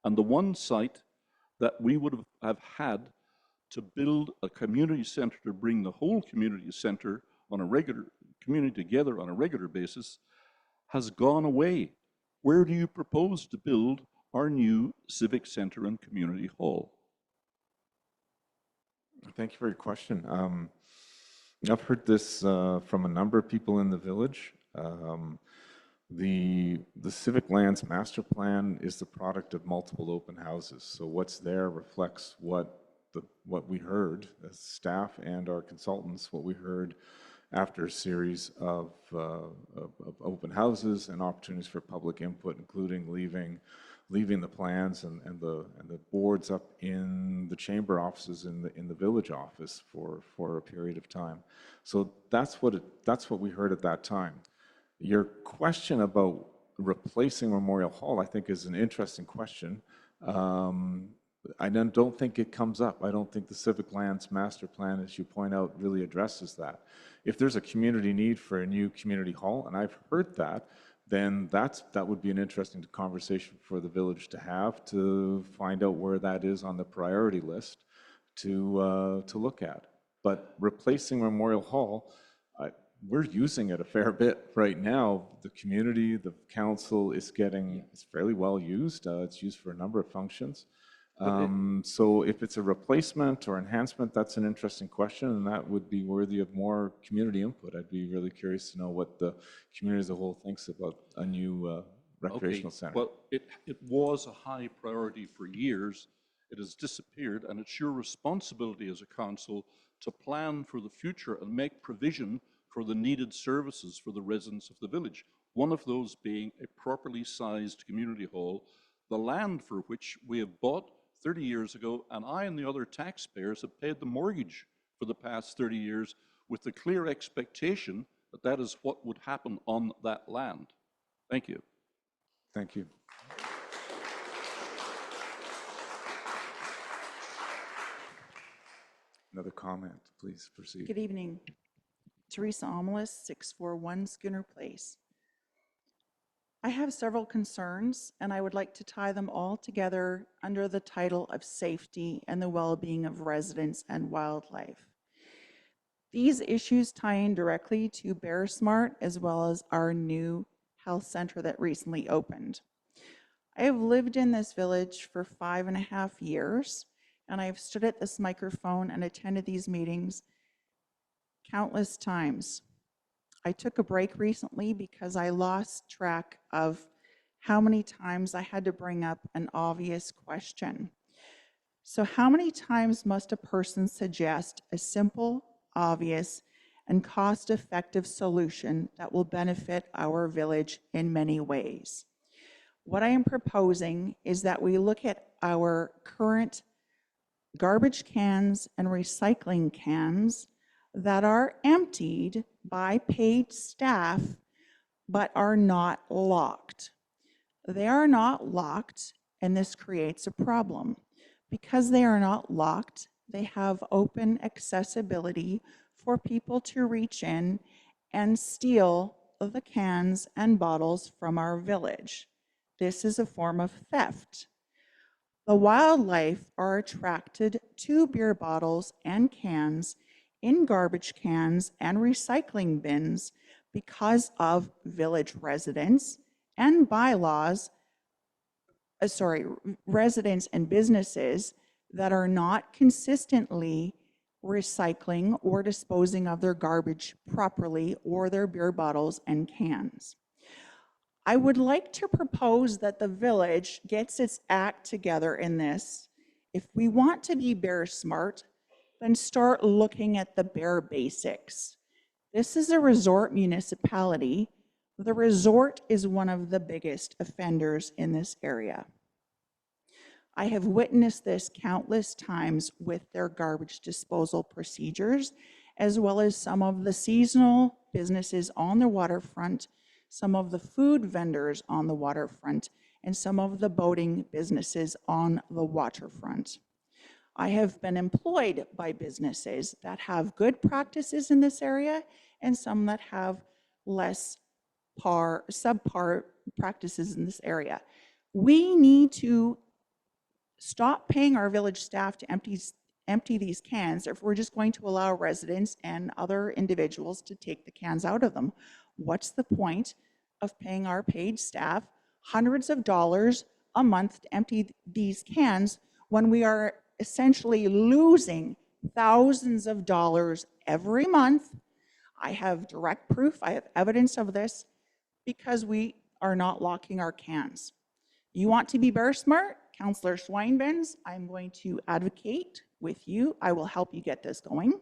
and the one site that we would have had to build a community center to bring the whole community center on a regular community together on a regular basis has gone away. Where do you propose to build our new civic center and community hall? Thank you for your question. I've heard this from a number of people in the village. The Civic Lands Master Plan is the product of multiple open houses. So what's there reflects what we heard as staff and our consultants, what we heard after a series of open houses and opportunities for public input, including leaving the plans and the boards up in the chamber offices in the village office for a period of time. So that's what we heard at that time. Your question about replacing Memorial Hall, I think, is an interesting question. I don't think it comes up. I don't think the Civic Lands Master Plan, as you point out, really addresses that. If there's a community need for a new community hall, and I've heard that, then that would be an interesting conversation for the village to have, to find out where that is on the priority list to look at. But replacing Memorial Hall, we're using it a fair bit right now. The community, the council is getting, it's fairly well used. It's used for a number of functions. So if it's a replacement or enhancement, that's an interesting question, and that would be worthy of more community input. I'd be really curious to know what the community as a whole thinks about a new recreational center. Well, it was a high priority for years. It has disappeared, and it's your responsibility as a council to plan for the future and make provision for the needed services for the residents of the village. One of those being a properly sized community hall, the land for which we have bought 30 years ago, and I and the other taxpayers have paid the mortgage for the past 30 years with the clear expectation that that is what would happen on that land. Thank you. Thank you. Another comment, please proceed. Good evening. Teresa Omelis, 641 Schooner Place. I have several concerns, and I would like to tie them all together under the title of safety and the well-being of residents and wildlife. These issues tie in directly to Bear Smart as well as our new health center that recently opened. I have lived in this village for 5.5 years, and I've stood at this microphone and attended these meetings countless times. I took a break recently because I lost track of how many times I had to bring up an obvious question. So how many times must a person suggest a simple, obvious, and cost-effective solution that will benefit our village in many ways? What I am proposing is that we look at our current garbage cans and recycling cans that are emptied by paid staff but are not locked. They are not locked, and this creates a problem. Because they are not locked, they have open accessibility for people to reach in and steal the cans and bottles from our village. This is a form of theft. The wildlife are attracted to beer bottles and cans in garbage cans and recycling bins because of village residents and bylaws, residents and businesses that are not consistently recycling or disposing of their garbage properly or their beer bottles and cans. I would like to propose that the village gets its act together in this. If we want to be Bear Smart, then start looking at the bare basics. This is a resort municipality. The resort is one of the biggest offenders in this area. I have witnessed this countless times with their garbage disposal procedures as well as some of the seasonal businesses on the waterfront, some of the food vendors on the waterfront, and some of the boating businesses on the waterfront. I have been employed by businesses that have good practices in this area and some that have less subpar practices in this area. We need to stop paying our village staff to empty these cans if we're just going to allow residents and other individuals to take the cans out of them. What's the point of paying our paid staff hundreds of dollars a month to empty these cans when we are essentially losing thousands of dollars every month? I have direct proof, I have evidence of this, because we are not locking our cans. You want to be bear smart? Councillor Swinebens, I'm going to advocate with you. I will help you get this going.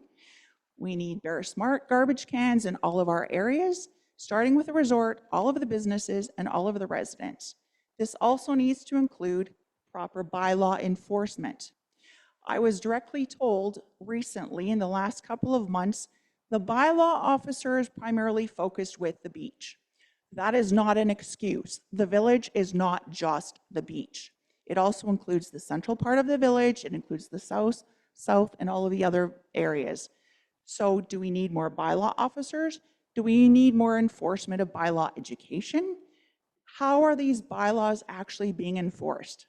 We need bear smart garbage cans in all of our areas, starting with the resort, all of the businesses, and all of the residents. This also needs to include proper bylaw enforcement. I was directly told recently, in the last couple of months, the bylaw officer is primarily focused with the beach. That is not an excuse. The village is not just the beach. It also includes the central part of the village. It includes the south, and all of the other areas. So do we need more bylaw officers? Do we need more enforcement of bylaw education? How are these bylaws actually being enforced?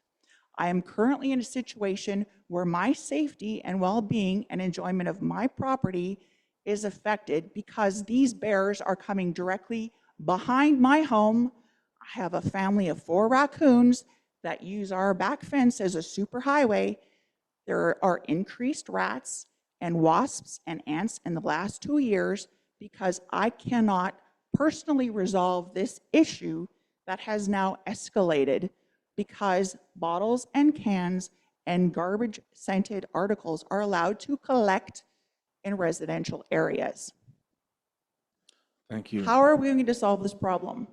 I am currently in a situation where my safety and well-being and enjoyment of my property is affected because these bears are coming directly behind my home. I have a family of 4 raccoons that use our back fence as a superhighway. There are increased rats and wasps and ants in the last 2 years because I cannot personally resolve this issue that has now escalated because bottles and cans and garbage scented articles are allowed to collect in residential areas. Thank you. How are we going to solve this problem?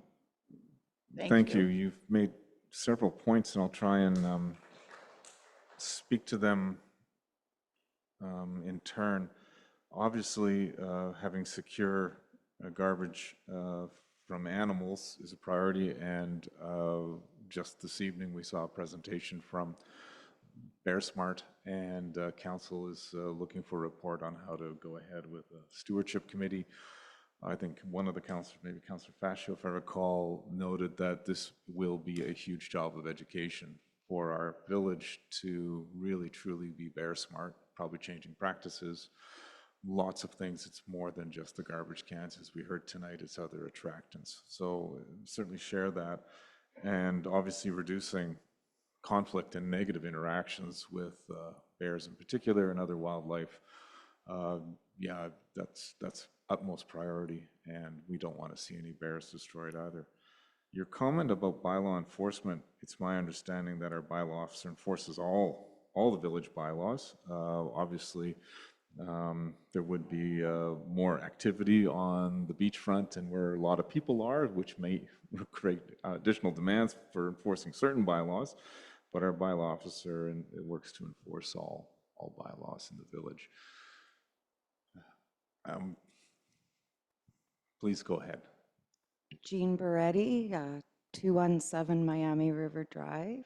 Thank you. You've made several points, and I'll try and speak to them in turn. Obviously, having secure garbage from animals is a priority, and just this evening we saw a presentation from BearSmart, and council is looking for a report on how to go ahead with a stewardship committee. I think one of the councillors, maybe Councillor Fascio, if I recall, noted that this will be a huge job of education for our village to really truly be bear smart, probably changing practices, lots of things. It's more than just the garbage cans, as we heard tonight, it's other attractants. So certainly share that, and obviously reducing conflict and negative interactions with bears in particular and other wildlife. Yeah, that's utmost priority, and we don't want to see any bears destroyed either. Your comment about bylaw enforcement, it's my understanding that our bylaw officer enforces all the village bylaws. Obviously, there would be more activity on the beachfront and where a lot of people are, which may create additional demands for enforcing certain bylaws, but our bylaw officer it works to enforce all bylaws in the village. Please go ahead. Jean Beretti, 217 Miami River Drive.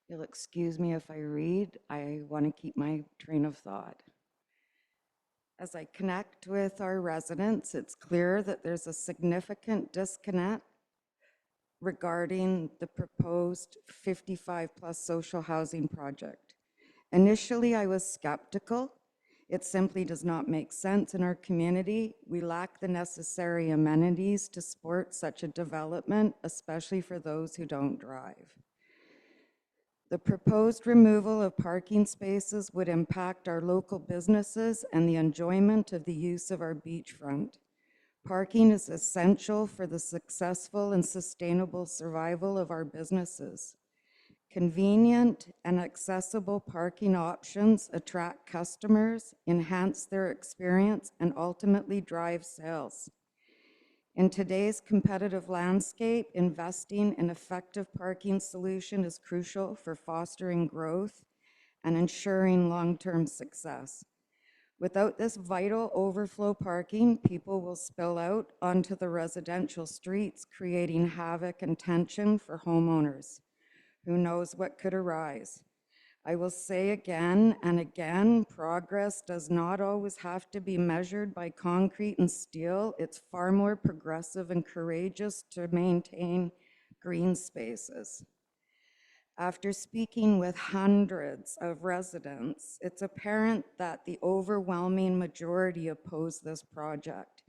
You'll excuse me if I read. I want to keep my train of thought. As I connect with our residents, it's clear that there's a significant disconnect regarding the proposed 55+ social housing project. Initially, I was skeptical. It simply does not make sense in our community. We lack the necessary amenities to support such a development, especially for those who don't drive. The proposed removal of parking spaces would impact our local businesses and the enjoyment of the use of our beachfront. Parking is essential for the successful and sustainable survival of our businesses. Convenient and accessible parking options attract customers, enhance their experience, and ultimately drive sales. In today's competitive landscape, investing in effective parking solution is crucial for fostering growth and ensuring long-term success. Without this vital overflow parking, people will spill out onto the residential streets, creating havoc and tension for homeowners. Who knows what could arise? I will say again and again, progress does not always have to be measured by concrete and steel. It's far more progressive and courageous to maintain green spaces. After speaking with hundreds of residents, it's apparent that the overwhelming majority oppose this project.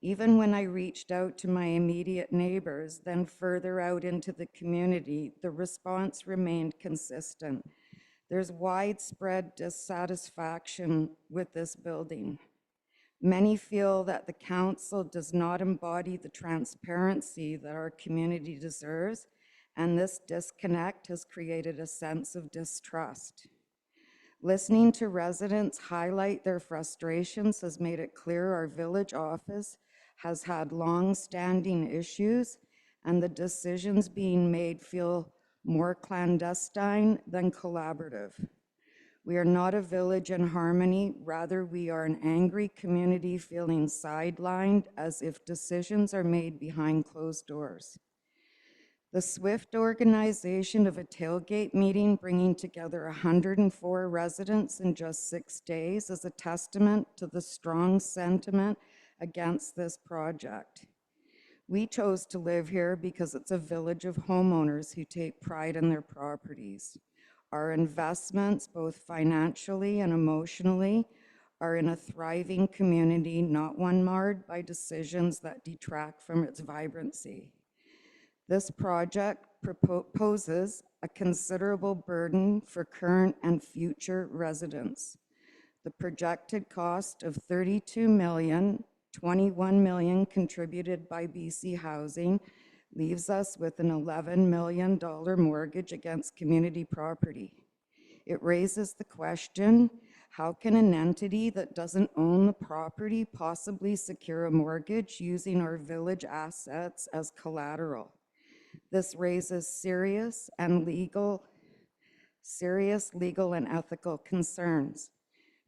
Even when I reached out to my immediate neighbors, then further out into the community, the response remained consistent. There's widespread dissatisfaction with this building. Many feel that the council does not embody the transparency that our community deserves, and this disconnect has created a sense of distrust. Listening to residents highlight their frustrations has made it clear our village office has had long-standing issues, and the decisions being made feel more clandestine than collaborative. We are not a village in harmony, rather we are an angry community feeling sidelined as if decisions are made behind closed doors. The swift organization of a tailgate meeting bringing together 104 residents in just 6 days is a testament to the strong sentiment against this project. We chose to live here because it's a village of homeowners who take pride in their properties. Our investments, both financially and emotionally, are in a thriving community, not one marred by decisions that detract from its vibrancy. This project poses a considerable burden for current and future residents. The projected cost of $32 million, $21 million contributed by BC Housing, leaves us with an $11 million mortgage against community property. It raises the question, how can an entity that doesn't own the property possibly secure a mortgage using our village assets as collateral? This raises serious legal and ethical concerns.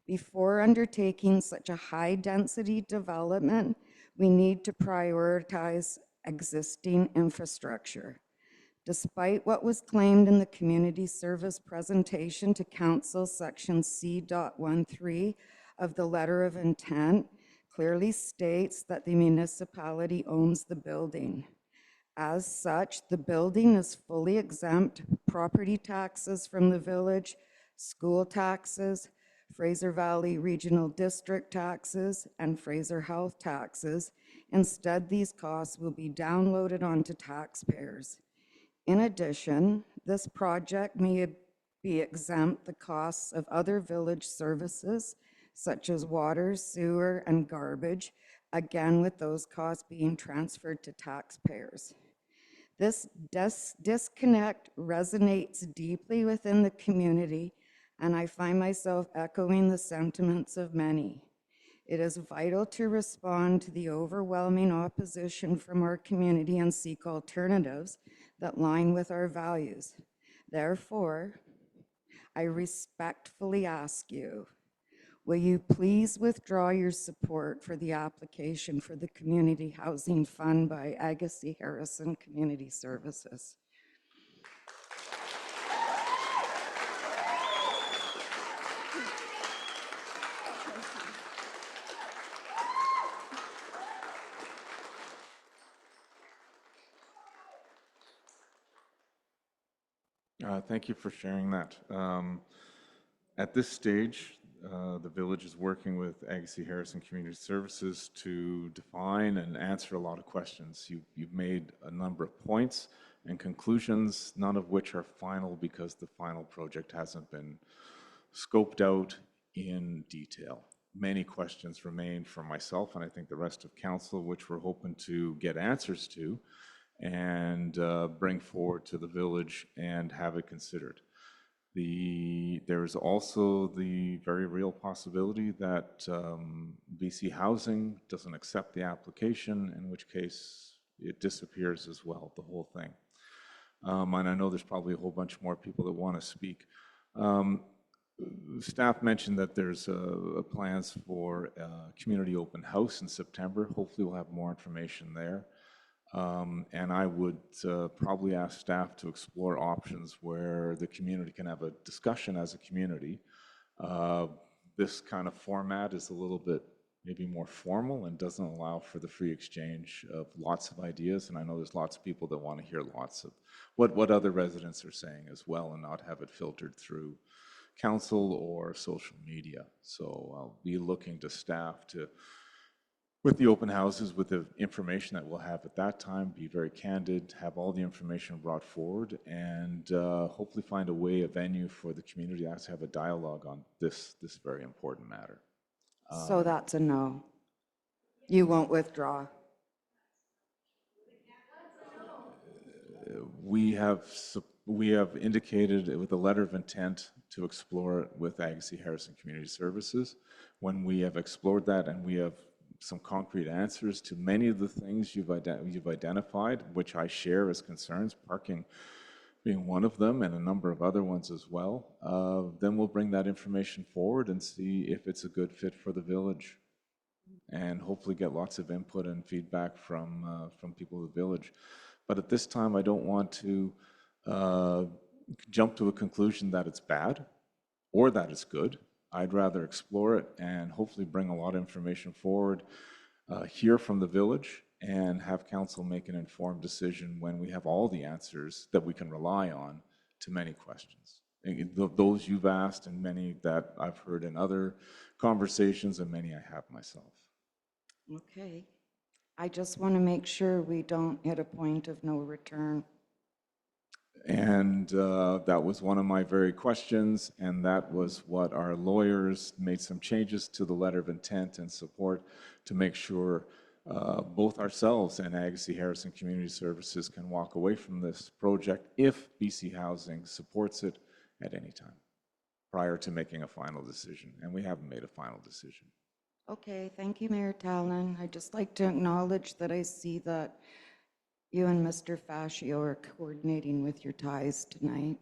Before undertaking such a high-density development, we need to prioritize existing infrastructure. Despite what was claimed in the community service presentation to Council, section C.13 of the letter of intent clearly states that the municipality owns the building. As such, the building is fully exempt property taxes from the village, school taxes, Fraser Valley Regional District taxes, and Fraser Health taxes. Instead, these costs will be downloaded onto taxpayers. In addition, this project may be exempt the costs of other village services, such as water, sewer, and garbage, again with those costs being transferred to taxpayers. This disconnect resonates deeply within the community, and I find myself echoing the sentiments of many. It is vital to respond to the overwhelming opposition from our community and seek alternatives that align with our values. Therefore, I respectfully ask you, will you please withdraw your support for the application for the Community Housing Fund by Agassiz Harrison Community Services? Thank you for sharing that. At this stage, the village is working with Agassiz Harrison Community Services to define and answer a lot of questions. You've made a number of points and conclusions, none of which are final because the final project hasn't been scoped out in detail. Many questions remain for myself and I think the rest of council, which we're hoping to get answers to and bring forward to the village and have it considered. There is also the very real possibility that BC Housing doesn't accept the application, in which case it disappears as well, the whole thing. And I know there's probably a whole bunch more people that want to speak. Staff mentioned that there's plans for a community open house in September. Hopefully we'll have more information there. And I would probably ask staff to explore options where the community can have a discussion as a community. This kind of format is a little bit maybe more formal and doesn't allow for the free exchange of lots of ideas. And I know there's lots of people that want to hear lots of what other residents are saying as well, and not have it filtered through council or social media. So I'll be looking to staff to, with the open houses, with the information that we'll have at that time, be very candid, have all the information brought forward, and hopefully find a way, a venue for the community to actually have a dialogue on this very important matter. So that's a no. You won't withdraw. We have indicated with a letter of intent to explore it with Agassiz Harrison Community Services. When we have explored that and we have some concrete answers to many of the things you've identified, which I share as concerns, parking being one of them and a number of other ones as well, then we'll bring that information forward and see if it's a good fit for the village, and hopefully get lots of input and feedback from people of the village. But at this time, I don't want to jump to a conclusion that it's bad or that it's good. I'd rather explore it and hopefully bring a lot of information forward, hear from the village, and have council make an informed decision when we have all the answers that we can rely on to many questions. Those you've asked and many that I've heard in other conversations and many I have myself. Okay. I just want to make sure we don't hit a point of no return. And that was one of my very questions, and that was what our lawyers made some changes to the letter of intent and support to make sure both ourselves and Agassiz Harrison Community Services can walk away from this project if BC Housing supports it at any time prior to making a final decision. And we haven't made a final decision. Okay, thank you, Mayor Talon. I'd just like to acknowledge that I see that you and Mr. Fascio are coordinating with your ties tonight.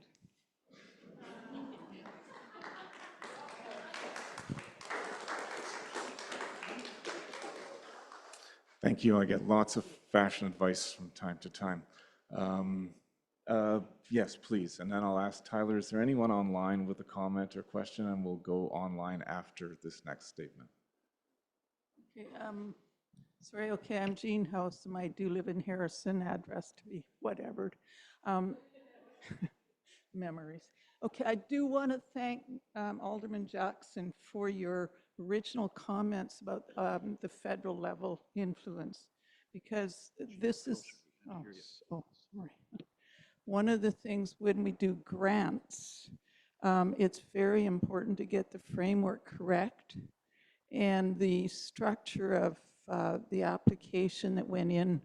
Thank you. I get lots of fashion advice from time to time. Yes, please. And then I'll ask Tyler, is there anyone online with a comment or question? And we'll go online after this next statement. Okay, sorry, okay, I'm Jean House, and I do live in Harrison, address to be whatever. Memories. Okay, I do want to thank Alderman Jackson for your original comments about the federal level influence, because this is, sorry. One of the things when we do grants, it's very important to get the framework correct. And the structure of the application that went in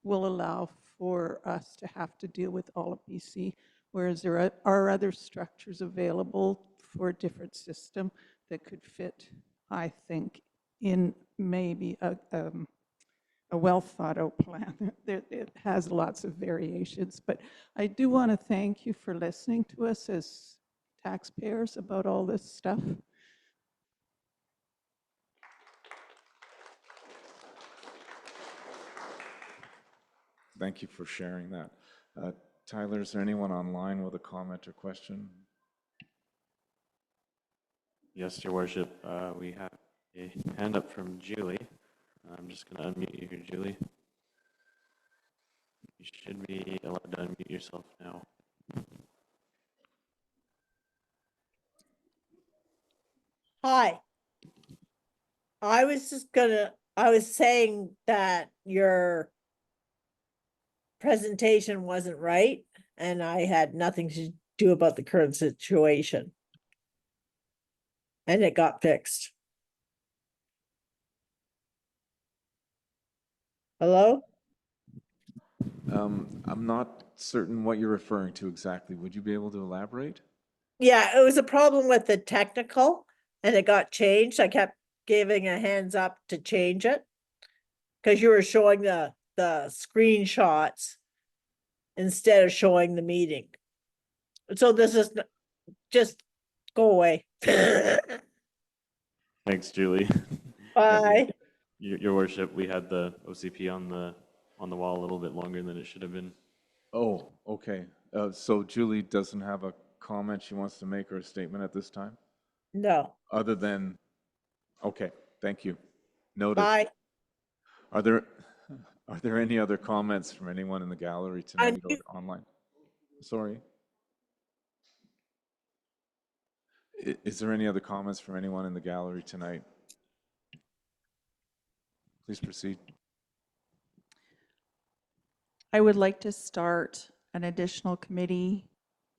will allow for us to have to deal with all of BC, whereas there are other structures available for a different system that could fit, I think, in maybe a well thought out plan. It has lots of variations, but I do want to thank you for listening to us as taxpayers about all this stuff. Thank you for sharing that. Tyler, is there anyone online with a comment or question? Yes, Your Worship. We have a hand up from Julie. I'm just going to unmute you here, Julie. You should be allowed to unmute yourself now. Hi. I was saying that your presentation wasn't right, and I had nothing to do about the current situation. And it got fixed. Hello? I'm not certain what you're referring to exactly. Would you be able to elaborate? Yeah, it was a problem with the technical, and it got changed. I kept giving a hands up to change it, because you were showing the screenshots instead of showing the meeting. So this is just go away. Thanks, Julie. Bye. Your worship, we had the OCP on the wall a little bit longer than it should have been. Oh, okay. So Julie doesn't have a comment she wants to make or a statement at this time? No. Other than, okay, thank you. Noted. Bye. Are there any other comments from anyone in the gallery tonight or online? Sorry. Is there any other comments from anyone in the gallery tonight? Please proceed. I would like to start an additional committee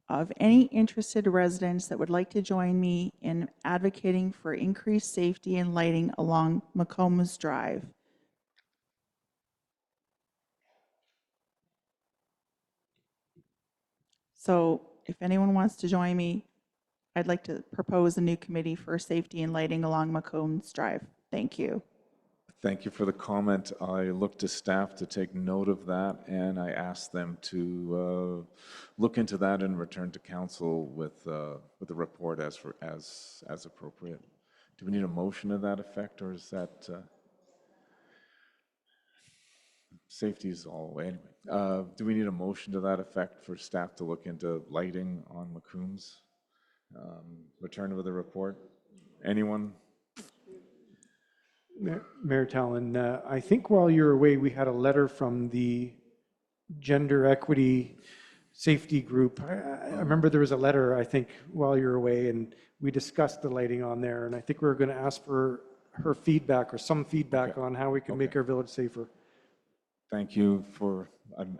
of any interested residents that would like to join me in advocating for increased safety and lighting along McCombs Drive. So if anyone wants to join me, I'd like to propose a new committee for safety and lighting along McCombs Drive. Thank you. Thank you for the comment. I look to staff to take note of that, and I ask them to look into that and return to council with the report as appropriate. Do we need a motion to that effect, or is that safety is all the way anyway? Do we need a motion to that effect for staff to look into lighting on McCombs? Return with a report. Anyone? Mayor Talon, I think while you were away, we had a letter from the Gender Equity Safety Group. I remember there was a letter, I think, while you were away, and we discussed the lighting on there, and I think we were going to ask for her feedback or some feedback on how we can make our village safer. Thank you for,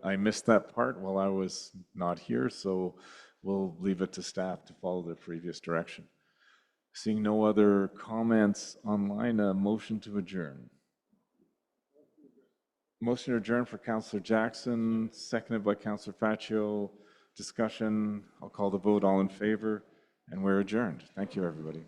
I missed that part while I was not here, so we'll leave it to staff to follow the previous direction. Seeing no other comments online, a motion to adjourn. Motion to adjourn for Councillor Jackson, seconded by Councillor Faccio. Discussion, I'll call the vote, all in favor, and we're adjourned. Thank you, everybody.